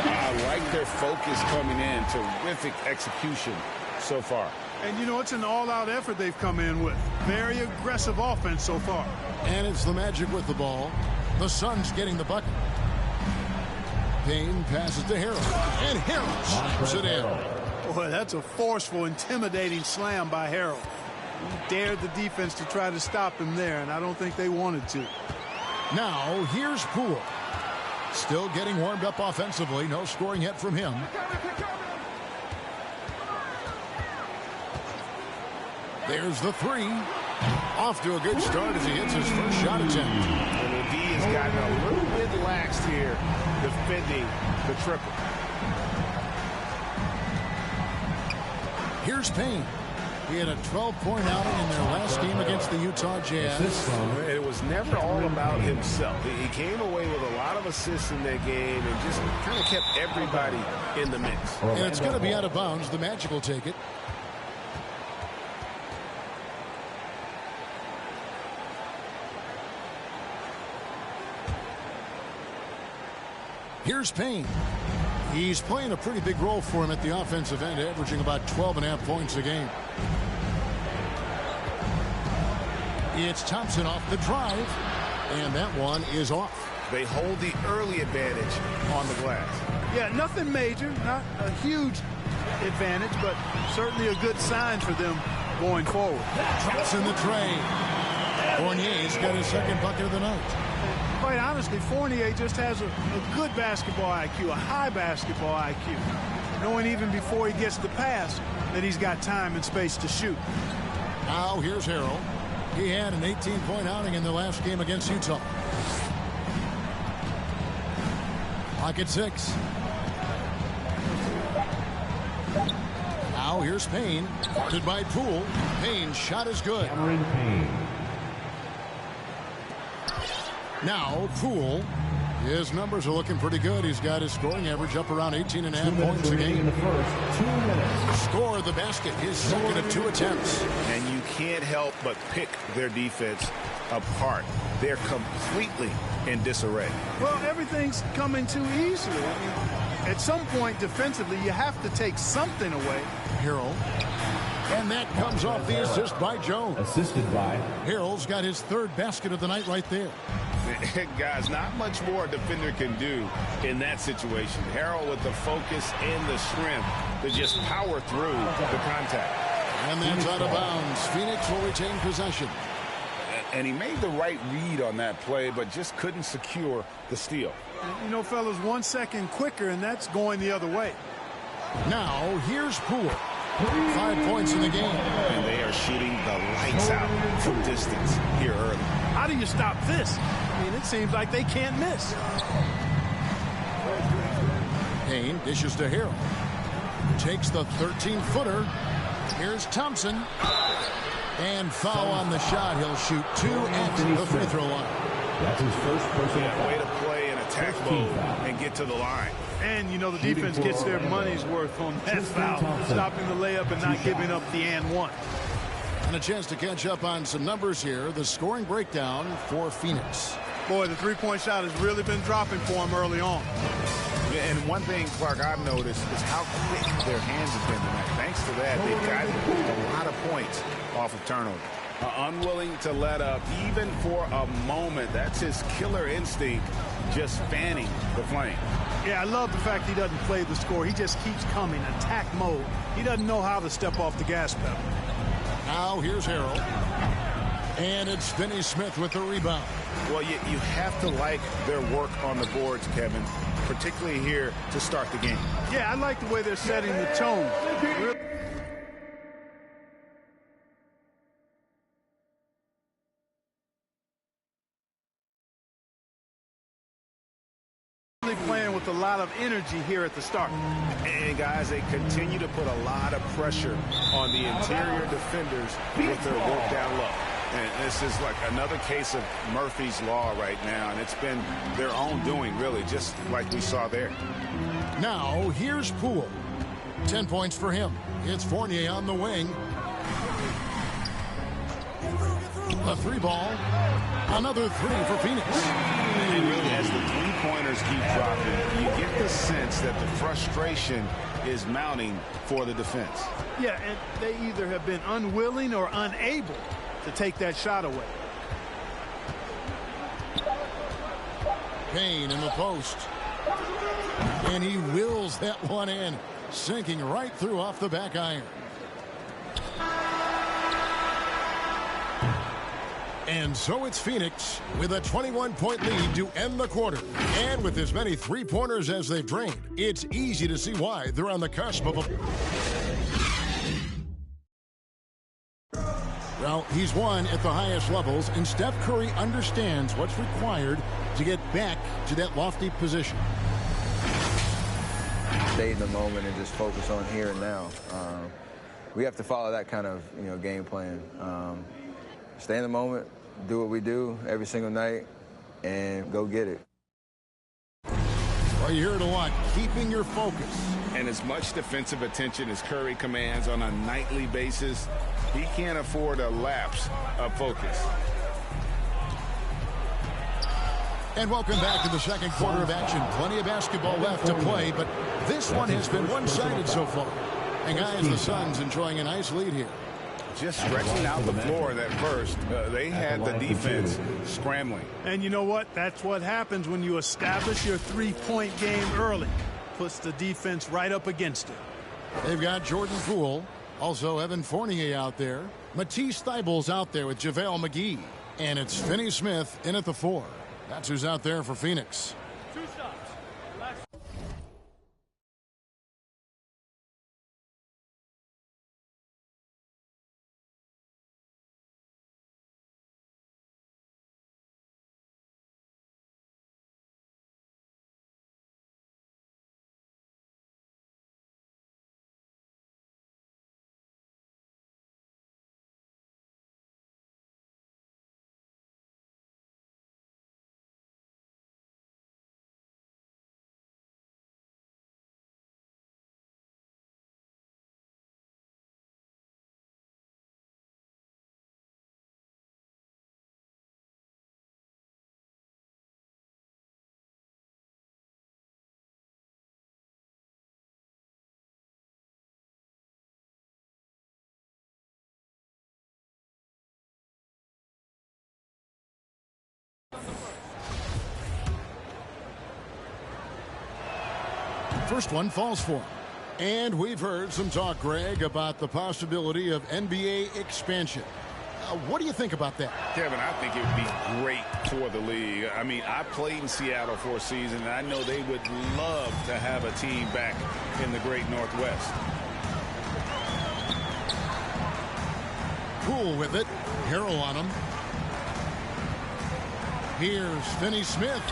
I like their focus coming in. Terrific execution so far. And, you know, it's an all-out effort they've come in with. Very aggressive offense so far. And it's the Magic with the ball. The Suns getting the bucket. Payne passes to Harrell. And Harrell slams it in. Boy, that's a forceful, intimidating slam by Harrell. He dared the defense to try to stop him there, and I don't think they wanted to. Now, here's Poole. Still getting warmed up offensively. No scoring yet from him. There's the three. Off to a good start as he hits his first shot attempt. And the D has gotten a little bit laxed here defending the triple. Here's Payne. He had a 12-point outing in their last game against the Utah Jazz. It was never all about himself. He came away with a lot of assists in that game and just kind of kept everybody in the mix. And it's going to be out of bounds. The Magic will take it. Here's Payne. He's playing a pretty big role for him at the offensive end, averaging about 12.5 points a game. It's Thompson off the drive, and that one is off. They hold the early advantage on the glass. Yeah, nothing major, not a huge advantage, but certainly a good sign for them going forward. Thompson the tray. Fournier's got his second bucket of the night. Quite honestly, Fournier just has a good basketball IQ, a high basketball IQ. Knowing even before he gets the pass that he's got time and space to shoot. Now here's Harrell. He had an 18-point outing in the last game against Utah. Pocket 6. Now here's Payne. Guarded by Poole. Payne's shot is good. Now Poole. His numbers are looking pretty good. He's got his scoring average up around 18.5 points a game. Scored the basket, his second of 2 attempts. And you can't help but pick their defense apart. They're completely in disarray. Well, everything's coming too easily. I mean, at some point defensively, you have to take something away. Harrell. And that comes off the assist by Jones. Assisted by. Harrell's got his third basket of the night right there. Guys, not much more a defender can do in that situation. Harrell with the focus and the strength to just power through the contact. And that's out of bounds. Phoenix will retain possession. And he made the right read on that play, but just couldn't secure the steal. You know, fellas, 1 second quicker, and that's going the other way. Now, here's Poole. 5 points in the game. And they are shooting the lights out from distance here early. How do you stop this? I mean, it seems like they can't miss. Payne dishes to Harrell. Takes the 13-footer. Here's Thompson. And foul on the shot. He'll shoot 2 at the free throw line. That's his first personal foul. Way to play in attack mode and get to the line. And, you know, the defense gets their money's worth on that foul. Stopping the layup and not giving up the and one. And a chance to catch up on some numbers here. The scoring breakdown for Phoenix. Boy, the three-point shot has really been dropping for him early on. And one thing, Clark, I've noticed is how quick their hands have been tonight. Thanks to that, they've gotten a lot of points off of turnover. Unwilling to let up even for a moment. That's his killer instinct, just fanning the flame. Yeah, I love the fact he doesn't play the score. He just keeps coming, attack mode. He doesn't know how to step off the gas pedal. Now here's Harrell. And it's Finney Smith with the rebound. Well, you have to like their work on the boards, Kevin, particularly here to start the game. Yeah, I like the way they're setting the tone. Playing with a lot of energy here at the start. And guys, they continue to put a lot of pressure on the interior defenders with their work down low. And this is like another case of Murphy's Law right now, and it's been their own doing, really, just like we saw there. Now, here's Poole. 10 points for him. It's Fournier on the wing. A 3-ball. Another 3 for Phoenix. And really, as the three-pointers keep dropping, you get the sense that the frustration is mounting for the defense. Yeah, and they either have been unwilling or unable to take that shot away. Payne in the post. And he wills that one in, sinking right through off the back iron. And so it's Phoenix with a 21-point lead to end the quarter. And with as many three-pointers as they've drained, it's easy to see why they're on the cusp of a... Well, he's won at the highest levels, and Steph Curry understands what's required to get back to that lofty position. Stay in the moment and just focus on here and now. We have to follow that kind of game plan. Stay in the moment, do what we do every single night, and go get it. Well, you hear it a lot, keeping your focus. And as much defensive attention as Curry commands on a nightly basis, he can't afford a lapse of focus. And welcome back to the second quarter of action. Plenty of basketball left to play, but this one has been one-sided so far. And guys, the Suns enjoying a nice lead here. Just stretching out the floor that first. They had the defense scrambling. And you know what? That's what happens when you establish your three-point game early. Puts the defense right up against it. They've got Jordan Poole. Also Evan Fournier out there. Matisse Thybulle's out there with JaVale McGee. And it's Finney Smith in at the 4. That's who's out there for Phoenix. 2 shots. First one falls for him. And we've heard some talk, Greg, about the possibility of NBA expansion. What do you think about that? Kevin, I think it would be great for the league. I mean, I played in Seattle for a season, and I know they would love to have a team back in the great Northwest. Poole with it. Harrell on him. Here's Finney Smith.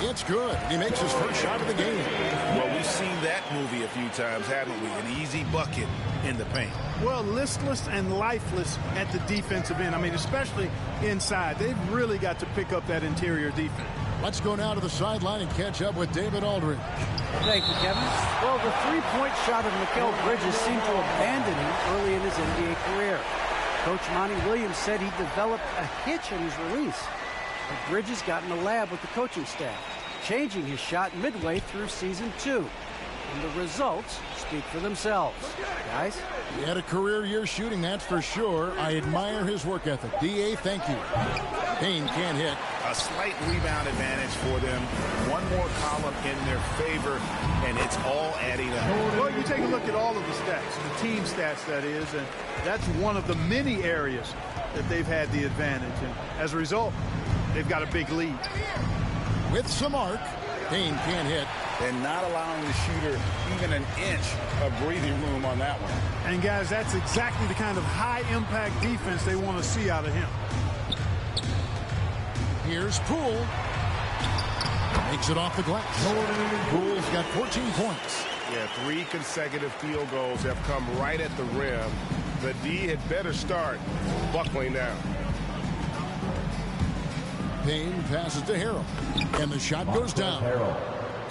It's good. He makes his first shot of the game. Well, we've seen that movie a few times, haven't we? An easy bucket in the paint. Well, listless and lifeless at the defensive end. I mean, especially inside. They've really got to pick up that interior defense. Let's go now to the sideline and catch up with David Aldridge. Thank you, Kevin. Well, the three-point shot of Mikal Bridges seemed to abandon him early in his NBA career. Coach Monty Williams said he developed a hitch in his release. But Bridges got in the lab with the coaching staff, changing his shot midway through season 2. And the results speak for themselves. Guys? He had a career year shooting, that's for sure. I admire his work ethic. D.A., thank you. Payne can't hit. A slight rebound advantage for them. One more column in their favor, and it's all adding up. Well, you take a look at all of the stats, the team stats, that is, and that's one of the many areas that they've had the advantage. And as a result, they've got a big lead. With some arc, Payne can't hit. And not allowing the shooter even an inch of breathing room on that one. And, guys, that's exactly the kind of high-impact defense they want to see out of him. Here's Poole. Makes it off the glass. Poole's got 14 points. Yeah, 3 consecutive field goals have come right at the rim. The D had better start buckling down. Payne passes to Harrell. And the shot goes down.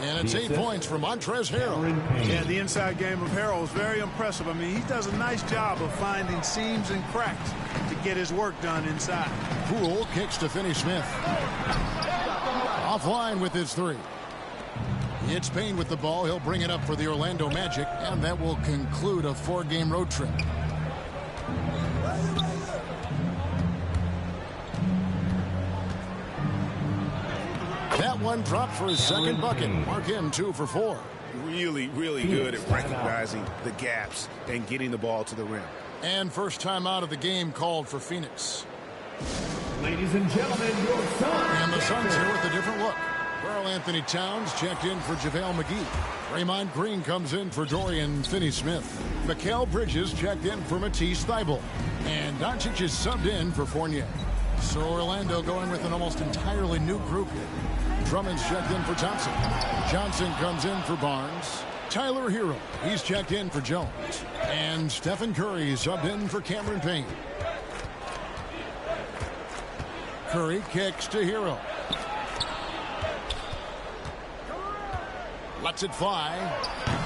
And it's 8 points from Montrezl Harrell. Yeah, the inside game of Harrell is very impressive. I mean, he does a nice job of finding seams and cracks to get his work done inside. Poole kicks to Finney Smith. Offline with his 3. It's Payne with the ball. He'll bring it up for the Orlando Magic, and that will conclude a 4-game road trip. That one dropped for his second bucket. Mark him 2 for 4. Really, really good at recognizing the gaps and getting the ball to the rim. And first time out of the game called for Phoenix. Ladies and gentlemen, your Suns. And the Suns here with a different look. Karl Anthony Towns checked in for JaVale McGee. Draymond Green comes in for Dorian Finney-Smith. Mikal Bridges checked in for Matisse Thybulle. And Doncic is subbed in for Fournier. So Orlando going with an almost entirely new group here. Drummond's checked in for Thompson. Johnson comes in for Barnes. Tyler Hero, he's checked in for Jones. And Stephen Curry subbed in for Cameron Payne. Curry kicks to Hero. Lets it fly.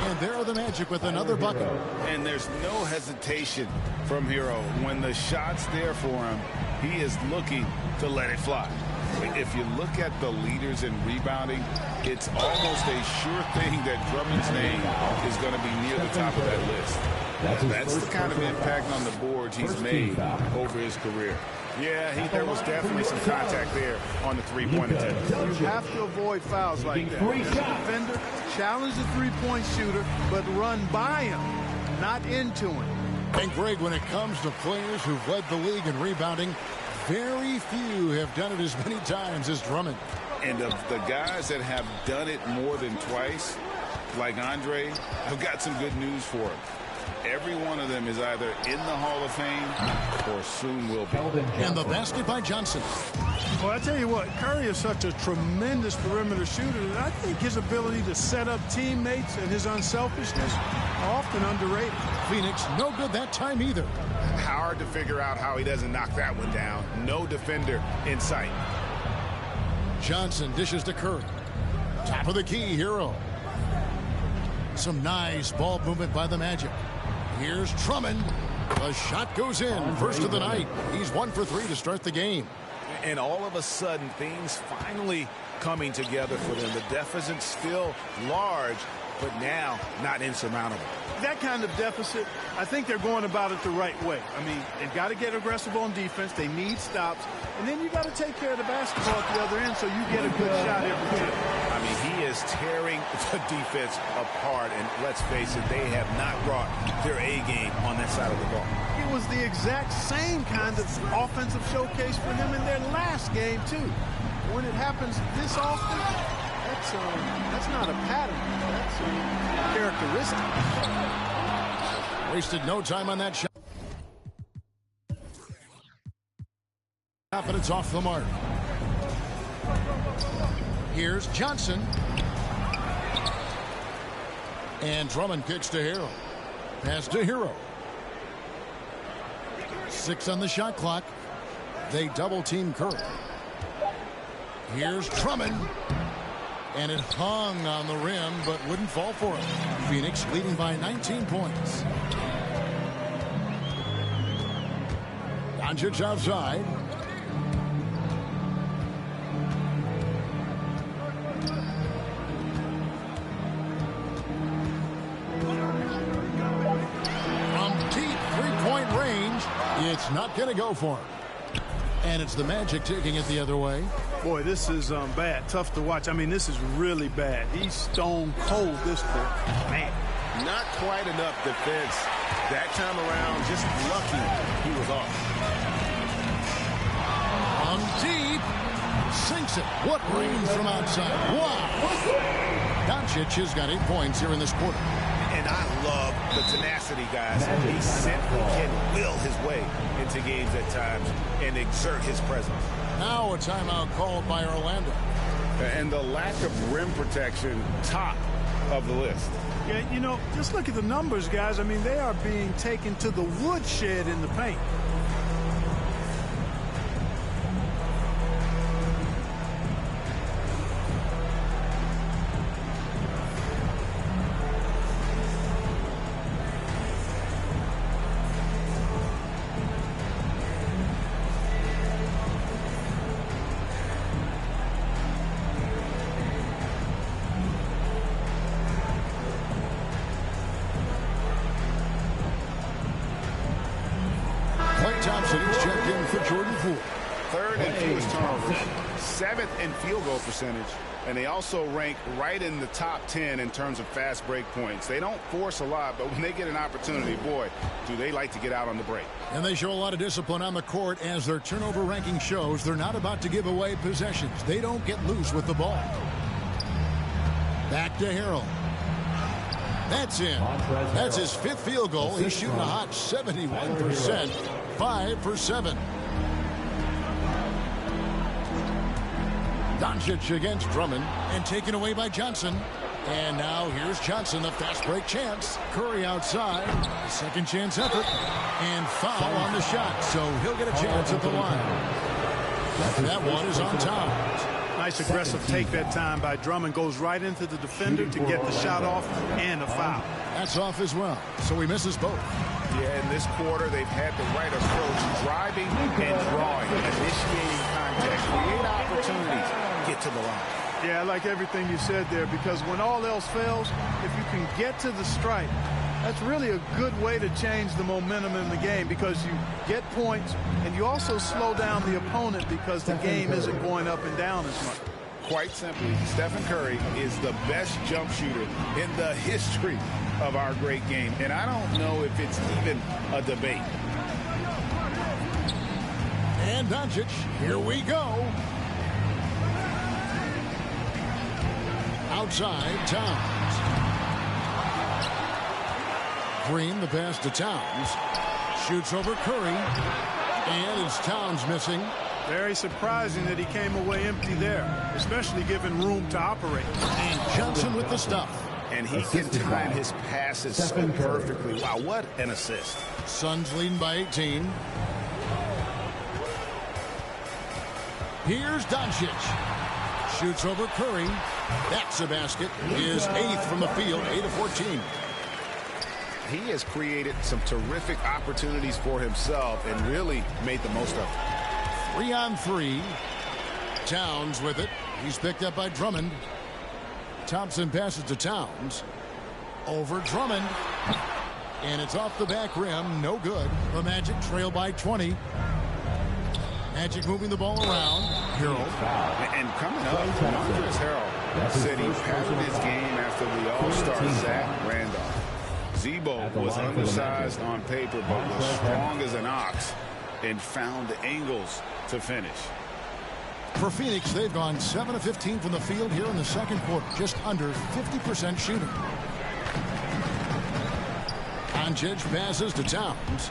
And there are the Magic with another bucket. And there's no hesitation from Hero. When the shot's there for him, he is looking to let it fly. If you look at the leaders in rebounding, it's almost a sure thing that Drummond's name is going to be near the top of that list. That's the kind of impact on the boards he's made over his career. Yeah, there was definitely some contact there on the three-point attempt. You have to avoid fouls like that. As a defender, challenge the three-point shooter, but run by him, not into him. And, Greg, when it comes to players who've led the league in rebounding, very few have done it as many times as Drummond. And of the guys that have done it more than twice, like Andre, I've got some good news for him. Every one of them is either in the Hall of Fame or soon will be. And the basket by Johnson. Well, I tell you what, Curry is such a tremendous perimeter shooter that I think his ability to set up teammates and his unselfishness are often underrated. Phoenix, no good that time either. Hard to figure out how he doesn't knock that one down. No defender in sight. Johnson dishes to Curry. Top of the key, Hero. Some nice ball movement by the Magic. Here's Drummond. The shot goes in. First of the night. He's 1 for 3 to start the game. And all of a sudden, things finally coming together for them. The deficit's still large, but now not insurmountable. That kind of deficit, I think they're going about it the right way. I mean, they've got to get aggressive on defense. They need stops. And then you got to take care of the basketball at the other end so you get a good shot every time. I mean, he is tearing the defense apart. And let's face it, they have not brought their A game on that side of the ball. It was the exact same kind of offensive showcase for them in their last game, too. When it happens this often, that's not a pattern. That's a characteristic. Wasted no time on that shot. And it's off the mark. Here's Johnson. And Drummond kicks to Hero. Pass to Hero. 6 on the shot clock. They double team Curry. Here's Drummond. And it hung on the rim, but wouldn't fall for it. Phoenix leading by 19 points. Doncic outside. From deep three-point range, it's not going to go for him. And it's the Magic taking it the other way. Boy, this is bad. Tough to watch. I mean, this is really bad. He's stone cold this quarter. Man. Not quite enough defense. That time around, just lucky he was off. On deep. Sinks it. What range from outside. Wow. Doncic has got 8 points here in this quarter. And I love the tenacity, guys. He simply can will his way into games at times and exert his presence. Now a timeout called by Orlando. And the lack of rim protection, top of the list. Yeah, you know, just look at the numbers, guys. I mean, they are being taken to the woodshed in the paint. Thompson is checked in for Jordan Poole. Third and fewest turnovers, 7th in field goal percentage, and they also rank right in the top 10 in terms of fast break points. They don't force a lot, but when they get an opportunity, boy, do they like to get out on the break. And they show a lot of discipline on the court as their turnover ranking shows. They're not about to give away possessions. They don't get loose with the ball. Back to Harrell. That's in. That's his 5th field goal. He's shooting a hot 71%. 5 for 7. Doncic against Drummond and taken away by Johnson. And now here's Johnson, the fast break chance. Curry outside. Second chance effort. And foul on the shot. So he'll get a chance at the line. That one is on Towns. Nice aggressive take that time by Drummond. Goes right into the defender to get the shot off and a foul. That's off as well. So he misses both. Yeah, in this quarter, they've had the right approach. Driving and drawing. Initiating contact. Create opportunities. Get to the line. Yeah, I like everything you said there, because when all else fails, if you can get to the stripe, that's really a good way to change the momentum in the game, because you get points and you also slow down the opponent because the game isn't going up and down as much. Quite simply, Stephen Curry is the best jump shooter in the history of our great game. And I don't know if it's even a debate. And Doncic, here we go. Outside, Towns. Green, the pass to Towns. Shoots over Curry. And it's Towns missing. Very surprising that he came away empty there, especially given room to operate. And Johnson with the stuff. And he can time his passes so perfectly. Wow, what an assist. Suns leading by 18. Here's Doncic. Shoots over Curry. That's a basket. His 8th from the field, 8 of 14. He has created some terrific opportunities for himself and really made the most of it. 3-on-3. Towns with it. He's picked up by Drummond. Thompson passes to Towns. Over Drummond. And it's off the back rim. No good. The Magic trail by 20. Magic moving the ball around. Harrell. And coming up, Montrezl Harrell said he patterned his game after the All-Star Zach Randolph. Zebo was undersized on paper, but was strong as an ox and found the angles to finish. For Phoenix, they've gone 7 of 15 from the field here in the second quarter. Just under 50% shooting. Doncic passes to Towns.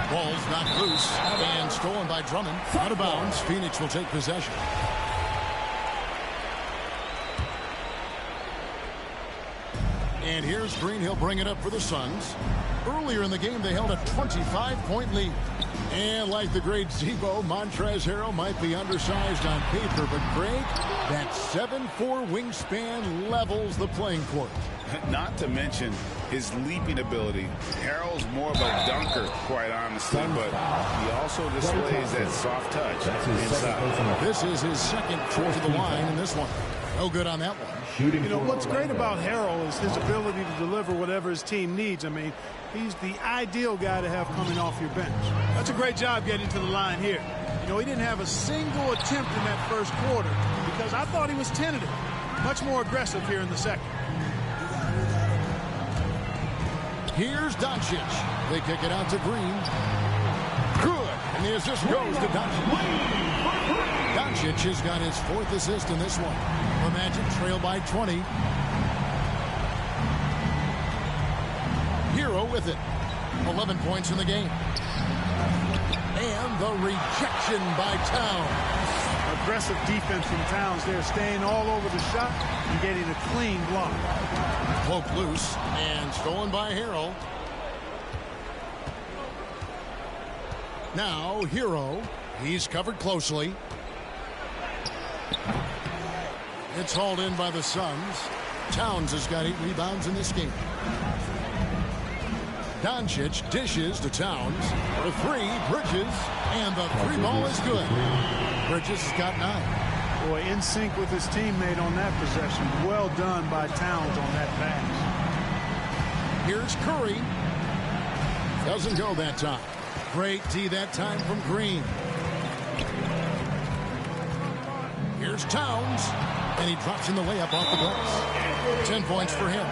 Ball's knocked loose and stolen by Drummond. Out of bounds. Phoenix will take possession. And here's Green. He'll bring it up for the Suns. Earlier in the game, they held a 25-point lead. And like the great Zebo, Montrezl Harrell might be undersized on paper, but Greg, that 7'4" wingspan levels the playing court. Not to mention his leaping ability. Harrell's more of a dunker, quite honestly, but he also displays that soft touch inside. This is his second trip to the line in this one. No good on that one. You know, what's great about Harrell is his ability to deliver whatever his team needs. I mean, he's the ideal guy to have coming off your bench. That's a great job getting to the line here. You know, he didn't have a single attempt in that first quarter because I thought he was tentative. Much more aggressive here in the second. Here's Doncic. They kick it out to Green. Good. And the assist goes to Doncic. Doncic has got his 4th assist in this one. The Magic trail by 20. Hero with it. 11 points in the game. And the rejection by Towns. Aggressive defense from Towns there, staying all over the shot and getting a clean block. Poke loose and stolen by Harrell. Now Hero. He's covered closely. It's hauled in by the Suns. Towns has got 8 rebounds in this game. Doncic dishes to Towns. The 3, Bridges. And the 3 ball is good. Bridges has got 9. Boy, in sync with his teammate on that possession. Well done by Towns on that pass. Here's Curry. Doesn't go that time. Great D that time from Green. Here's Towns. And he drops in the layup off the glass. 10 points for him.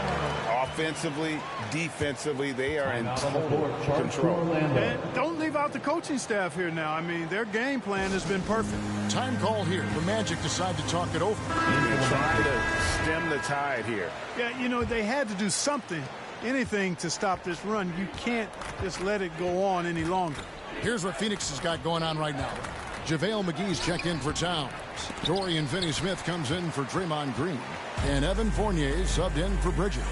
Offensively, defensively, they are in total control. And don't leave out the coaching staff here now. I mean, their game plan has been perfect. Time call here. The Magic decide to talk it over. They're trying to stem the tide here. Yeah, you know, they had to do something, anything to stop this run. You can't just let it go on any longer. Here's what Phoenix has got going on right now. JaVale McGee's checked in for Towns. Dorian Finney-Smith comes in for Draymond Green. And Evan Fournier subbed in for Bridges.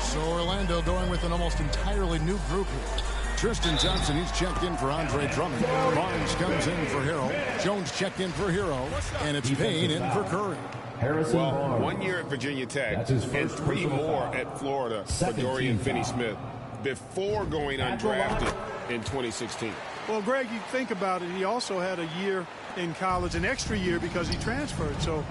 So Orlando going with an almost entirely new group here. Tristan Thompson, he's checked in for Andre Drummond. Barnes comes in for Harrell. Jones checked in for Hero. And it's Payne in for Curry. Well, 1 year at Virginia Tech and 3 more at Florida for Dorian Finney-Smith before going undrafted in 2016. Well, Greg, you think about it, he also had a year in college, an extra year because he transferred. So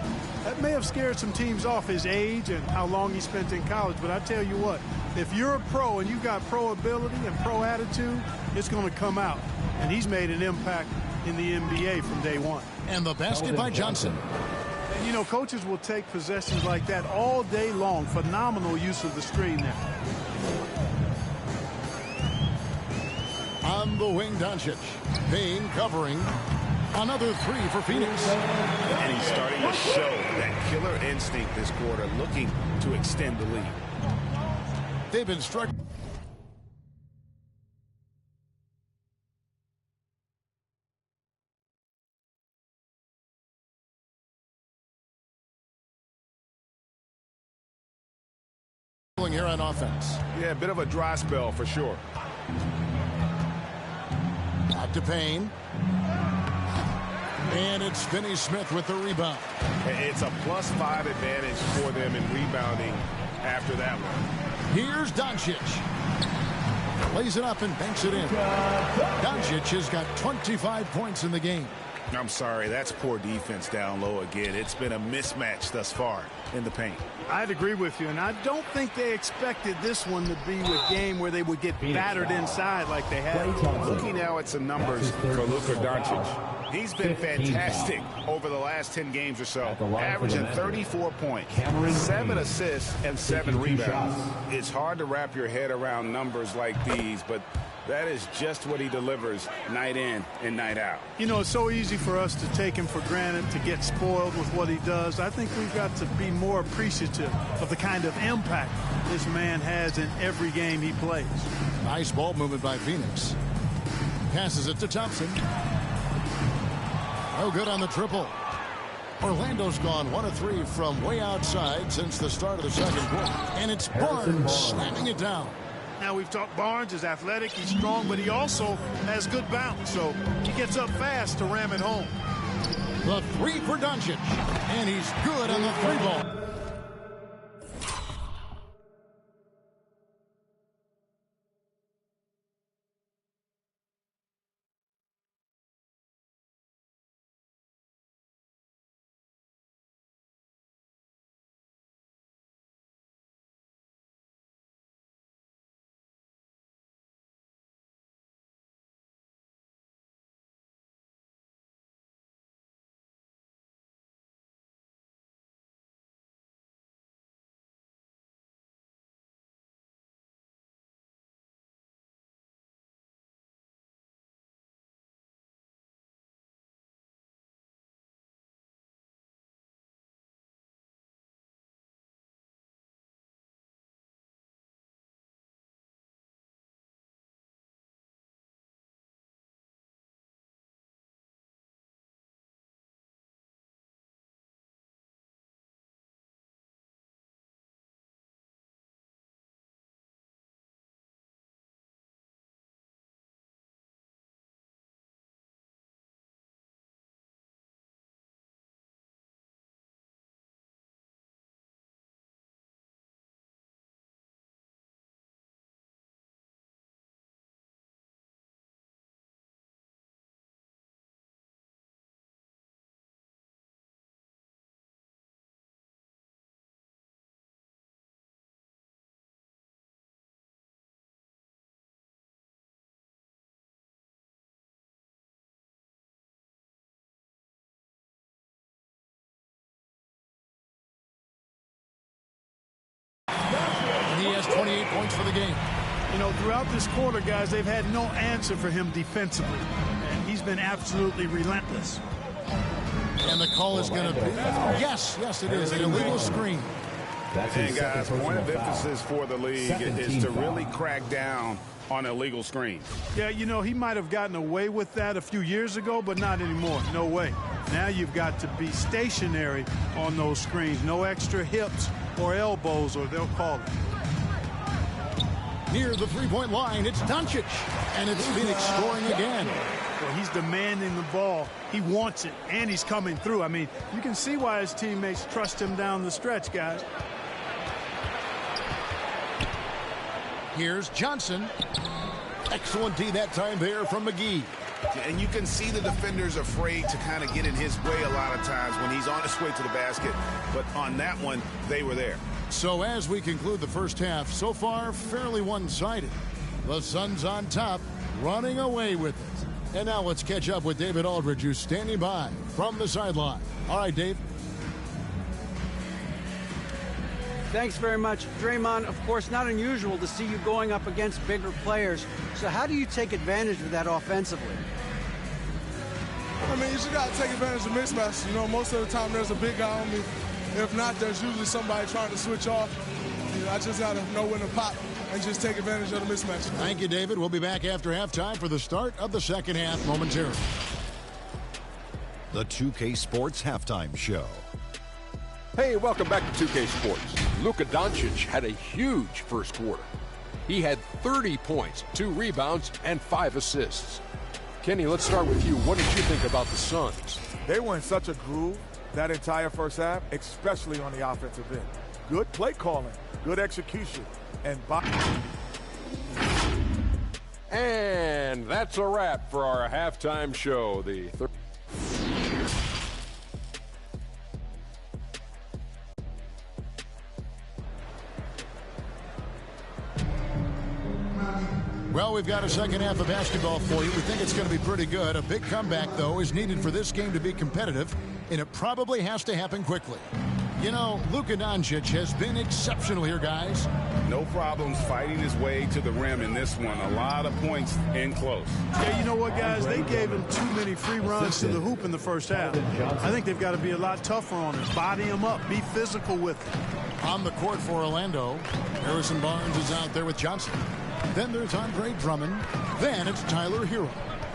that may have scared some teams off, his age and how long he spent in college. But I tell you what, if you're a pro and you've got pro ability and pro attitude, it's going to come out. And he's made an impact in the NBA from day one. And the basket by Johnson. And, you know, coaches will take possessions like that all day long. Phenomenal use of the screen there. On the wing, Doncic. Payne covering. Another 3 for Phoenix. And he's starting to show that killer instinct this quarter, looking to extend the lead. They've been struck. Here on offense. Yeah, a bit of a dry spell for sure. Back to Payne. And it's Finney-Smith with the rebound. It's a +5 advantage for them in rebounding after that one. Here's Doncic. Lays it up and banks it in. Doncic has got 25 points in the game. I'm sorry, that's poor defense down low again. It's been a mismatch thus far in the paint. I'd agree with you, and I don't think they expected this one to be a game where they would get battered inside like they had. Looking now at some numbers for Luka Doncic. He's been fantastic over the last 10 games or so, averaging 34 points, 7 assists, and 7 rebounds. It's hard to wrap your head around numbers like these, but that is just what he delivers night in and night out. You know, it's so easy for us to take him for granted, to get spoiled with what he does. I think we've got to be more appreciative of the kind of impact this man has in every game he plays. Nice ball movement by Phoenix. Passes it to Thompson. No good on the triple. Orlando's gone 1 of 3 from way outside since the start of the second quarter. And it's Barnes slamming it down. Now, we've talked Barnes is athletic, he's strong, but he also has good bounce. So he gets up fast to ram it home. The 3 for Doncic. And he's good on the 3 ball. He has 28 points for the game. You know, throughout this quarter, guys, they've had no answer for him defensively. And he's been absolutely relentless. And the call is going to be, yes, it is, an illegal screen. And guys, point of emphasis for the league is to really crack down on illegal screens. Yeah, you know, he might have gotten away with that a few years ago, but not anymore. No way. Now you've got to be stationary on those screens. No extra hips or elbows, or they'll call it. Near the three-point line, it's Doncic, and it's Phoenix scoring again. Well, he's demanding the ball. He wants it, and he's coming through. I mean, you can see why his teammates trust him down the stretch, guys. Here's Johnson. Excellent D that time there from McGee. And you can see the defenders afraid to kind of get in his way a lot of times when he's on his way to the basket. But on that one, they were there. So as we conclude the first half, so far fairly one-sided. The Suns on top, running away with it. And now let's catch up with David Aldridge, who's standing by from the sideline. All right, Dave. Thanks very much. Draymond, of course, not unusual to see you going up against bigger players. So how do you take advantage of that offensively? I mean, you just got to take advantage of mismatches. You know, most of the time there's a big guy on me. If not, there's usually somebody trying to switch off. You know, I just got to know when to pop and just take advantage of the mismatch. Thank you, David. We'll be back after halftime for the start of the second half momentarily. The 2K Sports Halftime Show. Hey, welcome back to 2K Sports. Luka Doncic had a huge first quarter. He had 30 points, 2 rebounds, and 5 assists. Kenny, let's start with you. What did you think about the Suns? They were in such a groove that entire first half, especially on the offensive end. Good play calling, good execution, and that's a wrap for our halftime show. Well, we've got a second half of basketball for you. We think it's going to be pretty good. A big comeback, though, is needed for this game to be competitive, and it probably has to happen quickly. You know, Luka Doncic has been exceptional here, guys. No problems fighting his way to the rim in this one. A lot of points in close. Yeah, you know what, guys? They gave him too many free runs to the hoop in the first half. I think they've got to be a lot tougher on him. Body him up. Be physical with him. On the court for Orlando, Harrison Barnes is out there with Johnson. Then there's Andre Drummond. Then it's Tyler Hero.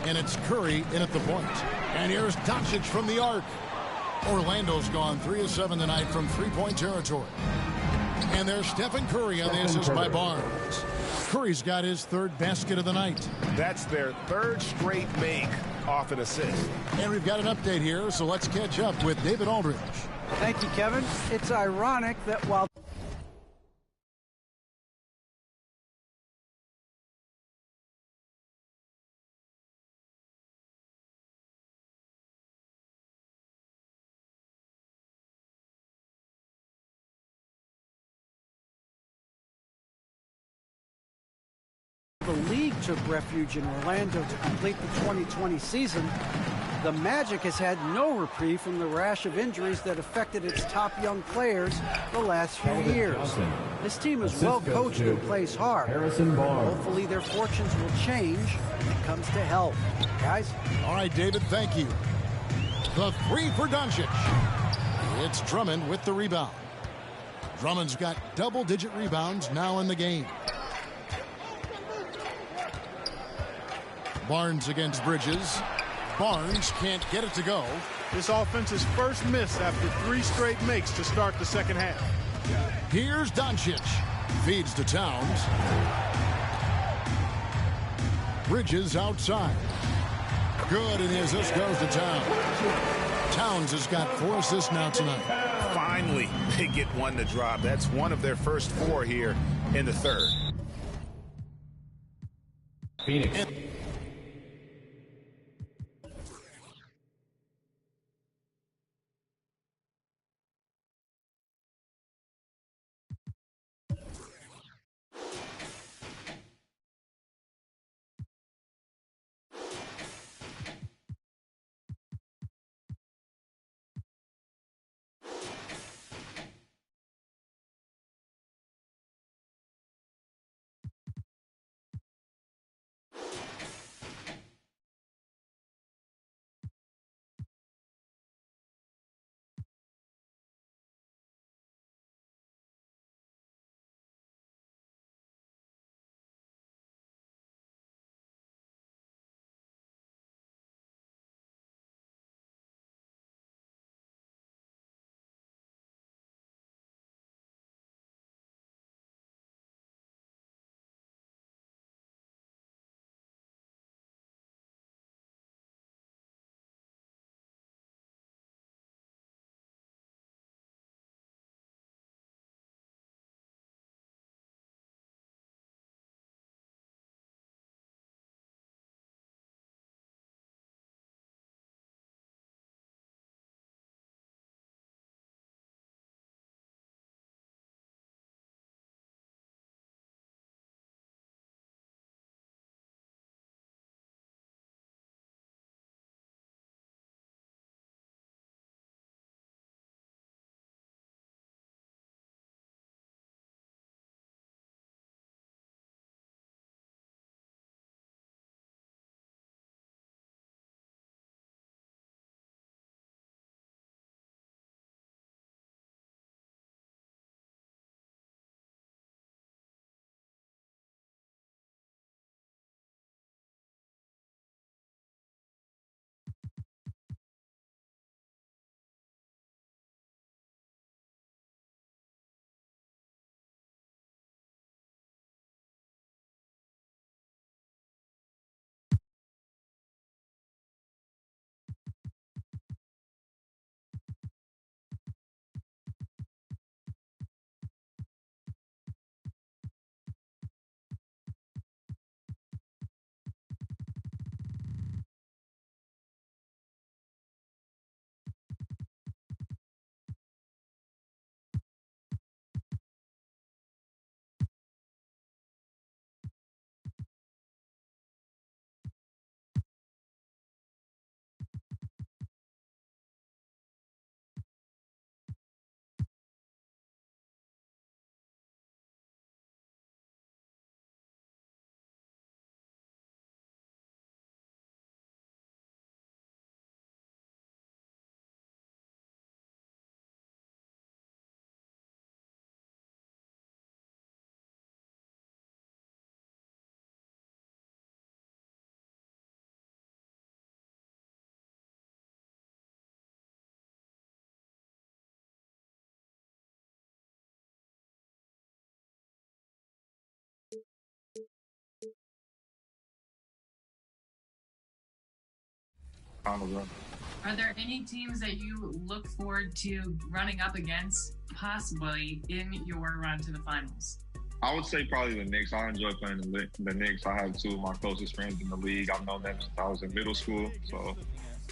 And it's Curry in at the point. And here's Doncic from the arc. Orlando's gone 3 of 7 tonight from three-point territory. And there's Stephen Curry on the assist by Barnes. Curry's got his third basket of the night. That's their third straight make off an assist. And we've got an update here, so let's catch up with David Aldridge. Thank you, Kevin. It's ironic that while the league took refuge in Orlando to complete the 2020 season, the Magic has had no reprieve from the rash of injuries that affected its top young players the last few years. This team is well coached and plays hard. Hopefully their fortunes will change when it comes to health. Guys? All right, David, thank you. The three for Doncic. It's Drummond with the rebound. Drummond's got double-digit rebounds now in the game. Barnes against Bridges. Barnes can't get it to go. This offense's first miss after 3 straight makes to start the second half. Here's Doncic. Feeds to Towns. Bridges outside. Good, and the assist goes to Towns. Towns has got 4 assists now tonight. Finally, they get one to drop. That's one of their first 4 here in the third. Phoenix. finals run. Are there any teams that you look forward to running up against possibly in your run to the finals? I would say probably the Knicks. I enjoy playing the Knicks. I have two of my closest friends in the league. I've known them since I was in middle school. So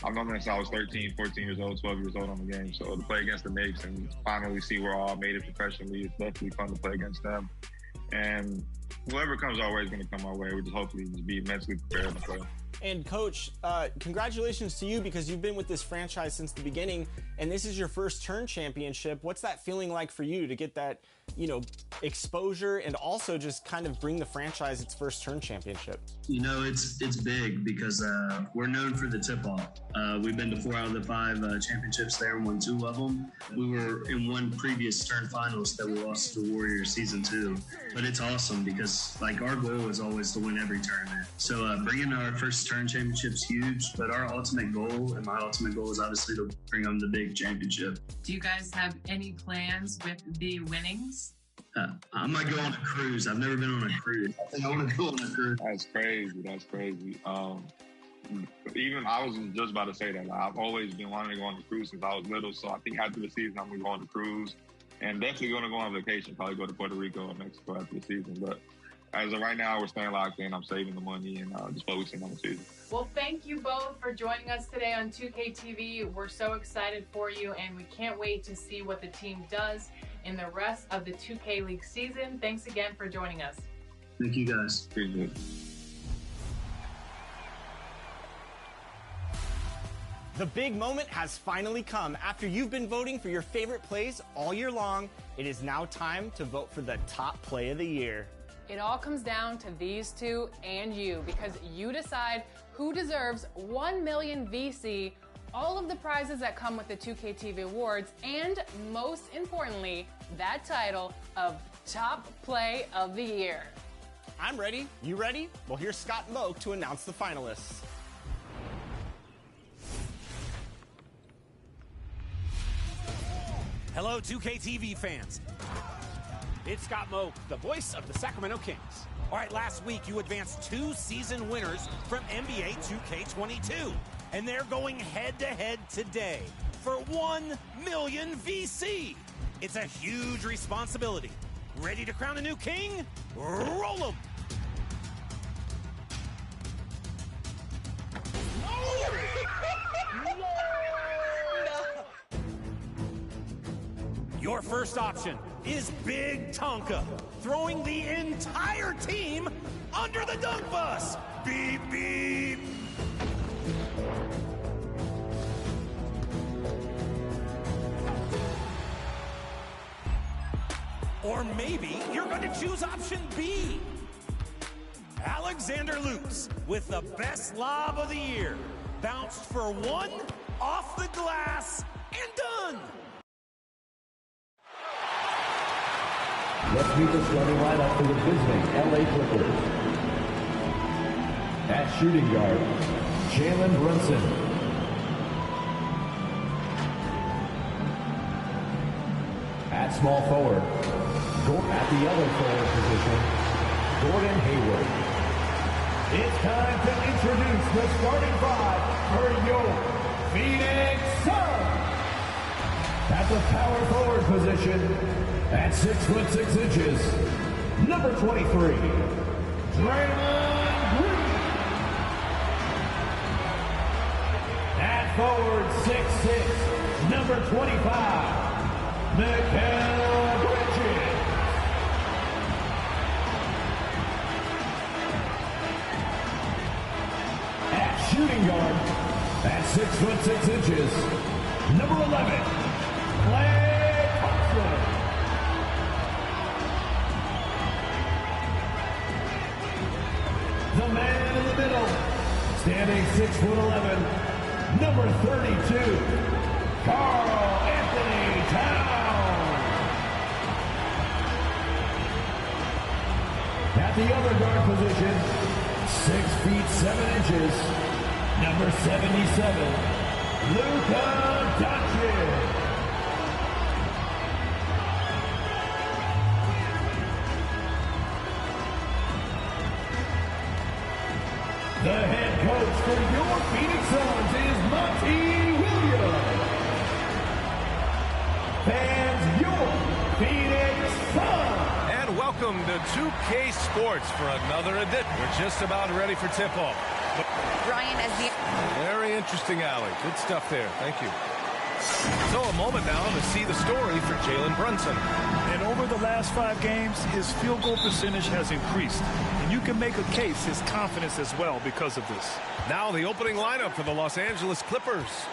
I've known them since I was 13, 14 years old, 12 years old on the game. So to play against the Knicks and finally see we're all made it professionally, it's definitely fun to play against them. And whoever comes our way is going to come our way. We just hopefully just be mentally prepared to play. And Coach, congratulations to you because you've been with this franchise since the beginning, and this is your first turn championship. What's that feeling like for you to get that, exposure and also just kind of bring the franchise its first turn championship? It's big because we're known for the tip-off. We've been to 4 out of the 5 championships there and won 2 of them. We were in one previous turn finals that we lost to the Warriors season 2. But it's awesome because our goal is always to win every tournament. So bringing our first turn championship is huge, but our ultimate goal and my ultimate goal is obviously to bring home the big championship. Do you guys have any plans with the winnings? I might go on a cruise. I've never been on a cruise. I think I want to go on a cruise. That's crazy. Even I was just about to say that. I've always been wanting to go on a cruise since I was little. So I think after the season, I'm going to go on a cruise and definitely going to go on vacation. Probably go to Puerto Rico or Mexico after the season. But as of right now, we're staying locked in. I'm saving the money and just focusing on the season. Well, thank you both for joining us today on 2K TV. We're so excited for you, and we can't wait to see what the team does in the rest of the 2K League season. Thanks again for joining us. Thank you, guys. Appreciate it. The big moment has finally come. After you've been voting for your favorite plays all year long, it is now time to vote for the top play of the year. It all comes down to these two and you, because you decide who deserves 1 million VC, all of the prizes that come with the 2K TV Awards, and most importantly, that title of Top Play of the Year. I'm ready. You ready? Well, here's Scott Moak to announce the finalists. Hello, 2K TV fans. It's Scott Moak, the voice of the Sacramento Kings. All right, last week you advanced 2 season winners from NBA 2K22, and they're going head-to-head today for 1 million VC. It's a huge responsibility. Ready to crown a new king? Roll 'em! Your first option is Big Tonka, throwing the entire team under the dunk bus. Beep, beep. Or maybe you're going to choose option B. Alexander Loops with the best lob of the year. Bounced for 1, off the glass, and done. Let's meet the starting lineup for the visiting LA Clippers. At shooting guard, Jalen Brunson. At small forward, at the other forward position, Gordon Hayward. It's time to introduce the starting 5 for your Phoenix Suns. At the power forward position, at 6'6" number 23, Draymond Green. At forward 6'6", number 25, Mikal Bridges. At shooting guard, at 6'6", number 11, Klay Thompson. The man in the middle, standing 6'11", number 32, Karl Anthony Towns. At the other guard position, 6'7", number 77, Luka Doncic. The head coach for your Phoenix Suns is Fans, your Phoenix Suns. And welcome to 2K Sports for another edition. We're just about ready for tip-off. Brian, as the... Very interesting, Allie. Good stuff there. Thank you. So a moment now to see the story for Jalen Brunson. And over the last 5 games, his field goal percentage has increased. And you can make a case his confidence as well because of this. Now the opening lineup for the Los Angeles Clippers.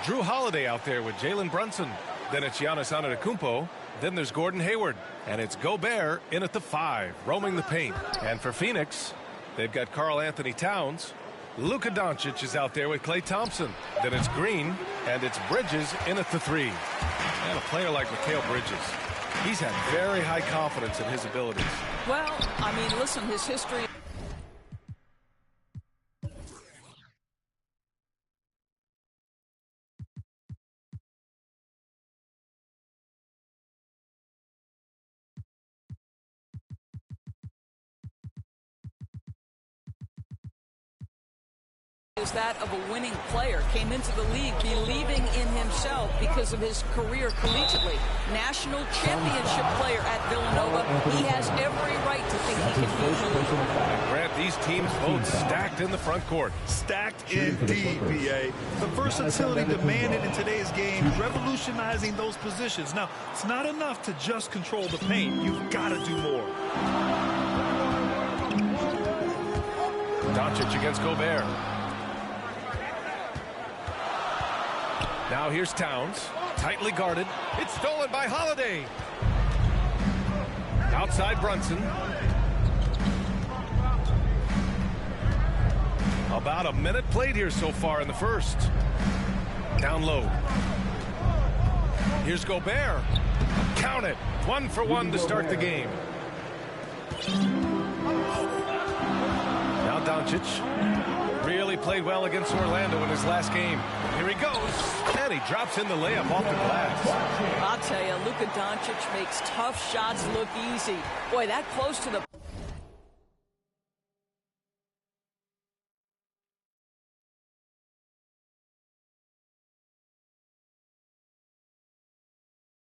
Drew Holiday out there with Jalen Brunson. Then it's Giannis Antetokounmpo. Then there's Gordon Hayward. And it's Gobert in at the 5, roaming the paint. And for Phoenix, they've got Karl Anthony Towns. Luka Doncic is out there with Klay Thompson. Then it's Green, and it's Bridges in at the 3. And a player like Mikal Bridges, he's had very high confidence in his abilities. Well, I mean, listen, his history... is that of a winning player. Came into the league believing in himself because of his career collegiately. National championship player at Villanova. He has every right to think he can be in the league. Grant, these teams both stacked in the front court. Stacked indeed, B.A. The versatility demanded in today's game, revolutionizing those positions. Now, it's not enough to just control the paint. You've got to do more. Doncic against Gobert. Now here's Towns, tightly guarded. It's stolen by Holiday. Outside Brunson. About a minute played here so far in the first. Down low. Here's Gobert. Count it. 1 for 1 to start the game. Now Doncic. Really played well against Orlando in his last game. Here he goes, and he drops in the layup off the glass. I'll tell you, Luka Doncic makes tough shots look easy. Boy, that close to the...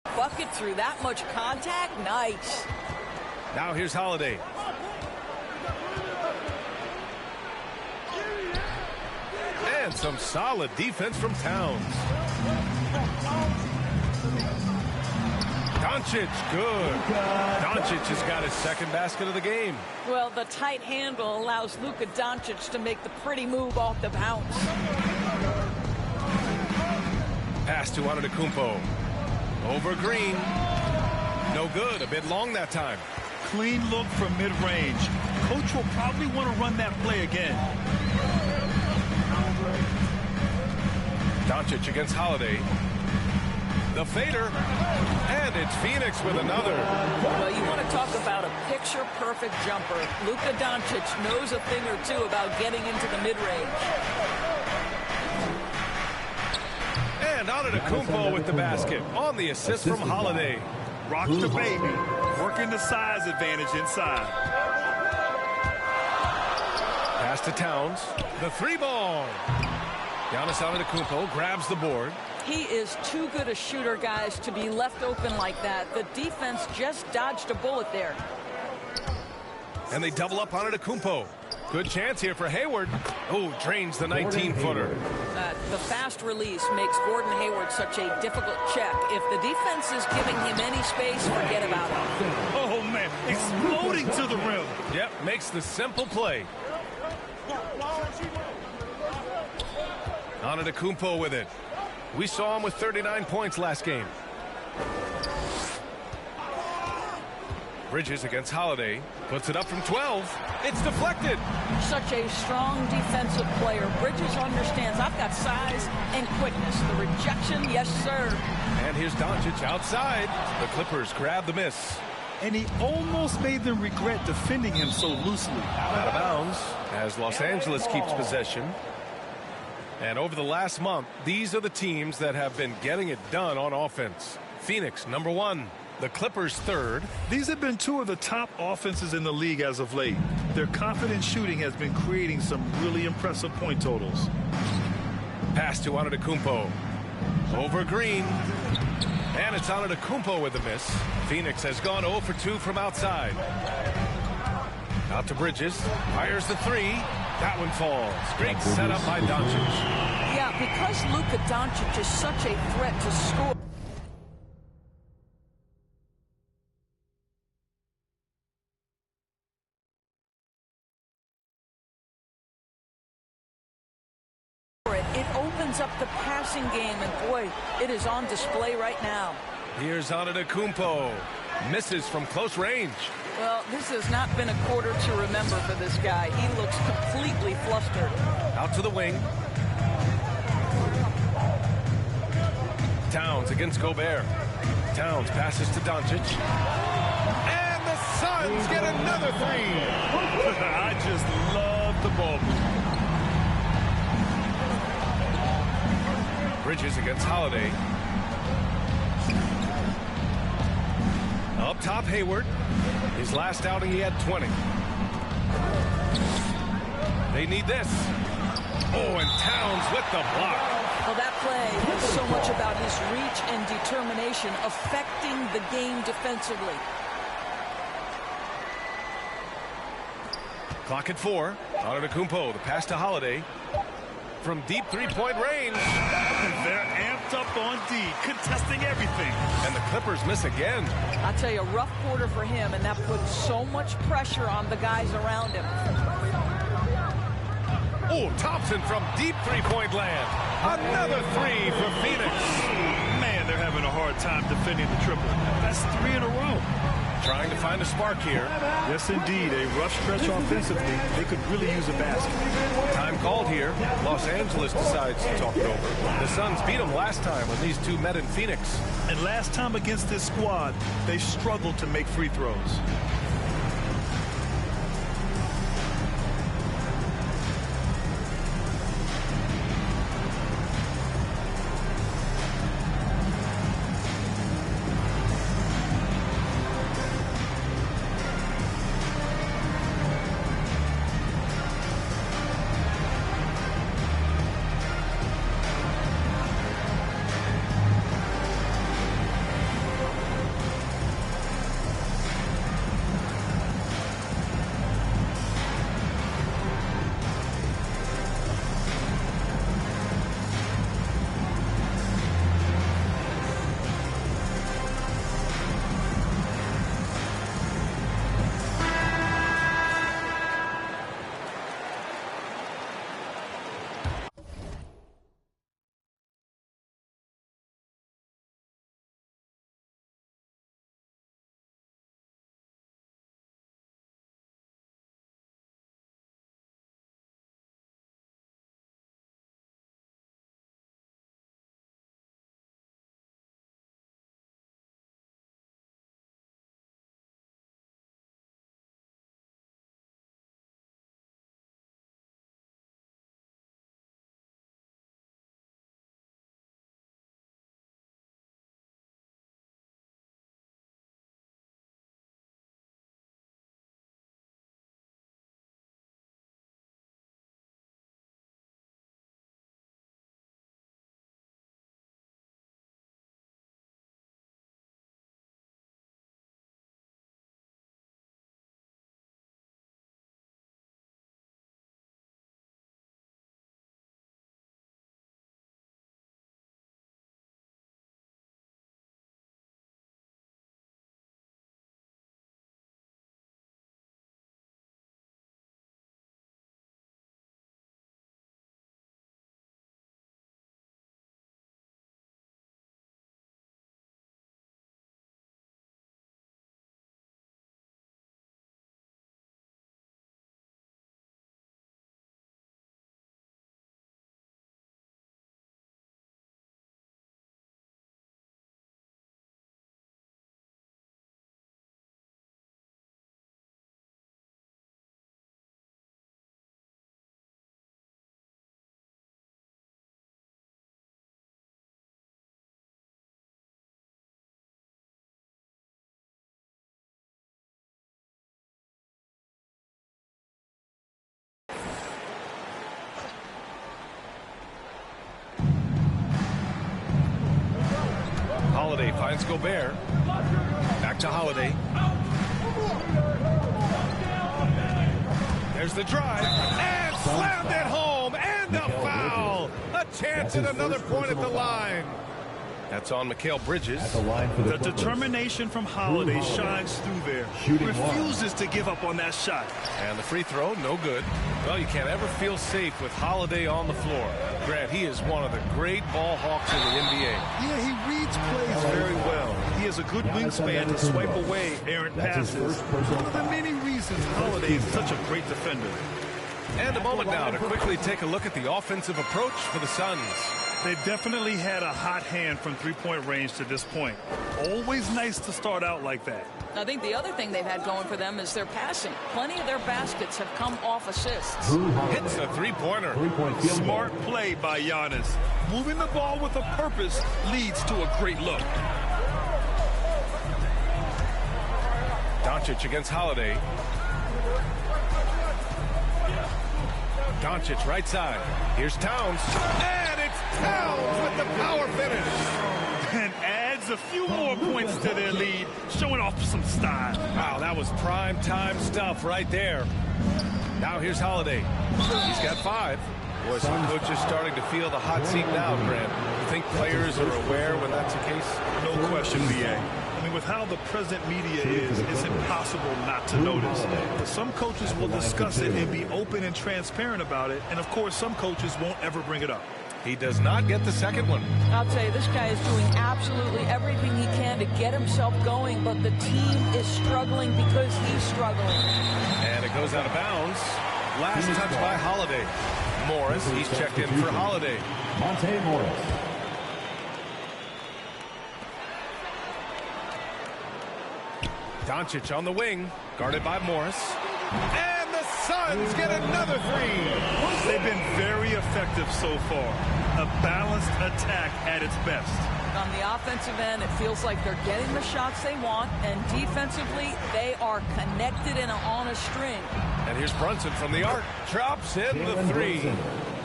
bucket through that much contact, nice. Now here's Holiday. And some solid defense from Towns. Doncic, good. Doncic has got his second basket of the game. Well, the tight handle allows Luka Doncic to make the pretty move off the bounce. Pass to Antetokounmpo. Over Green. No good. A bit long that time. Clean look from mid-range. Coach will probably want to run that play again. Doncic against Holiday. The fader. And it's Phoenix with another. Well, you want to talk about a picture-perfect jumper. Luka Doncic knows a thing or two about getting into the mid-range. And Antetokounmpo with the basket on the assist from Holiday. Rock the baby. Working the size advantage inside. Pass to Towns. The 3-ball. Giannis Antetokounmpo grabs the board. He is too good a shooter, guys, to be left open like that. The defense just dodged a bullet there. And they double up on Antetokounmpo. Good chance here for Hayward. Oh, drains the 19-footer. The fast release makes Gordon Hayward such a difficult check. If the defense is giving him any space, forget about it. Oh, man, exploding to the rim. Yep, makes the simple play. Antetokounmpo with it. We saw him with 39 points last game. Bridges against Holiday. Puts it up from 12. It's deflected. Such a strong defensive player. Bridges understands I've got size and quickness. The rejection, yes, sir. And here's Doncic outside. The Clippers grab the miss. And he almost made them regret defending him so loosely. Out of bounds as Los Angeles keeps possession. And over the last month, these are the teams that have been getting it done on offense. Phoenix, #1. The Clippers, 3rd. These have been two of the top offenses in the league as of late. Their confident shooting has been creating some really impressive point totals. Pass to Antetokounmpo. Over Green. And it's Antetokounmpo with a miss. Phoenix has gone 0 for 2 from outside. Out to Bridges. Fires the three. That one falls. Great setup by Doncic. Yeah, because Luka Doncic is such a threat to score. It opens up the passing game, and boy, it is on display right now. Here's Antetokounmpo. Misses from close range. Well, this has not been a quarter to remember for this guy. He looks completely flustered. Out to the wing. Towns against Gobert. Towns passes to Doncic. And the Suns get another three. I just love the ball. Bridges against Holiday. Up top, Hayward. His last outing, he had 20. They need this. Oh, and Towns with the block. Well, that play is so much about his reach and determination affecting the game defensively. Clock at 4. Antetokounmpo, the pass to Holiday. From deep three-point range. They're amped up on D, contesting everything. And the Clippers miss again. I tell you, a rough quarter for him, and that puts so much pressure on the guys around him. Oh, Thompson from deep three-point land. Another three for Phoenix. Man, they're having a hard time defending the triple. That's 3 in a row. Trying to find a spark here. Yes, indeed. A rough stretch offensively. They could really use a basket. Time called here. Los Angeles decides to talk it over. The Suns beat them last time when these two met in Phoenix. And last time against this squad, they struggled to make free throws. Holiday finds Gobert. Back to Holiday. There's the drive, and slammed it home, and a foul. A chance at another point at the line. That's on Mikal Bridges. The determination from Holiday shines through there. Refuses to give up on that shot. And the free throw, no good. Well, you can't ever feel safe with Holiday on the floor. Grant, he is one of the great ball hawks in the NBA. Yeah, he reads plays very well. He has a good wingspan to swipe away errant passes. One of the many reasons Holiday is such a great defender. And a moment now to quickly take a look at the offensive approach for the Suns. They've definitely had a hot hand from three-point range to this point. Always nice to start out like that. I think the other thing they've had going for them is their passing. Plenty of their baskets have come off assists. Hits a three-pointer. Smart play by Giannis. Moving the ball with a purpose leads to a great look. Doncic against Holiday. Doncic right side. Here's Towns. And it's Towns with the power finish. And adds a few more points to their lead, showing off some style. Wow, that was prime time stuff right there. Now here's Holiday. He's got 5. Boy, some coaches starting to feel the hot seat now, Grant. You think players are aware when that's the case? No question, B.A. I mean, with how the present media is, it's impossible not to notice. But some coaches will discuss it and be open and transparent about it. And, of course, some coaches won't ever bring it up. He does not get the second one. I'll tell you, this guy is doing absolutely everything he can to get himself going, but the team is struggling because he's struggling. And it goes out of bounds. Last touch by Holiday. Morris, he's checked in for Holiday. Monte Morris. Doncic on the wing, guarded by Morris. And the Suns get another 3. They've been very effective so far. A balanced attack at its best. On the offensive end, it feels like they're getting the shots they want, and defensively, they are connected and on a string. And here's Brunson from the arc. Drops in the 3.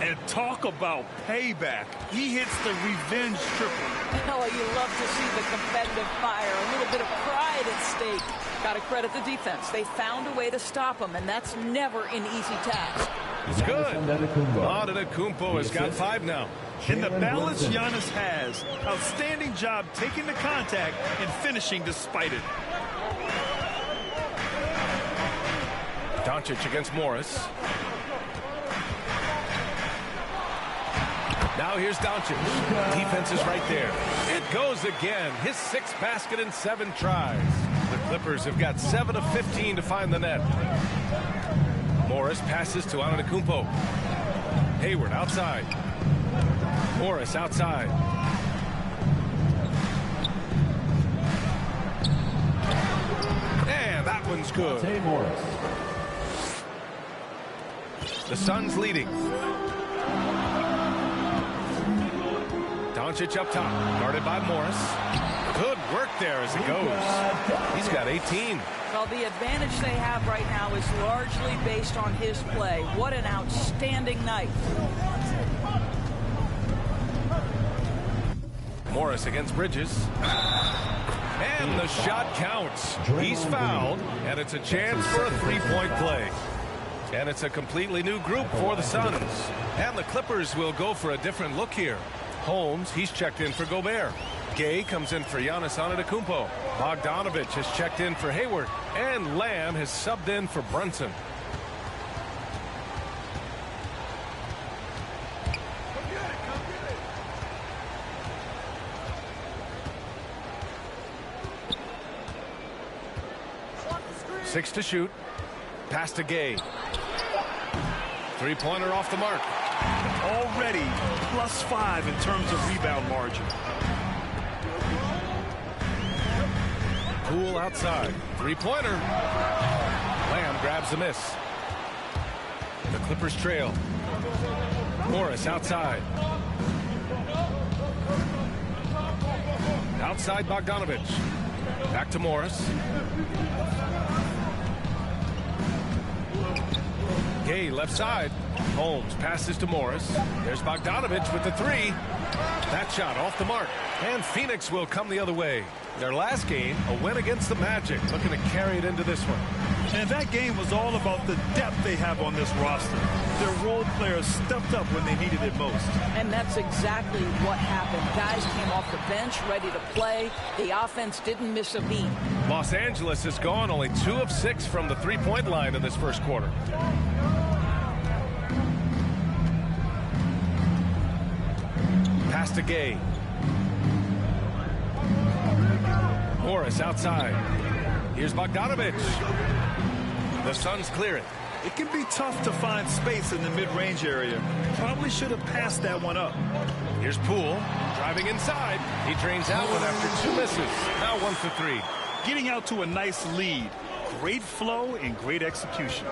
And talk about payback. He hits the revenge triple. Oh, you love to see the competitive fire. A little bit of pride at stake. Got to credit the defense. They found a way to stop him, and that's never an easy task. It's good. Antetokounmpo has got 5 now. And the balance Giannis has. Outstanding job taking the contact and finishing despite it. Doncic against Morris. Now here's Doncic. Defense is right there. It goes again. His 6th basket in 7 tries. The Clippers have got 7 of 15 to find the net. Morris passes to Antetokounmpo. Hayward outside. Morris outside. And that one's good. Morris. The Suns leading. Doncic up top, guarded by Morris. Good work there as it goes. He's got 18. Well, the advantage they have right now is largely based on his play. What an outstanding night. Morris against Bridges. And the shot counts. He's fouled, and it's a chance for a 3-point play. And it's a completely new group for the Suns. And the Clippers will go for a different look here. Holmes, he's checked in for Gobert. Gay comes in for Giannis Antetokounmpo. Bogdanovich has checked in for Hayward. And Lamb has subbed in for Brunson. Six to shoot. Pass to Gay. 3-pointer off the mark. Already +5 in terms of rebound margin. Poole outside. 3-pointer. Lamb grabs the miss. The Clippers trail. Morris outside. Outside Bogdanovich. Back to Morris. Gay left side. Holmes passes to Morris. There's Bogdanovich with the 3. That shot off the mark. And Phoenix will come the other way. Their last game, a win against the Magic, looking to carry it into this one. And that game was all about the depth they have on this roster. Their role players stepped up when they needed it most. And that's exactly what happened. Guys came off the bench ready to play. The offense didn't miss a beat. Los Angeles has gone only 2 of 6 from the three-point line in this first quarter. Pass to Gay. Morris outside. Here's Bogdanovich. The Suns clear it. It can be tough to find space in the mid-range area. Probably should have passed that one up. Here's Poole driving inside. He drains that one after 2 misses. Now 1 for 3. Getting out to a nice lead. Great flow and great execution.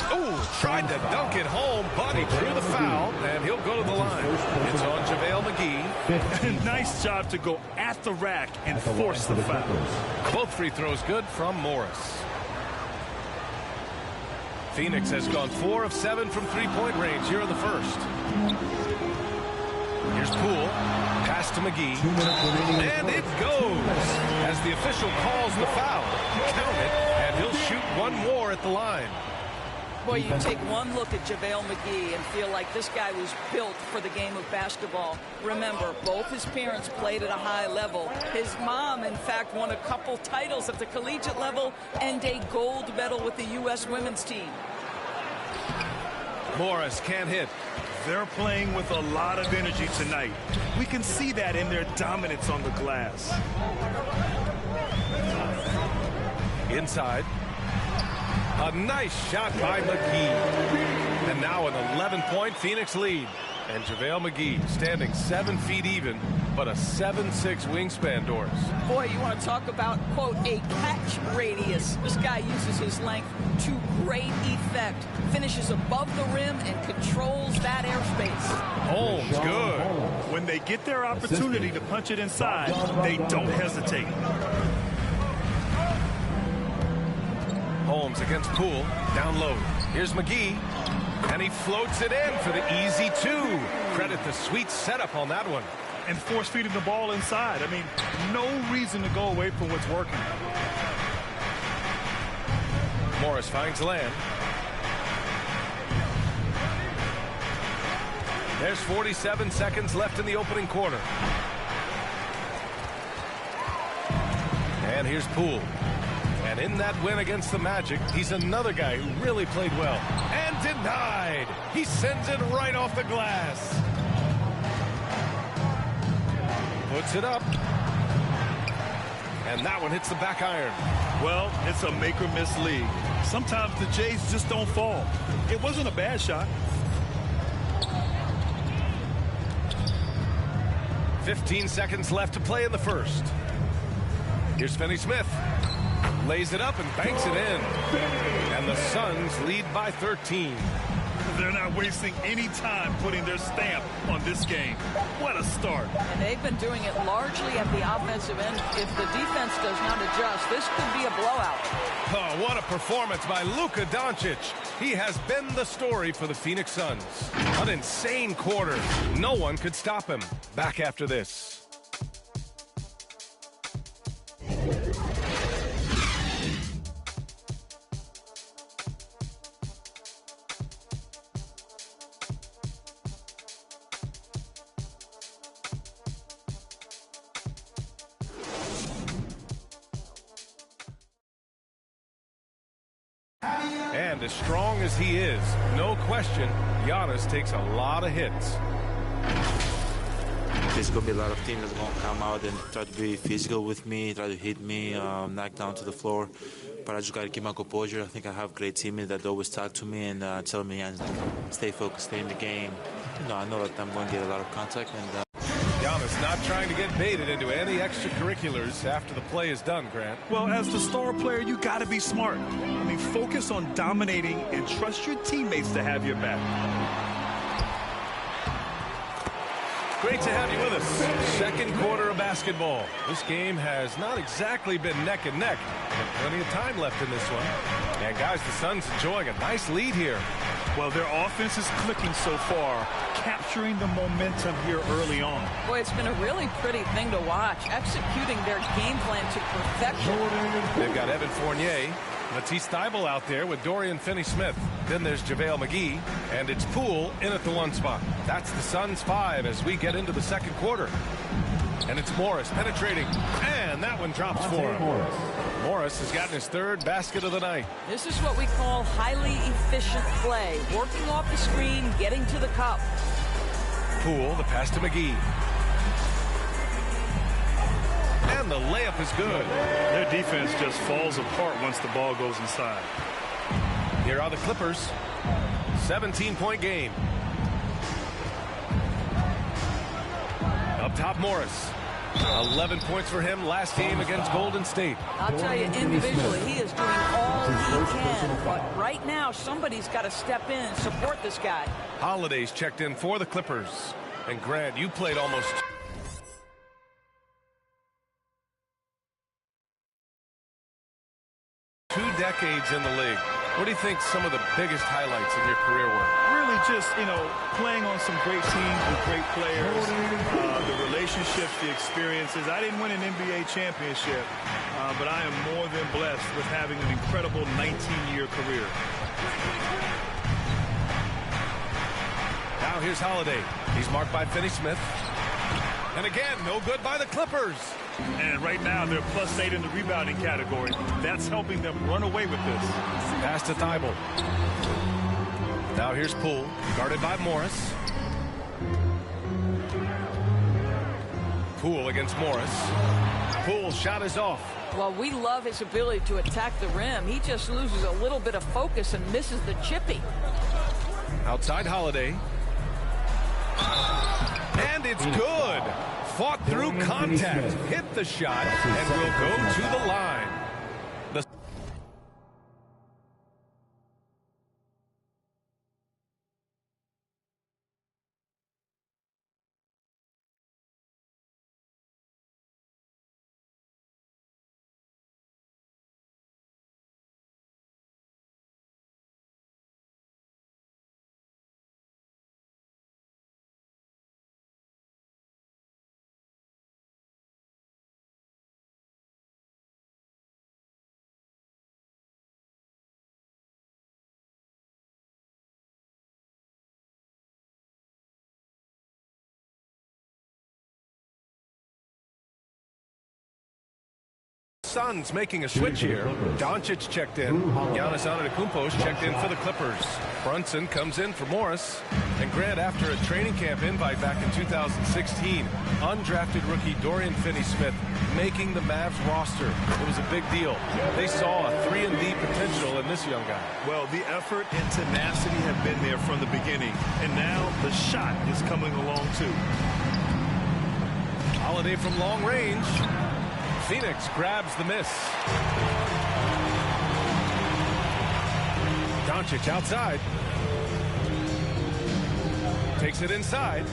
Oh, tried to dunk it home, but he drew the foul, and he'll go to the line. It's on JaVale McGee. Nice job to go at the rack and force the foul. Both free throws good from Morris. Phoenix has gone 4 of 7 from three-point range here in the first. Here's Poole. Pass to McGee. And it goes. As the official calls the foul, count it, and he'll shoot one more at the line. Boy, you take one look at JaVale McGee and feel like this guy was built for the game of basketball. Remember, both his parents played at a high level. His mom, in fact, won a couple titles at the collegiate level and a gold medal with the U.S. women's team. Morris can't hit. They're playing with a lot of energy tonight. We can see that in their dominance on the glass. Inside. A nice shot by McGee. And now an 11-point Phoenix lead. And JaVale McGee standing 7 feet even, but a 7'6" wingspan, Doris. Boy, you want to talk about, quote, a catch radius. This guy uses his length to great effect. Finishes above the rim and controls that airspace. Holmes, good. When they get their opportunity to punch it inside, they don't hesitate. Holmes against Poole, down low. Here's McGee, and he floats it in for the easy 2. Credit the sweet setup on that one. And force feeding the ball inside. I mean, no reason to go away from what's working. Morris finds land. There's 47 seconds left in the opening quarter. And here's Poole. And in that win against the Magic, he's another guy who really played well. And denied. He sends it right off the glass. Puts it up. And that one hits the back iron. Well, it's a make-or-miss league. Sometimes the Jays just don't fall. It wasn't a bad shot. 15 seconds left to play in the first. Here's Finney-Smith. Lays it up and banks it in. And the Suns lead by 13. They're not wasting any time putting their stamp on this game. What a start. And they've been doing it largely at the offensive end. If the defense does not adjust, this could be a blowout. Oh, what a performance by Luka Doncic. He has been the story for the Phoenix Suns. An insane quarter. No one could stop him. Back after this. And as strong as he is, no question, Giannis takes a lot of hits. There's going to be a lot of teams that's going to come out and try to be physical with me, try to hit me, knock down to the floor. But I just got to keep my composure. I think I have great teammates that always talk to me and tell me, stay focused, stay in the game. You know, I know that I'm going to get a lot of contact. And Giannis not trying to get baited into any extracurriculars after the play is done, Grant. Well, as the star player, you got to be smart. I mean, focus on dominating and trust your teammates to have your back. Great to have you with us. Second quarter of basketball. This game has not exactly been neck and neck, but plenty of time left in this one. And guys, the Suns enjoying a nice lead here. Well, their offense is clicking so far, capturing the momentum here early on. Boy, it's been a really pretty thing to watch, executing their game plan to perfection. They've got Evan Fournier, Matisse Thybulle out there with Dorian Finney-Smith. Then there's JaVale McGee, and it's Poole in at the 1 spot. That's the Suns' 5 as we get into the second quarter. And it's Morris penetrating, and that one drops for him. Morris has gotten his 3rd basket of the night. This is what we call highly efficient play, working off the screen, getting to the cup. Poole, the pass to McGee. And the layup is good. Their defense just falls apart once the ball goes inside. Here are the Clippers. 17-point game. Up top, Morris. 11 points for him last game against Golden State. I'll tell you, individually, he is doing all he can. But right now, somebody's got to step in and support this guy. Holiday's checked in for the Clippers. And Grant, you played almost 2 decades in the league. What do you think some of the biggest highlights in your career were? Really just, playing on some great teams with great players, the relationships, the experiences. I didn't win an NBA championship, but I am more than blessed with having an incredible 19-year career. Now here's Holiday. He's marked by Finney-Smith. And again, no good by the Clippers. And right now, they're +8 in the rebounding category. That's helping them run away with this. Pass to Thybulle. Now here's Poole, guarded by Morris. Poole against Morris. Poole's shot is off. Well, we love his ability to attack the rim. He just loses a little bit of focus and misses the chippy. Outside Holiday. And it's good. Fought through contact, hit the shot, and will go to the line. Suns making a switch here. Doncic checked in. Giannis Antetokounmpo's checked in for the Clippers. Brunson comes in for Morris. And Grant, after a training camp invite back in 2016, undrafted rookie Dorian Finney-Smith making the Mavs roster. It was a big deal. They saw a 3-and-D potential in this young guy. Well, the effort and tenacity have been there from the beginning. And now the shot is coming along too. Holiday from long range. Phoenix grabs the miss. Doncic outside. Takes it inside.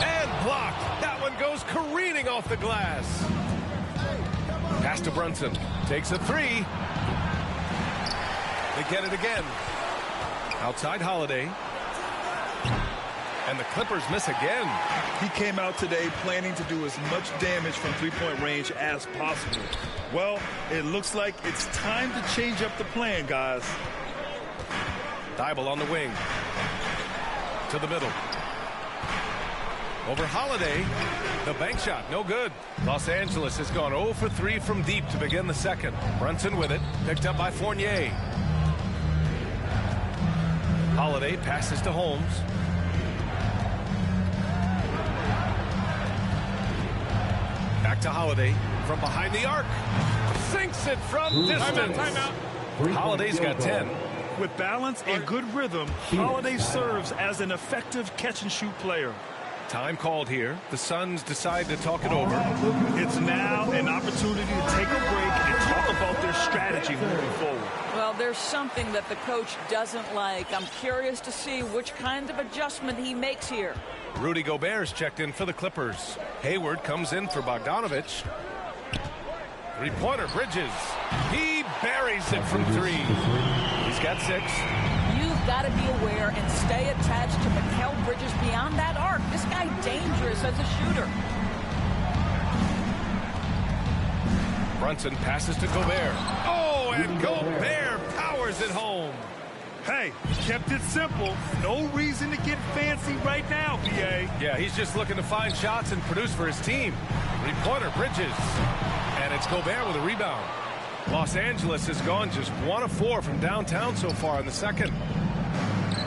And blocked. That one goes careening off the glass. Pass to Brunson. Takes a 3. They get it again. Outside Holiday. And the Clippers miss again. He came out today planning to do as much damage from three-point range as possible. Well, it looks like it's time to change up the plan, guys. Thybulle on the wing. To the middle. Over Holiday. The bank shot, no good. Los Angeles has gone 0 for 3 from deep to begin the second. Brunson with it. Picked up by Fournier. Holiday passes to Holmes. Back to Holiday from behind the arc. Sinks it from distance. Timeout. Holiday's got 10. With balance and good rhythm, Holiday serves as an effective catch-and-shoot player. Time called here. The Suns decide to talk it over. It's now an opportunity to take a break and talk about their strategy moving forward. Well, there's something that the coach doesn't like. I'm curious to see which kind of adjustment he makes here. Rudy Gobert's checked in for the Clippers. Hayward comes in for Bogdanovich. Three-pointer, Bridges. He buries it from 3. He's got 6. You You've got to be aware and stay attached to Mikal Bridges beyond that arc. This guy dangerous as a shooter. Brunson passes to Gobert. Oh, and Gobert powers it home. Hey, kept it simple. No reason to get fancy right now, PA. Yeah, he's just looking to find shots and produce for his team. Three-pointer, Bridges. And it's Gobert with a rebound. Los Angeles has gone just 1 of 4 from downtown so far in the second.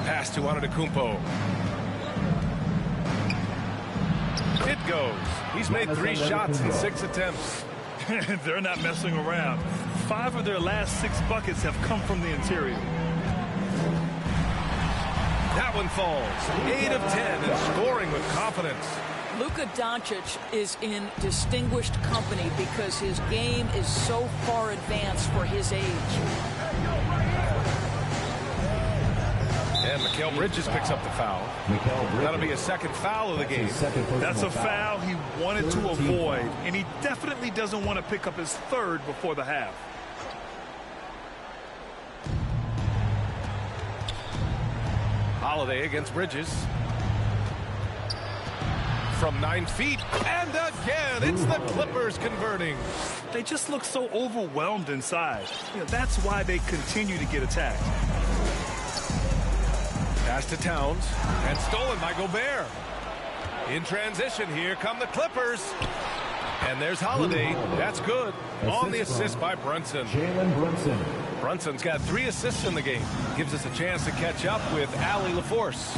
Pass to Antetokounmpo. It goes. He's made 3 shots in 6 attempts. They're not messing around. 5 of their last 6 buckets have come from the interior. That one falls. 8 of 10 and scoring with confidence. Luka Doncic is in distinguished company because his game is so far advanced for his age. And Mikal Bridges picks up the foul. That'll be a second foul of the game. That's a foul he wanted to avoid, and he definitely doesn't want to pick up his third before the half. Holiday against Bridges. From 9 feet, and again, it's the Clippers converting. They just look so overwhelmed inside. That's why they continue to get attacked. Pass to Towns, and stolen by Gobert. In transition, here come the Clippers. And there's Holiday. That's good. On the assist by Brunson. Jalen Brunson. Brunson's got 3 assists in the game. Gives us a chance to catch up with Allie LaForce.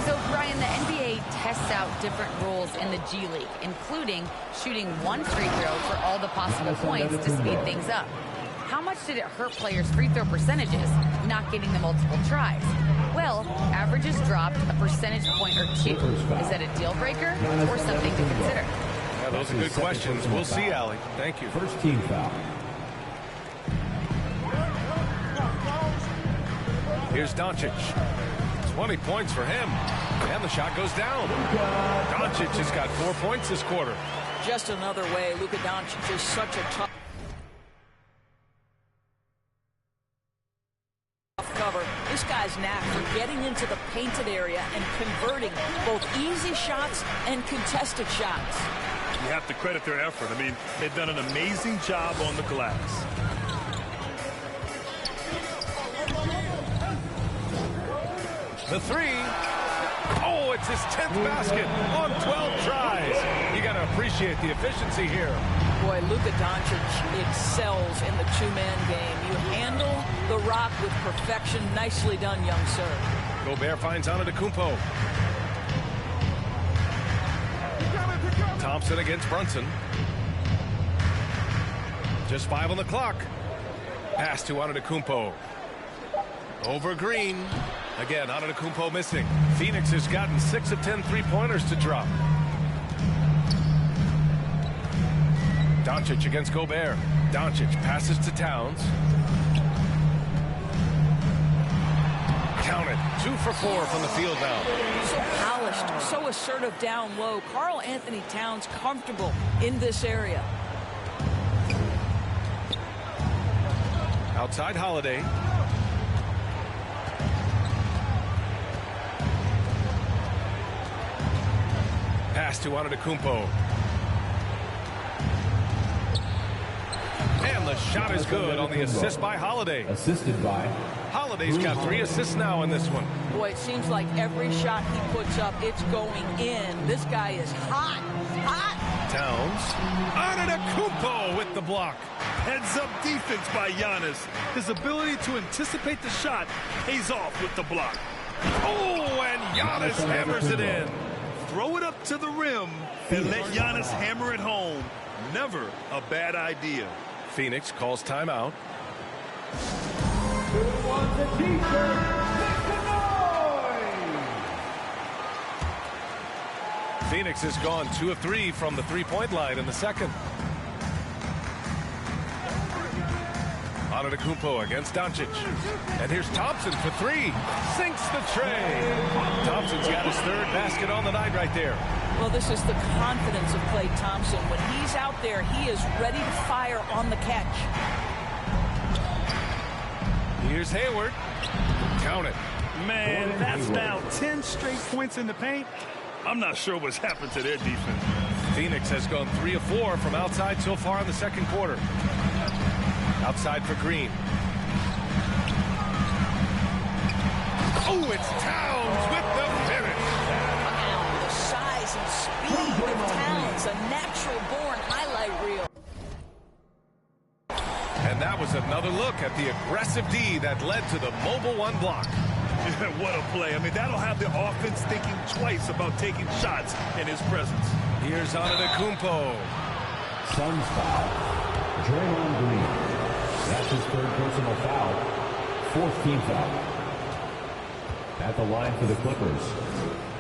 So, Brian, the NBA tests out different rules in the G League, including shooting 1 free throw for all the possible points to speed things up. How much did it hurt players' free throw percentages not getting the multiple tries? Well, averages dropped a percentage point or 2. Is that a deal breaker or something to consider? Yeah, those are good questions. We'll see, Allie. Thank you. First team foul. Here's Doncic. 20 points for him. And the shot goes down. Doncic has got 4 points this quarter. Just another way Luka Doncic is such a tough cover. This guy's knack for getting into the painted area and converting both easy shots and contested shots. You have to credit their effort. I mean, they've done an amazing job on the glass. The 3. Oh, it's his 10th basket on 12 tries. You got to appreciate the efficiency here. Boy, Luka Doncic excels in the 2-man game. You handle the rock with perfection. Nicely done, young sir. Gobert finds Antetokounmpo. Thompson against Brunson. Just 5 on the clock. Pass to Antetokounmpo. Over Green. Again, Antetokounmpo missing. Phoenix has gotten 6 of 10 three-pointers to drop. Doncic against Gobert. Doncic passes to Towns. Count it. 2 for 4 from the field now. So polished, so assertive down low. Karl Anthony Towns comfortable in this area. Outside Holiday. Pass to Antetokounmpo. And the shot is good on the assist by Holiday. Assisted by Holiday's got 3 assists now in this one. Boy, it seems like every shot he puts up, it's going in. This guy is hot, hot. Towns. Antetokounmpo with the block. Heads-up defense by Giannis. His ability to anticipate the shot pays off with the block. Oh, and Giannis hammers it in. Throw it up to the rim and let Giannis hammer it home. Never a bad idea. Phoenix calls timeout. Who wants a t-shirt? Make some noise! Phoenix has gone 2 of 3 from the three-point line in the second. Antetokounmpo against Doncic. And here's Thompson for 3. Sinks the tray. Thompson's got his 3rd basket on the night right there. Well, this is the confidence of Klay Thompson. When he's out there, he is ready to fire on the catch. Here's Hayward. Count it. Man, that's now 10 straight points in the paint. I'm not sure what's happened to their defense. Phoenix has gone 3 of 4 from outside so far in the second quarter. Outside for Green. Oh, it's Towns with the finish. Wow, the size and speed of Towns, a natural-born highlight reel. And that was another look at the aggressive D that led to the mobile one block. What a play. I mean, that'll have the offense thinking twice about taking shots in his presence. Here's Antetokounmpo. Suns foul. Draymond Green. That's his third personal foul. Fourth team foul. At the line for the Clippers,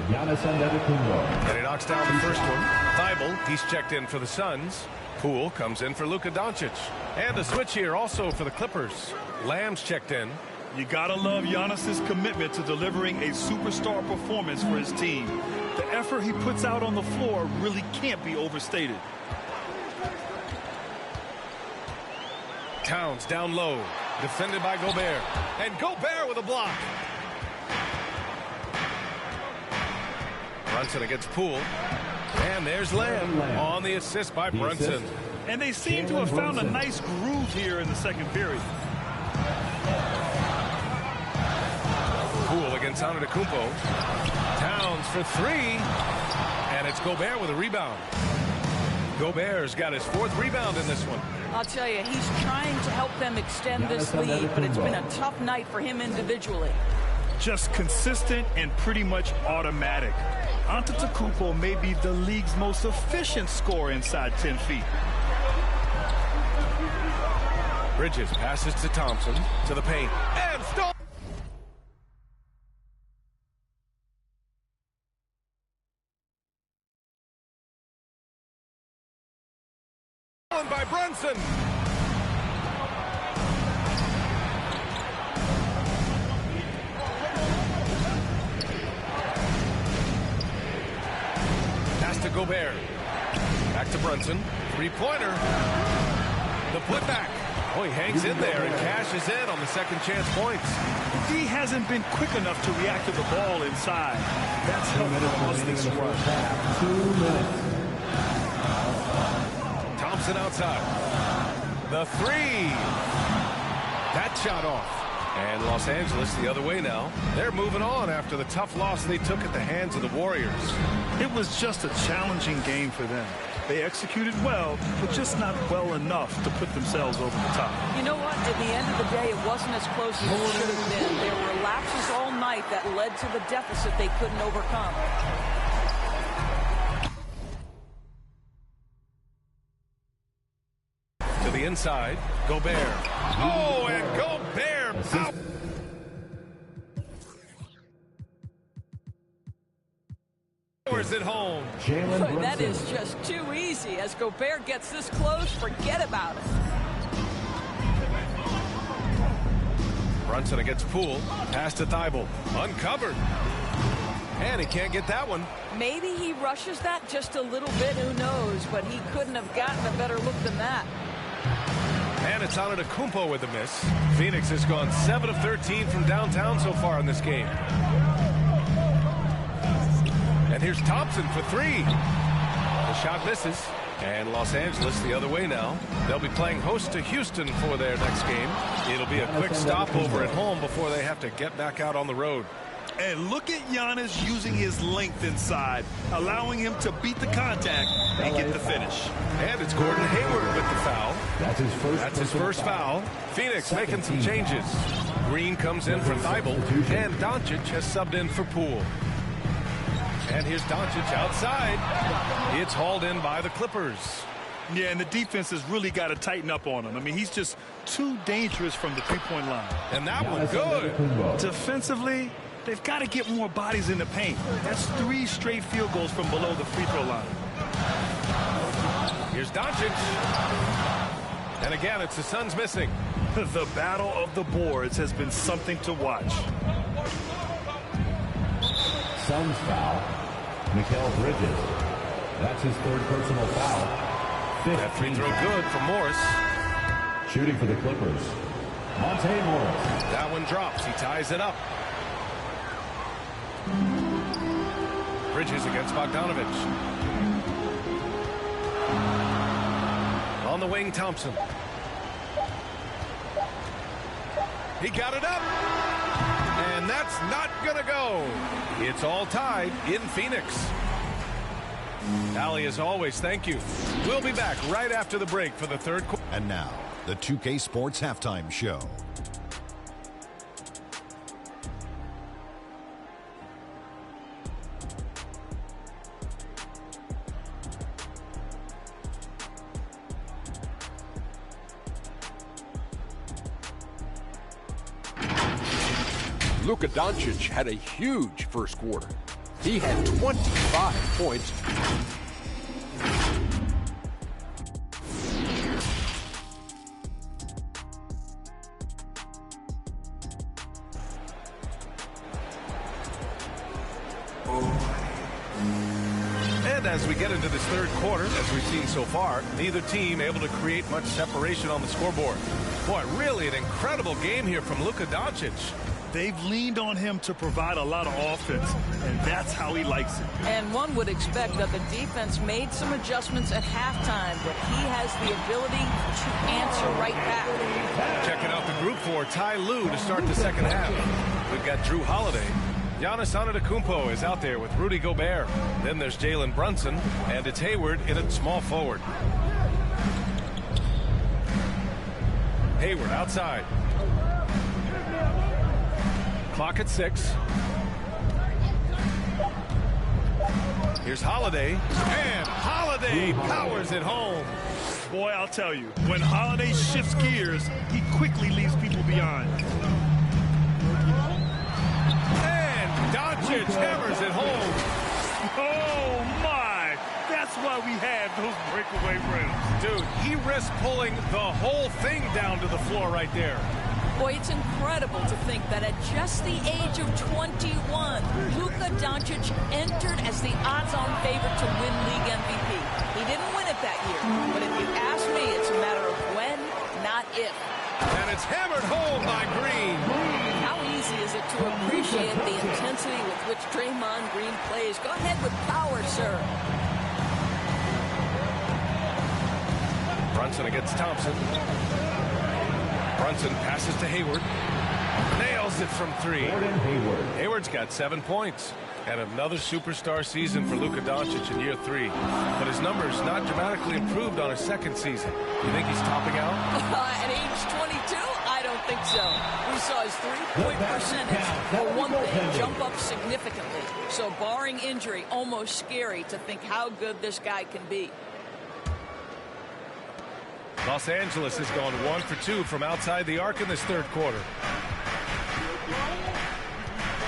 Giannis Antetokounmpo. And he knocks down the first one. Thibault, he's checked in for the Suns. Poole comes in for Luka Doncic. And a switch here also for the Clippers. Lamb's checked in. You gotta love Giannis's commitment to delivering a superstar performance for his team. The effort he puts out on the floor really can't be overstated. Towns down low, defended by Gobert. And Gobert with a block. Brunson against Poole. And there's Lamb on the assist by Brunson. And they seem to have found a nice groove here in the second period. Poole against Antetokounmpo. Towns for three. And it's Gobert with a rebound. Gobert's got his fourth rebound in this one. I'll tell you, he's trying to help them extend this lead, but it's been a tough night for him individually. Just consistent and pretty much automatic. Antetokounmpo may be the league's most efficient scorer inside 10 feet. Bridges passes to Thompson, to the paint, and stolen by Brunson. Pass to Gobert. Back to Brunson. Three-pointer. The putback. Oh, he hangs in there and cashes in on the second chance points. He hasn't been quick enough to react to the ball inside. That's helped cause this run. 2 minutes. Thompson outside. The three. That shot off. And Los Angeles the other way now. They're moving on after the tough loss they took at the hands of the Warriors. It was just a challenging game for them. They executed well, but just not well enough to put themselves over the top. You know what? At the end of the day, it wasn't as close as it should have been. There were lapses all night that led to the deficit they couldn't overcome. To the inside, Gobert. Oh, and Gobert out. At home. Boy, that is just too easy. As Gobert gets this close, forget about it. Brunson against Poole. Pass to Thibault. Uncovered. And he can't get that one. Maybe he rushes that just a little bit. Who knows? But he couldn't have gotten a better look than that. And it's Antetokounmpo with the miss. Phoenix has gone 7 of 13 from downtown so far in this game. And here's Thompson for three. The shot misses. And Los Angeles the other way now. They'll be playing host to Houston for their next game. It'll be a quick stopover at home before they have to get back out on the road. And look at Giannis using his length inside, allowing him to beat the contact and get the finish. And it's Gordon Hayward with the foul. That's his first foul. Phoenix making some changes. Green comes in for Thibault, and Doncic has subbed in for Poole. And here's Doncic outside. It's hauled in by the Clippers. Yeah, and the defense has really got to tighten up on him. I mean, he's just too dangerous from the three-point line. And that one good. Defensively, they've got to get more bodies in the paint. That's 3 straight field goals from below the free throw line. Here's Doncic. And again, it's the Suns missing. The battle of the boards has been something to watch. Suns foul. Mikal Bridges. That's his third personal foul. That free throw good for Morris. Shooting for the Clippers, Monte Morris. That one drops. He ties it up. Bridges against Bogdanovich. On the wing, Thompson. He got it up. And that's not going to go. It's all tied in Phoenix. Allie, as always, thank you. We'll be back right after the break for the third quarter. And now, the 2K Sports Halftime Show. Luka Doncic had a huge first quarter. He had 25 points. And as we get into this third quarter, as we've seen so far, neither team able to create much separation on the scoreboard. Boy, really an incredible game here from Luka Doncic. They've leaned on him to provide a lot of offense, and that's how he likes it. And one would expect that the defense made some adjustments at halftime, but he has the ability to answer right back. Checking out the group for Ty Lue to start the second half. We've got Drew Holiday. Giannis Antetokounmpo is out there with Rudy Gobert. Then there's Jalen Brunson, and it's Hayward in at small forward. Hayward outside. Clock at 6. Here's Holiday, and Holiday powers it home. Boy, I'll tell you, when Holiday shifts gears, he quickly leaves people behind. And Doncic hammers it home. Oh, my. That's why we have those breakaway rims. Dude, he risked pulling the whole thing down to the floor right there. Boy, it's incredible to think that at just the age of 21, Luka Doncic entered as the odds-on favorite to win league MVP. He didn't win it that year, but if you ask me, it's a matter of when, not if. And it's hammered home by Green. How easy is it to appreciate the intensity with which Draymond Green plays? Go ahead with power, sir. Brunson against Thompson. Brunson passes to Hayward. Nails it from 3. Hayward's got 7 points. And another superstar season for Luka Doncic in year 3. But his numbers not dramatically improved on his second season. You think he's topping out? At age 22? I don't think so. We saw his three-point percentage, for one thing, jump up significantly. So barring injury, almost scary to think how good this guy can be. Los Angeles has gone 1 for 2 from outside the arc in this third quarter.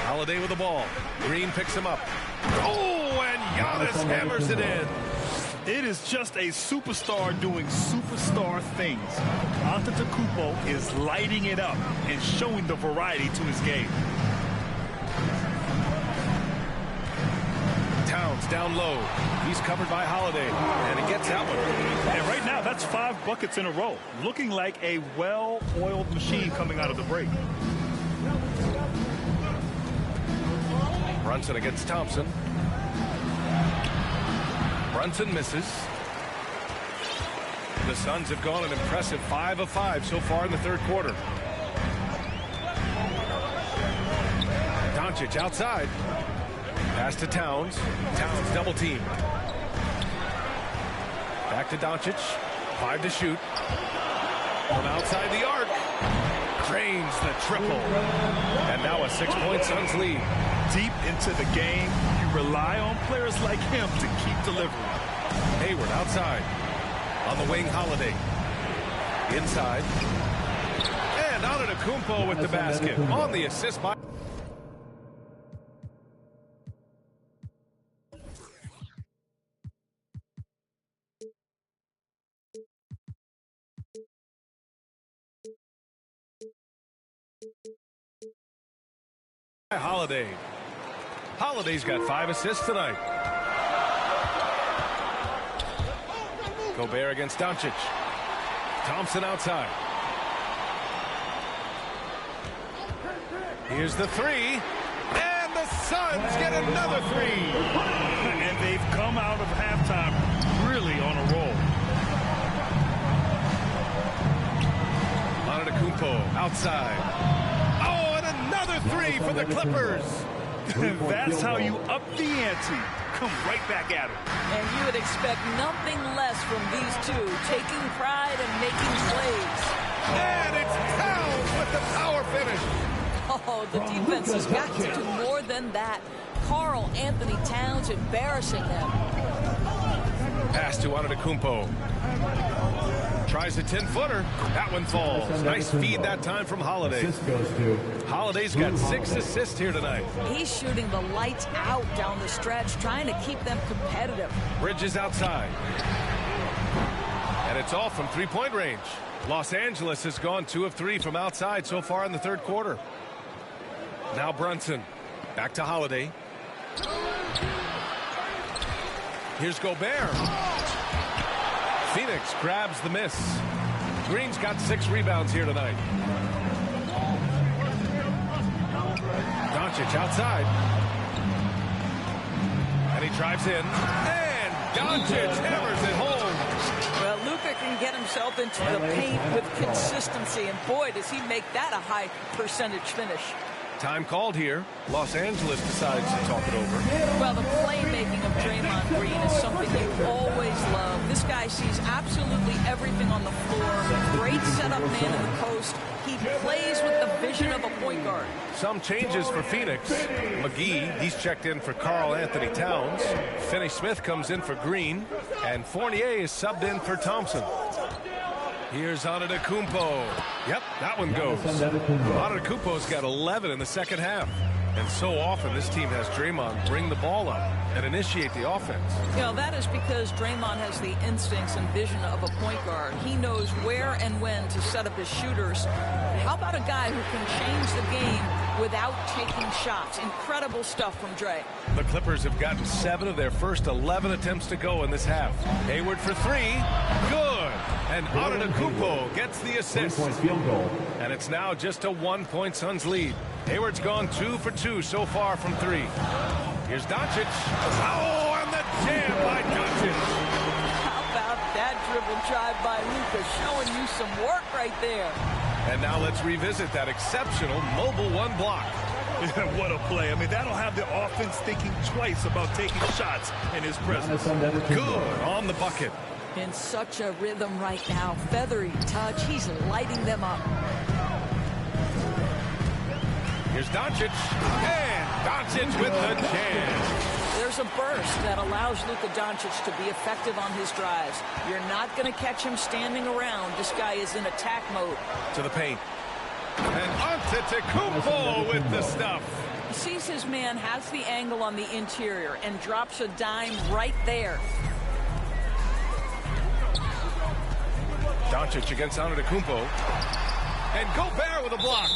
Holiday with the ball. Green picks him up. Oh, and Giannis hammers it in. It is just a superstar doing superstar things. Antetokounmpo is lighting it up and showing the variety to his game. Towns down low. He's covered by Holiday, and he gets that one. And right now, that's 5 buckets in a row. Looking like a well-oiled machine coming out of the break. Brunson against Thompson. Brunson misses. The Suns have gone an impressive 5 of 5 so far in the third quarter. Doncic outside. Pass to Towns. Towns double team. Back to Doncic. 5 to shoot. From outside the arc. Cranes the triple. And now a 6-point Suns lead. Deep into the game, you rely on players like him to keep delivering. Hayward outside. On the wing, Holiday. Inside. And Antetokounmpo with the basket. On the assist by... Holiday. Holiday's got 5 assists tonight. Gobert against Doncic. Thompson outside. Here's the 3. And the The Suns get another three. And they've come out of halftime really on a roll. Antetokounmpo outside. Oh, and another three for the Clippers. That's how you up the ante. Come right back at it. And you would expect nothing less from these two, taking pride and making plays. And it's Towns with the power finish. Oh, the defense has got to do more than that. Karl Anthony Towns embarrassing them. Pass to Antetokounmpo. Tries a 10-footer. That one falls. Nice feed that time from Holiday. Holiday's got 6 assists here tonight. He's shooting the lights out down the stretch, trying to keep them competitive. Bridges outside. And it's off from three-point range. Los Angeles has gone 2 of 3 from outside so far in the third quarter. Now Brunson. Back to Holiday. Here's Gobert. Phoenix grabs the miss. Green's got 6 rebounds here tonight. Doncic outside. And he drives in. And Doncic hammers it home. Well, Luka can get himself into the paint with consistency, and boy, does he make that a high percentage finish. Time called here. Los Angeles decides to talk it over. Well, the playmaking of Draymond Green is something you always love. This guy sees absolutely everything on the floor. Great setup man in the post. He plays with the vision of a point guard. Some changes for Phoenix. McGee, he's checked in for Karl Anthony Towns. Finney-Smith comes in for Green. And Fournier is subbed in for Thompson. Here's Antetokounmpo. Yep, that one goes. Antetokounmpo's got 11 in the second half. And so often this team has Draymond bring the ball up and initiate the offense. You know, that is because Draymond has the instincts and vision of a point guard. He knows where and when to set up his shooters. How about a guy who can change the game without taking shots? Incredible stuff from Dre. The Clippers have gotten 7 of their first 11 attempts to go in this half. Hayward for 3. Good. And Antetokounmpo gets the assist. And it's now just a 1-point Suns lead. Hayward's gone 2 for 2 so far from 3. Here's Doncic. Oh, and the jam by Doncic. How about that dribble drive by Luka, showing you some work right there. And now let's revisit that exceptional mobile 1 block. What a play. I mean, that'll have the offense thinking twice about taking shots in his presence. Good on the bucket. In such a rhythm right now. Feathery touch. He's lighting them up. Here's Doncic. And Doncic with the jam. There's a burst that allows Luka Doncic to be effective on his drives. You're not going to catch him standing around. This guy is in attack mode. To the paint. And Antetokounmpo with the stuff. He sees his man, has the angle on the interior, and drops a dime right there. Doncic against Antetokounmpo. And Gobert with a block.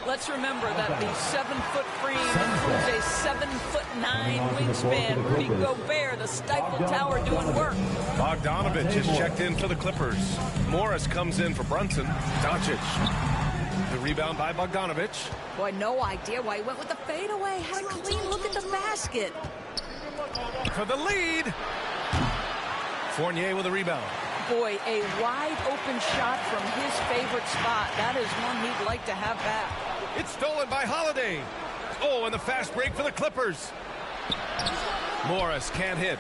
Let's remember that the 7-foot frame includes a 7'9" wingspan. Rudy Gobert, the Stifle Tower, doing work. Bogdanovich is checked in for the Clippers. Morris comes in for Brunson. Doncic. The rebound by Bogdanovich. Boy, no idea why he went with the fadeaway. Had a clean look at the basket. For the lead. Fournier with a rebound. Boy, a wide open shot from his favorite spot. That is one he'd like to have back. It's stolen by Holiday. Oh, and the fast break for the Clippers. Morris can't hit.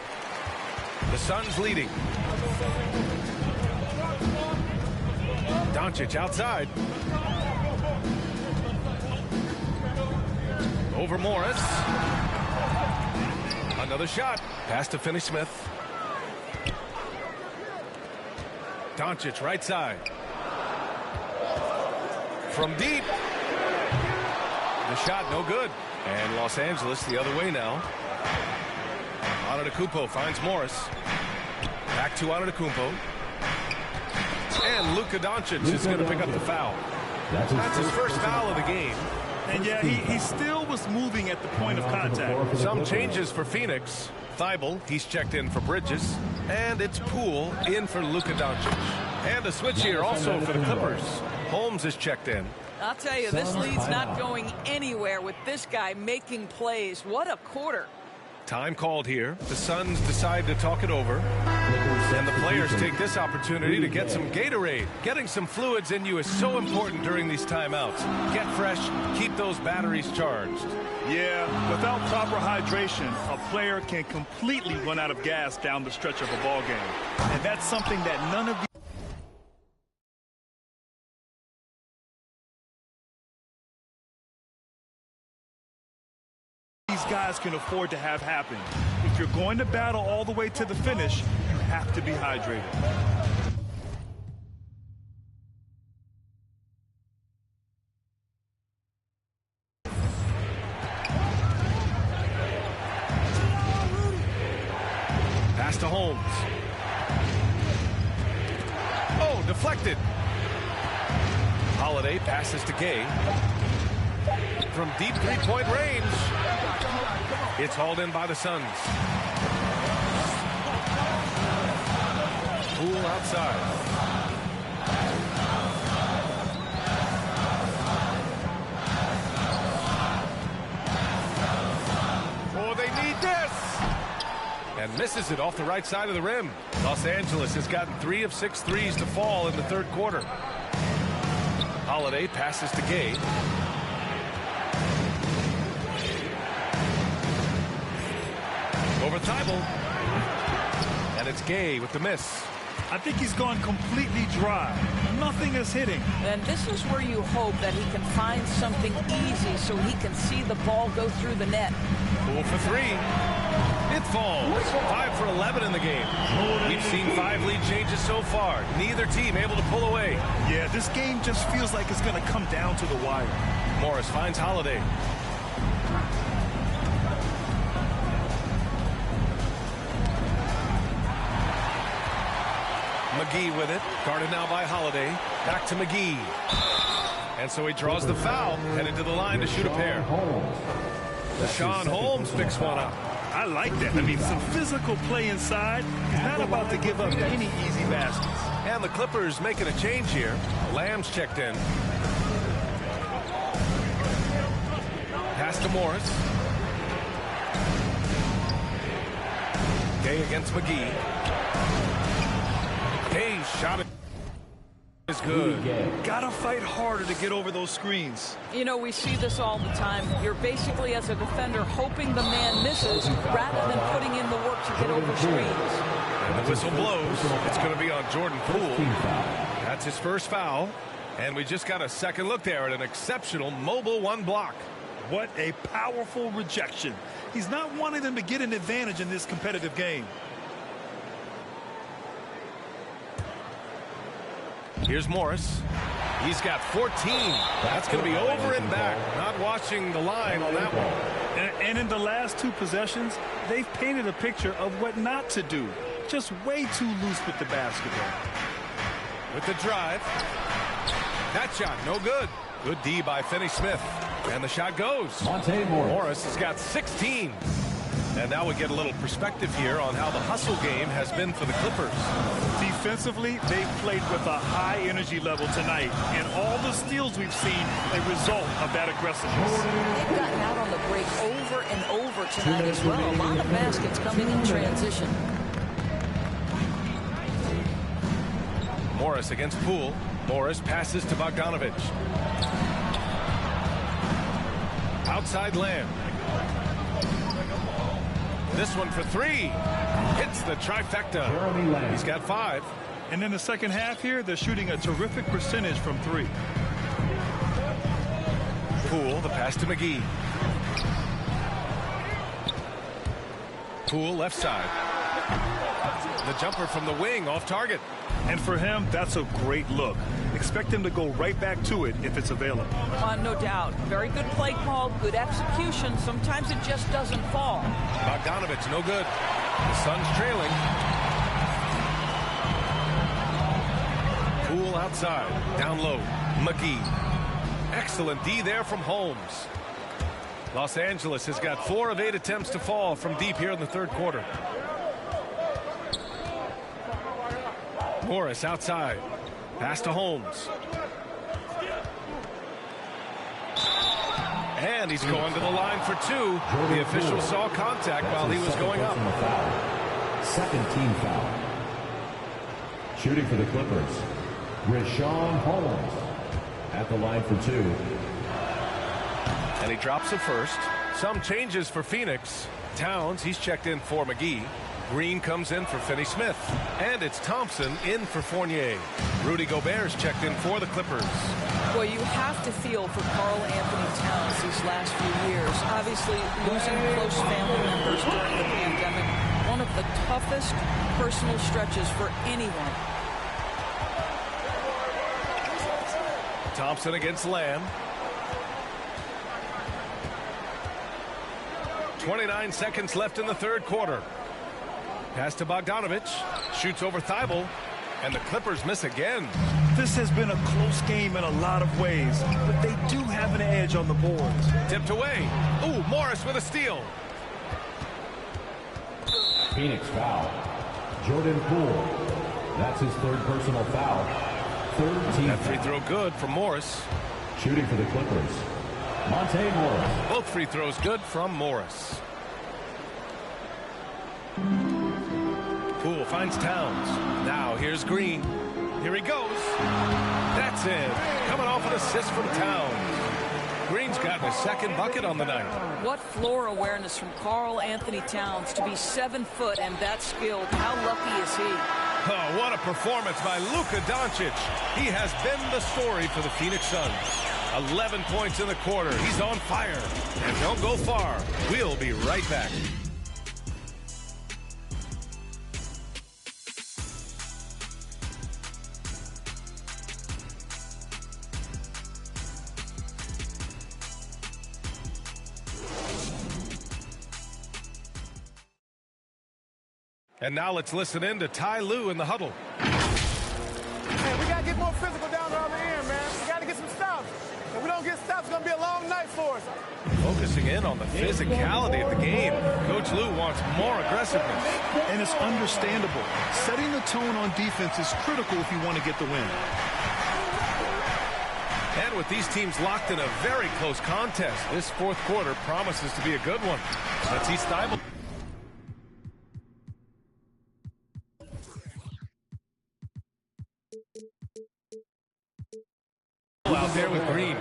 The Suns leading. Doncic outside. Over Morris. Another shot. Pass to Finney-Smith. Doncic right side. From deep. The shot no good. And Los Angeles the other way now. Antetokounmpo finds Morris. Back to Antetokounmpo. And Luka Doncic is going to pick up the foul. That's his first foul of the game. And yeah, he still was moving at the point of contact. Some changes for Phoenix. Thibault, he's checked in for Bridges. And it's Poole in for Luka Doncic. And a switch here also for the Clippers. Holmes is checked in. I'll tell you, this lead's not going anywhere with this guy making plays. What a quarter. Time called here. The Suns decide to talk it over. And the players take this opportunity to get some Gatorade. Getting some fluids in you is so important during these timeouts. Get fresh, keep those batteries charged. Yeah, without proper hydration, a player can completely run out of gas down the stretch of a ball game. And that's something that none of these guys can afford to have happen. If you're going to battle all the way to the finish, you have to be hydrated. Pass to Holmes. Oh, deflected. Holiday passes to Gay. From deep three-point range. It's hauled in by the Suns. Poole outside. Oh, they need this! And misses it off the right side of the rim. Los Angeles has gotten 3 of 6 threes to fall in the third quarter. Holiday passes to Gay. Over Thibault. And it's Gay with the miss. I think he's gone completely dry. Nothing is hitting. And this is where you hope that he can find something easy so he can see the ball go through the net. Poole for 3. It falls. 5 for 11 in the game. We've seen 5 lead changes so far. Neither team able to pull away. Yeah, this game just feels like it's going to come down to the wire. Morris finds Holiday. McGee with it. Guarded now by Holiday. Back to McGee. And so he draws the foul. Headed to the line to shoot a pair. Deshaun Holmes picks one up. I like that. I mean, some physical play inside. He's not about to give up any easy baskets. And the Clippers making a change here. Lamb's checked in. Pass to Morris. Gay against McGee. Gay's shot is good. Gotta fight harder to get over those screens. You know, we see this all the time. You're basically, as a defender, hoping the man misses rather than putting in the work to get over screens. And the whistle blows. It's going to be on Jordan Poole. That's his first foul. And we just got a second look there at an exceptional mobile 1 block. What a powerful rejection. He's not wanting them to get an advantage in this competitive game. Here's Morris. He's got 14. That's going to be over and back. Not watching the line on that one. And in the last 2 possessions, they've painted a picture of what not to do. Just way too loose with the basketball. With the drive. That shot, no good. Good D by Finney-Smith. And the shot goes. Morris has got 16. And now we get a little perspective here on how the hustle game has been for the Clippers. Defensively, they've played with a high energy level tonight. And all the steals we've seen, a result of that aggressiveness. They've gotten out on the break over and over tonight as well. A lot of baskets coming in transition. Morris against Poole. Morris passes to Bogdanovich. Outside Lamb. This one for 3. Hits the trifecta. He's got 5. And in the second half here, they're shooting a terrific percentage from 3. Poole, the pass to McGee. Poole, left side. The jumper from the wing, off target. And for him, that's a great look. Expect him to go right back to it if it's available. No doubt. Very good play call, good execution. Sometimes it just doesn't fall. Bogdanovich, no good. The Suns trailing. Poole outside. Down low. McGee. Excellent D there from Holmes. Los Angeles has got 4 of 8 attempts to fall from deep here in the third quarter. Morris outside. Pass to Holmes. And he's going to the line for two. The official saw contact while he was going up. Second team foul. Shooting for the Clippers, Richaun Holmes at the line for two. And he drops it first. Some changes for Phoenix. Towns, he's checked in for McGee. Green comes in for Finney-Smith. And it's Thompson in for Fournier. Rudy Gobert's checked in for the Clippers. Well, you have to feel for Karl Anthony Towns these last few years. Obviously, losing close family members during the pandemic, one of the toughest personal stretches for anyone. Thompson against Lamb. 29 seconds left in the third quarter. Pass to Bogdanovich. Shoots over Thibault. And the Clippers miss again. This has been a close game in a lot of ways, but they do have an edge on the boards. Tipped away. Ooh, Morris with a steal. Phoenix foul. Jordan Poole. That's his third personal foul. Third team That free foul. throw good from Morris. Shooting for the Clippers, Monte Morris. Both free throws good from Morris. Poole finds Towns. Now here's Green. Here he goes. That's it. Coming off an assist from Towns. Green's gotten his second bucket on the night. What floor awareness from Karl Anthony Towns to be 7 foot and that skilled. How lucky is he? Oh, what a performance by Luka Doncic. He has been the story for the Phoenix Suns. 11 points in the quarter. He's on fire. And don't go far. We'll be right back. And now let's listen in to Ty Lue in the huddle. Hey, we got to get more physical down the other end, man. We got to get some stops. If we don't get stops, it's going to be a long night for us. Focusing in on the physicality of the game. Coach Lue wants more aggressiveness. And it's understandable. Setting the tone on defense is critical if you want to get the win. And with these teams locked in a very close contest, this fourth quarter promises to be a good one. Let's see Thibault. Out there with Green.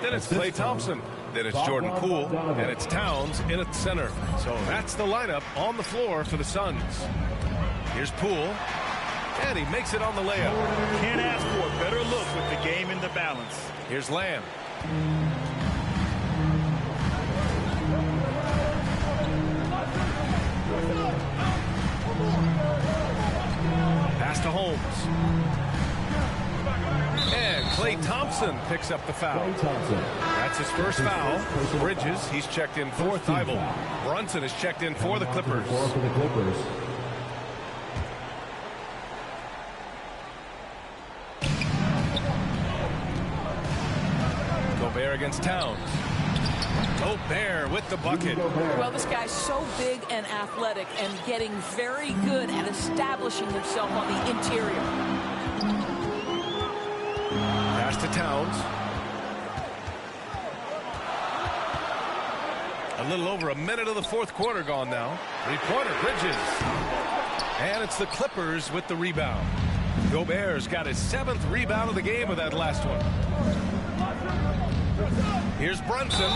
Then it's Klay Thompson. Then it's Jordan Poole. And it's Towns in at center. So that's the lineup on the floor for the Suns. Here's Poole. And he makes it on the layup. Can't ask for a better look with the game in the balance. Here's Lamb. Pass to Holmes. And Klay Thompson picks up the foul. That's his first foul. Bridges, he's checked in for Thibault. Brunson is checked in for the Clippers. Gobert against Towns. Gobert with the bucket. Well, this guy's so big and athletic and getting very good at establishing himself on the interior. Pass to Towns. A little over a minute of the fourth quarter gone now. Three-pointer, Bridges. And it's the Clippers with the rebound. Gobert's got his 7th rebound of the game with that last one. Here's Brunson.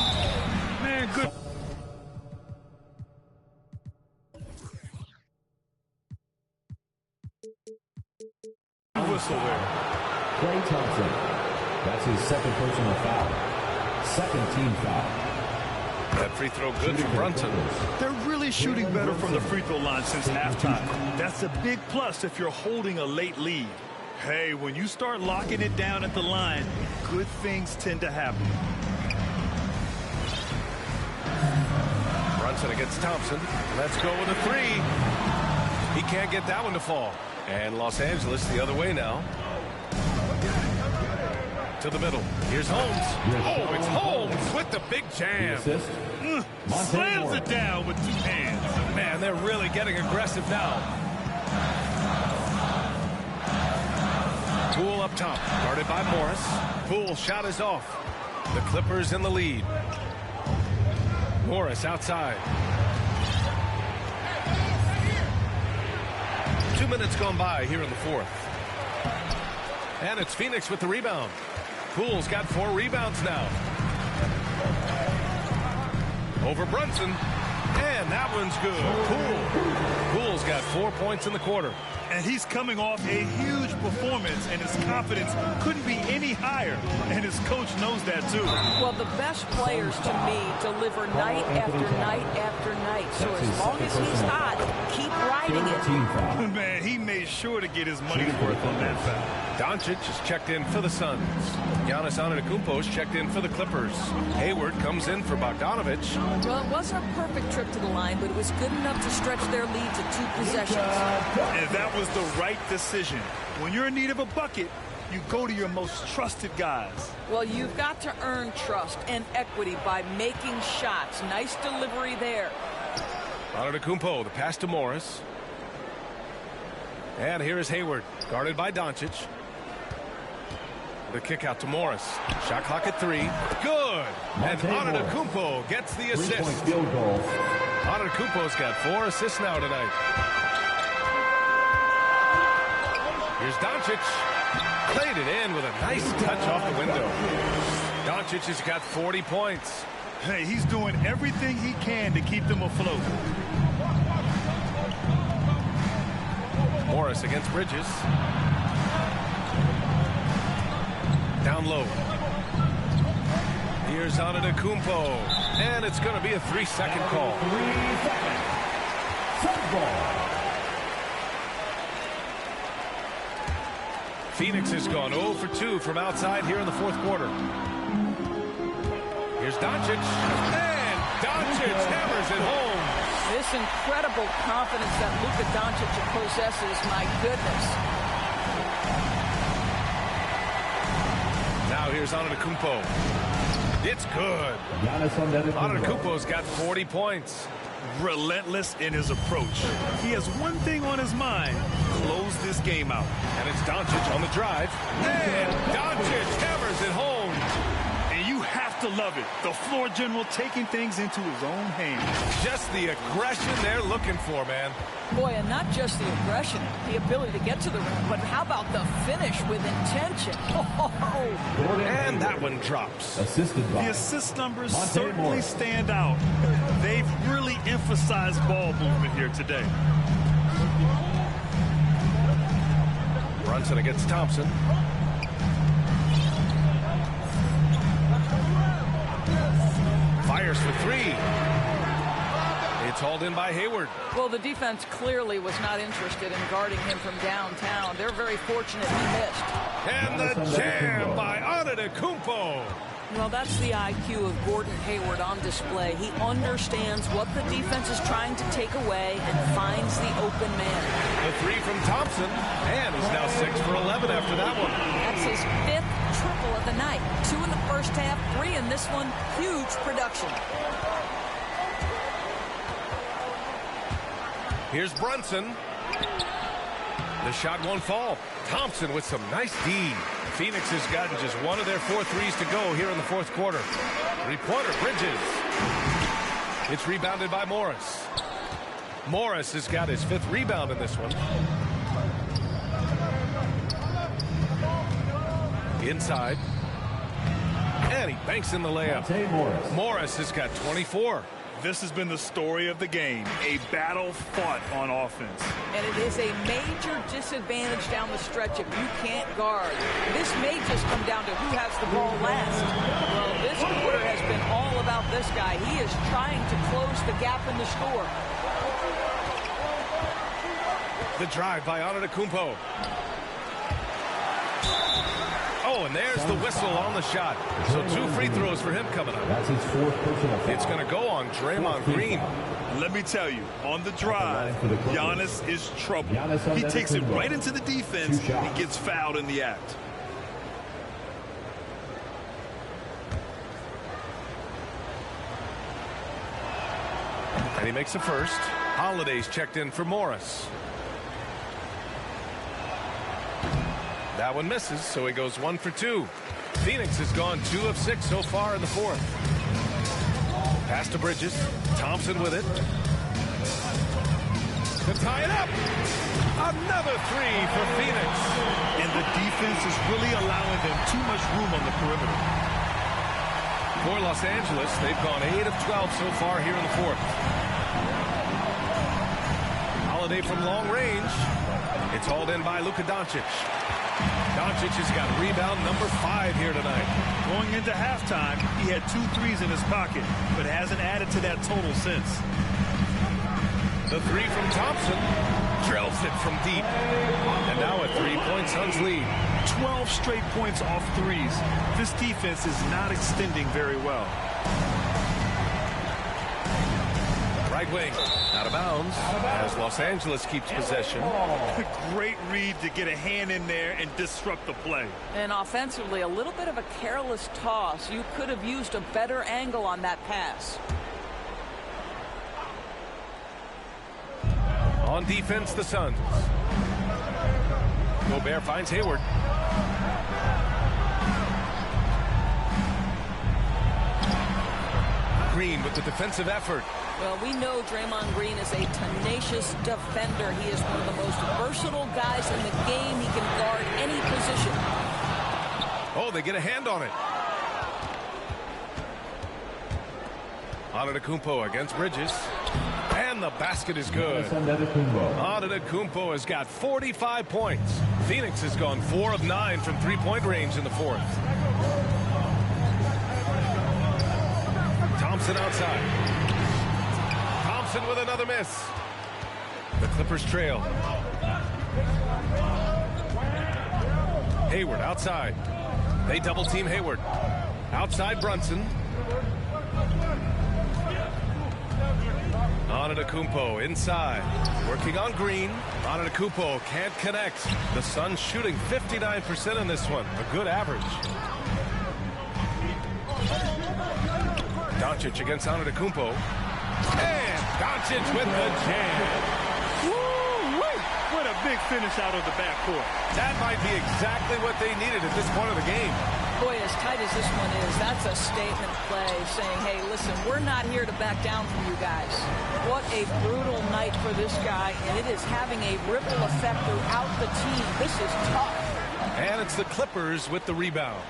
Man, good. Whistle there. Klay Thompson. That's his second personal foul. Second team foul. That free throw good for Brunson. They're really shooting better from the free throw line since halftime. That's a big plus if you're holding a late lead. Hey, when you start locking it down at the line, good things tend to happen. Brunson against Thompson. Let's go with a three. He can't get that one to fall. And Los Angeles the other way now. To the middle. Here's Holmes. Oh, it's Holmes with the big jam. Slams it down with 2 hands. Man, they're really getting aggressive now. Poole up top. Guarded by Morris. Poole shot is off. The Clippers in the lead. Morris outside. 2 minutes gone by here in the fourth. And it's Phoenix with the rebound. Poole's got 4 rebounds now. Over Brunson. And that one's good. Poole's got 4 points in the quarter. And he's coming off a huge performance, and his confidence couldn't be any higher. And his coach knows that, too. Well, the best players, to me, deliver night after night after night. So as long as he's hot, keep riding it. Man, he made sure to get his money's worth on that foul. Doncic is checked in for the Suns. Giannis Antetokounmpo's checked in for the Clippers. Hayward comes in for Bogdanovich. Well, it wasn't a perfect trip to the line, but it was good enough to stretch their lead to 2 possessions. And that was the right decision. When you're in need of a bucket, you go to your most trusted guys. Well, you've got to earn trust and equity by making shots. Nice delivery there. Antetokounmpo, the pass to Morris. And here is Hayward, guarded by Doncic. The kick out to Morris. Shot clock at 3. Good. And Antetokounmpo gets the assist. Antetokounmpo's got 4 assists now tonight. Here's Doncic. Played it in with a nice touch off the window. Doncic has got 40 points. Hey, he's doing everything he can to keep them afloat. Morris against Bridges. Down low. Here's Antetokounmpo. And it's going to be a 3-second call. 3 seconds. Sun ball. Phoenix has gone 0 for 2 from outside here in the fourth quarter. Here's Doncic. And Doncic hammers it home. This incredible confidence that Luka Doncic possesses, my goodness. Now here's Antetokounmpo. It's good. Antetokounmpo's got 40 points. Relentless in his approach. He has one thing on his mind: close this game out. And it's Doncic on the drive. And Doncic hammers it home. And you have to love it. The floor general taking things into his own hands. Just the aggression they're looking for, man. Boy, and not just the aggression, the ability to get to the rim, but how about the finish with intention? And that one drops. The assist numbers certainly stand out. They've really emphasized ball movement here today. Brunson against Thompson. Fires for 3. It's hauled in by Hayward. Well, the defense clearly was not interested in guarding him from downtown. They're very fortunate he missed. And the jam by Antetokounmpo. Well, that's the IQ of Gordon Hayward on display. He understands what the defense is trying to take away and finds the open man. The 3 from Thompson. And he's now 6 for 11 after that one. That's his 5th triple of the night. 2 in the first half, 3 in this one. Huge production. Here's Brunson. The shot won't fall. Thompson with some nice D. Phoenix has gotten just 1 of their 4 threes to go here in the fourth quarter. 3-pointer, Bridges. It's rebounded by Morris. Morris has got his 5th rebound in this one. Inside. And he banks in the layup. Morris has got 24. This has been the story of the game, a battle fought on offense. And it is a major disadvantage down the stretch if you can't guard. This may just come down to who has the ball last. Well, this quarter has been all about this guy. He is trying to close the gap in the score. The drive by Antetokounmpo. Oh, and there's the whistle on the shot. So 2 free throws for him coming up. That's his 4th personal foul. It's going to go on Draymond Green. Let me tell you, on the drive, Giannis is trouble. He takes it right into the defense and gets fouled in the act. And he makes the first. Holiday's checked in for Morris. That one misses, so he goes 1 for 2. Phoenix has gone 2 of 6 so far in the fourth. Pass to Bridges. Thompson with it. To tie it up. Another three for Phoenix. And the defense is really allowing them too much room on the perimeter. For Los Angeles, they've gone 8 of 12 so far here in the fourth. Holiday from long range. It's hauled in by Luka Doncic. Doncic has got rebound number 5 here tonight. Going into halftime, he had 2 threes in his pocket, but hasn't added to that total since. The three from Thompson drills it from deep. And now a 3-point Suns lead. 12 straight points off threes. This defense is not extending very well. Right wing, out of bounds, as Los Angeles keeps possession. Great read to get a hand in there and disrupt the play. And offensively, a little bit of a careless toss. You could have used a better angle on that pass. On defense, the Suns. Gobert finds Hayward. Green with the defensive effort. Well, we know Draymond Green is a tenacious defender. He is one of the most versatile guys in the game. He can guard any position. Oh, they get a hand on it. Antetokounmpo against Bridges. And the basket is good. Antetokounmpo has got 45 points. Phoenix has gone 4 of 9 from three-point range in the fourth. Thompson outside. Thompson with another miss. The Clippers trail. Hayward outside. They double-team Hayward. Outside Brunson. Antetokounmpo inside. Working on Green. Antetokounmpo can't connect. The Suns shooting 59% in this one. A good average. Doncic against Antetokounmpo. And Doncic with the jam. Woo-wee! What a big finish out of the backcourt. That might be exactly what they needed at this point of the game. Boy, as tight as this one is, that's a statement play saying, hey, listen, we're not here to back down from you guys. What a brutal night for this guy, and it is having a ripple effect throughout the team. This is tough. And it's the Clippers with the rebound.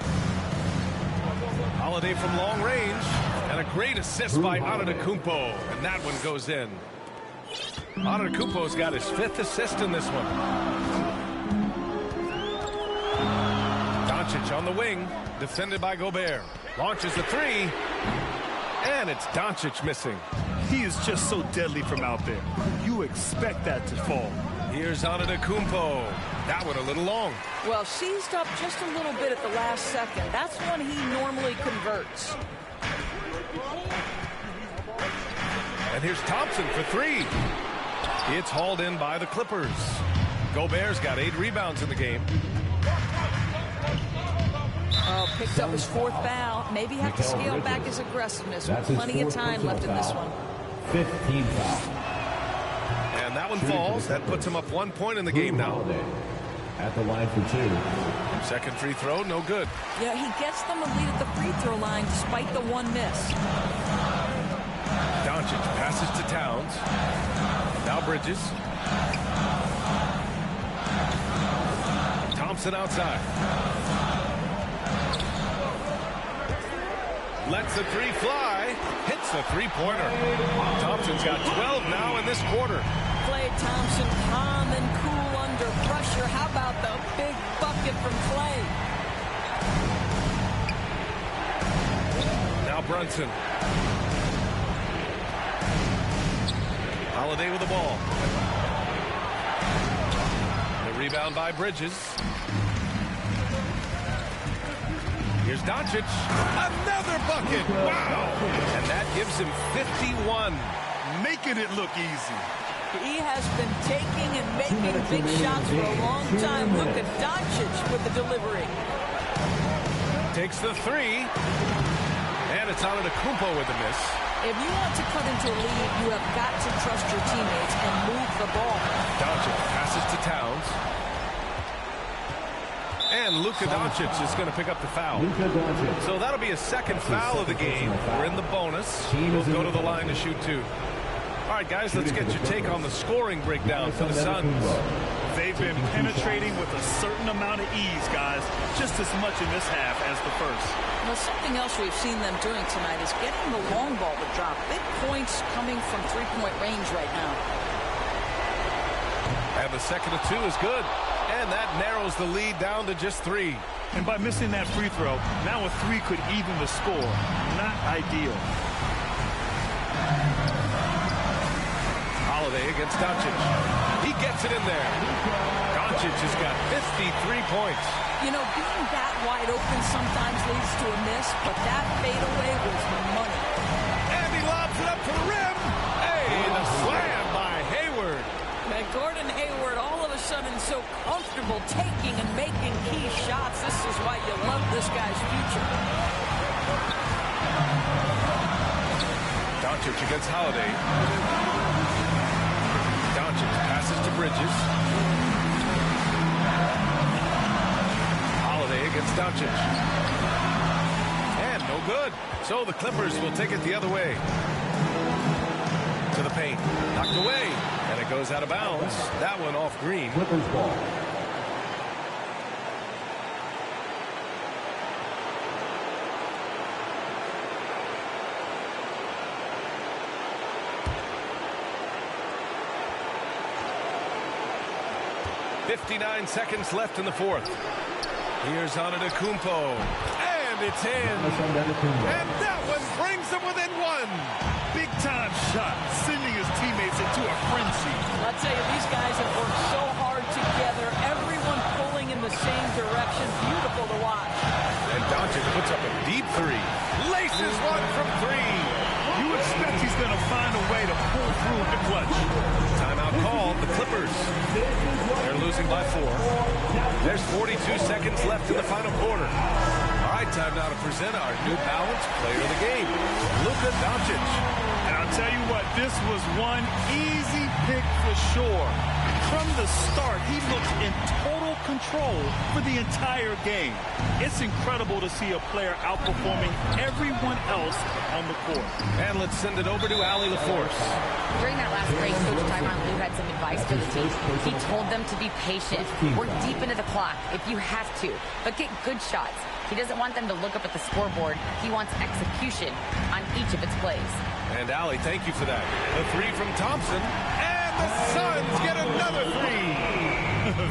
Holiday from long range, and a great assist by Antetokounmpo, and that one goes in. Antetokounmpo's got his 5th assist in this one. Doncic on the wing, defended by Gobert. Launches a three, and it's Doncic missing. He is just so deadly from out there. You expect that to fall. Here's Antetokounmpo. That one a little long. Well, seized up just a little bit at the last second. That's when he normally converts. And here's Thompson for 3. It's hauled in by the Clippers. Gobert's got 8 rebounds in the game. Oh, picked up his 4th foul. Maybe have to scale back his aggressiveness. With plenty of time left in this one. 15 foul. And that one falls. That puts him up 1 point in the game now. At the line for 2. Second free throw, no good. Yeah, he gets them a lead at the free throw line despite the 1 miss. Doncic passes to Towns. Now Bridges. Thompson outside. Lets the 3 fly. Hits the 3-pointer. Thompson's got 12 now in this quarter. Klay Thompson calm and cool under pressure. How about the big bucket from Klay? Now Brunson. Holiday with the ball. The rebound by Bridges. Here's Doncic. Another bucket. Wow. And that gives him 51. Making it look easy. He has been taking and making big shots for a long time. Look at Doncic with the delivery. Takes the 3. And it's Antetokounmpo with the miss. If you want to cut into a lead, you have got to trust your teammates and move the ball. Doncic passes to Towns. And And Luka Doncic is going to pick up the foul. So that'll be a second foul of the game. We're in the bonus. We'll go to the line to shoot 2. All right, guys, let's get your take on the scoring breakdown for the Suns. They've been penetrating with a certain amount of ease, guys, just as much in this half as the first. Well, something else we've seen them doing tonight is getting the long ball to drop. Big points coming from three-point range right now. And the second of 2 is good. And that narrows the lead down to just 3. And by missing that free throw, now a 3 could even the score. Not ideal. Holiday against Doncic. He gets it in there. Doncic has got 53 points. You know, being that wide open sometimes leads to a miss, but that fadeaway was money. And he lobs it up to the rim. Hey, the slam by Hayward. And Gordon Hayward all of a sudden so comfortable taking and making key shots. This is why you love this guy's future. Doncic against Holiday. Doncic passes to Bridges. Holiday against Doncic. And no good. So the Clippers will take it the other way. To the paint. Knocked away. And it goes out of bounds. That one off Green. Clippers ball. .59 seconds left in the fourth. Here's Antetokounmpo. And it's in. And that one brings them within 1. Big-time shot, sending his teammates into a frenzy. I'll tell you, these guys have worked so hard together. Everyone pulling in the same direction. Beautiful to watch. And Doncic puts up a deep 3. Laces one from 3. You expect he's going to find a way to pull through the clutch. Timeout called. The Clippers. They're losing by 4. There's 42 seconds left in the final quarter. All right, time now to present our New Balance Player of the Game, Luka Doncic. And I'll tell you what, this was one easy pick for sure. From the start, he looked in total control for the entire game. It's incredible to see a player outperforming everyone else on the court. And let's send it over to Allie LaForce. During that last break, Coach Tyronn Lue had some advice for the team. He told them to be patient, work deep into the clock if you have to, but get good shots. He doesn't want them to look up at the scoreboard. He wants execution on each of its plays. And Allie, thank you for that. The 3 from Thompson. And the Suns get another 3.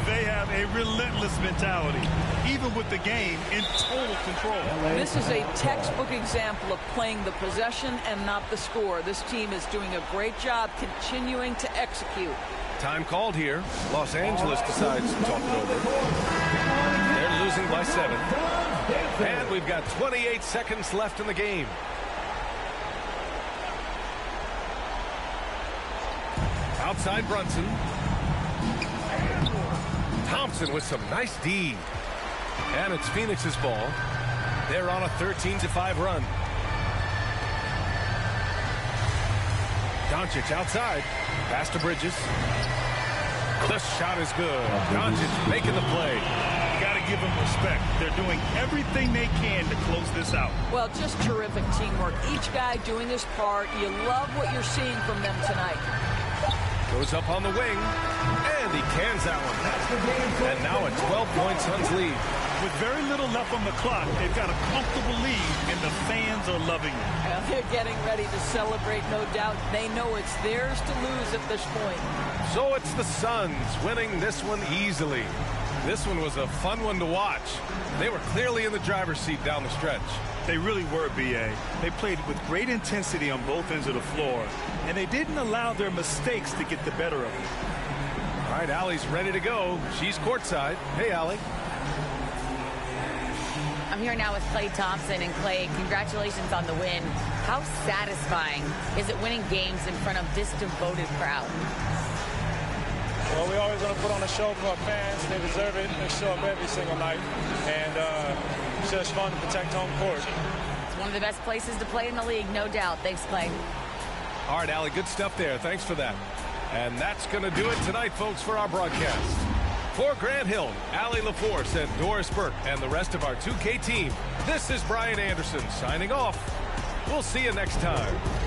They have a relentless mentality, even with the game in total control. This is a textbook example of playing the possession and not the score. This team is doing a great job continuing to execute. Time called here. Los Angeles decides to talk it over. They're losing by 7. And we've got 28 seconds left in the game. Outside Brunson. Thompson with some nice D. And it's Phoenix's ball. They're on a 13-5 run. Doncic outside. Pass to Bridges. The shot is good. Doncic making the play. Got to give them respect. They're doing everything they can to close this out. Well, just terrific teamwork. Each guy doing his part. You love what you're seeing from them tonight. Goes up on the wing, and he cans that one. And now a 12-point Suns lead. With very little left on the clock, they've got a comfortable lead, and the fans are loving it. Well, they're getting ready to celebrate, no doubt. They know it's theirs to lose at this point. So it's the Suns winning this one easily. This one was a fun one to watch. They were clearly in the driver's seat down the stretch. They really were, B.A. They played with great intensity on both ends of the floor, and they didn't allow their mistakes to get the better of them. All right, Allie's ready to go. She's courtside. Hey, Allie. I'm here now with Klay Thompson. And Klay, congratulations on the win. How satisfying is it winning games in front of this devoted crowd? Well, we always want to put on a show for our fans. They deserve it. They show up every single night. And it's just fun to protect home court. It's one of the best places to play in the league, no doubt. Thanks, Klay. All right, Allie, good stuff there. Thanks for that. And that's going to do it tonight, folks, for our broadcast. For Grant Hill, Allie LaForce, and Doris Burke, and the rest of our 2K team, this is Brian Anderson signing off. We'll see you next time.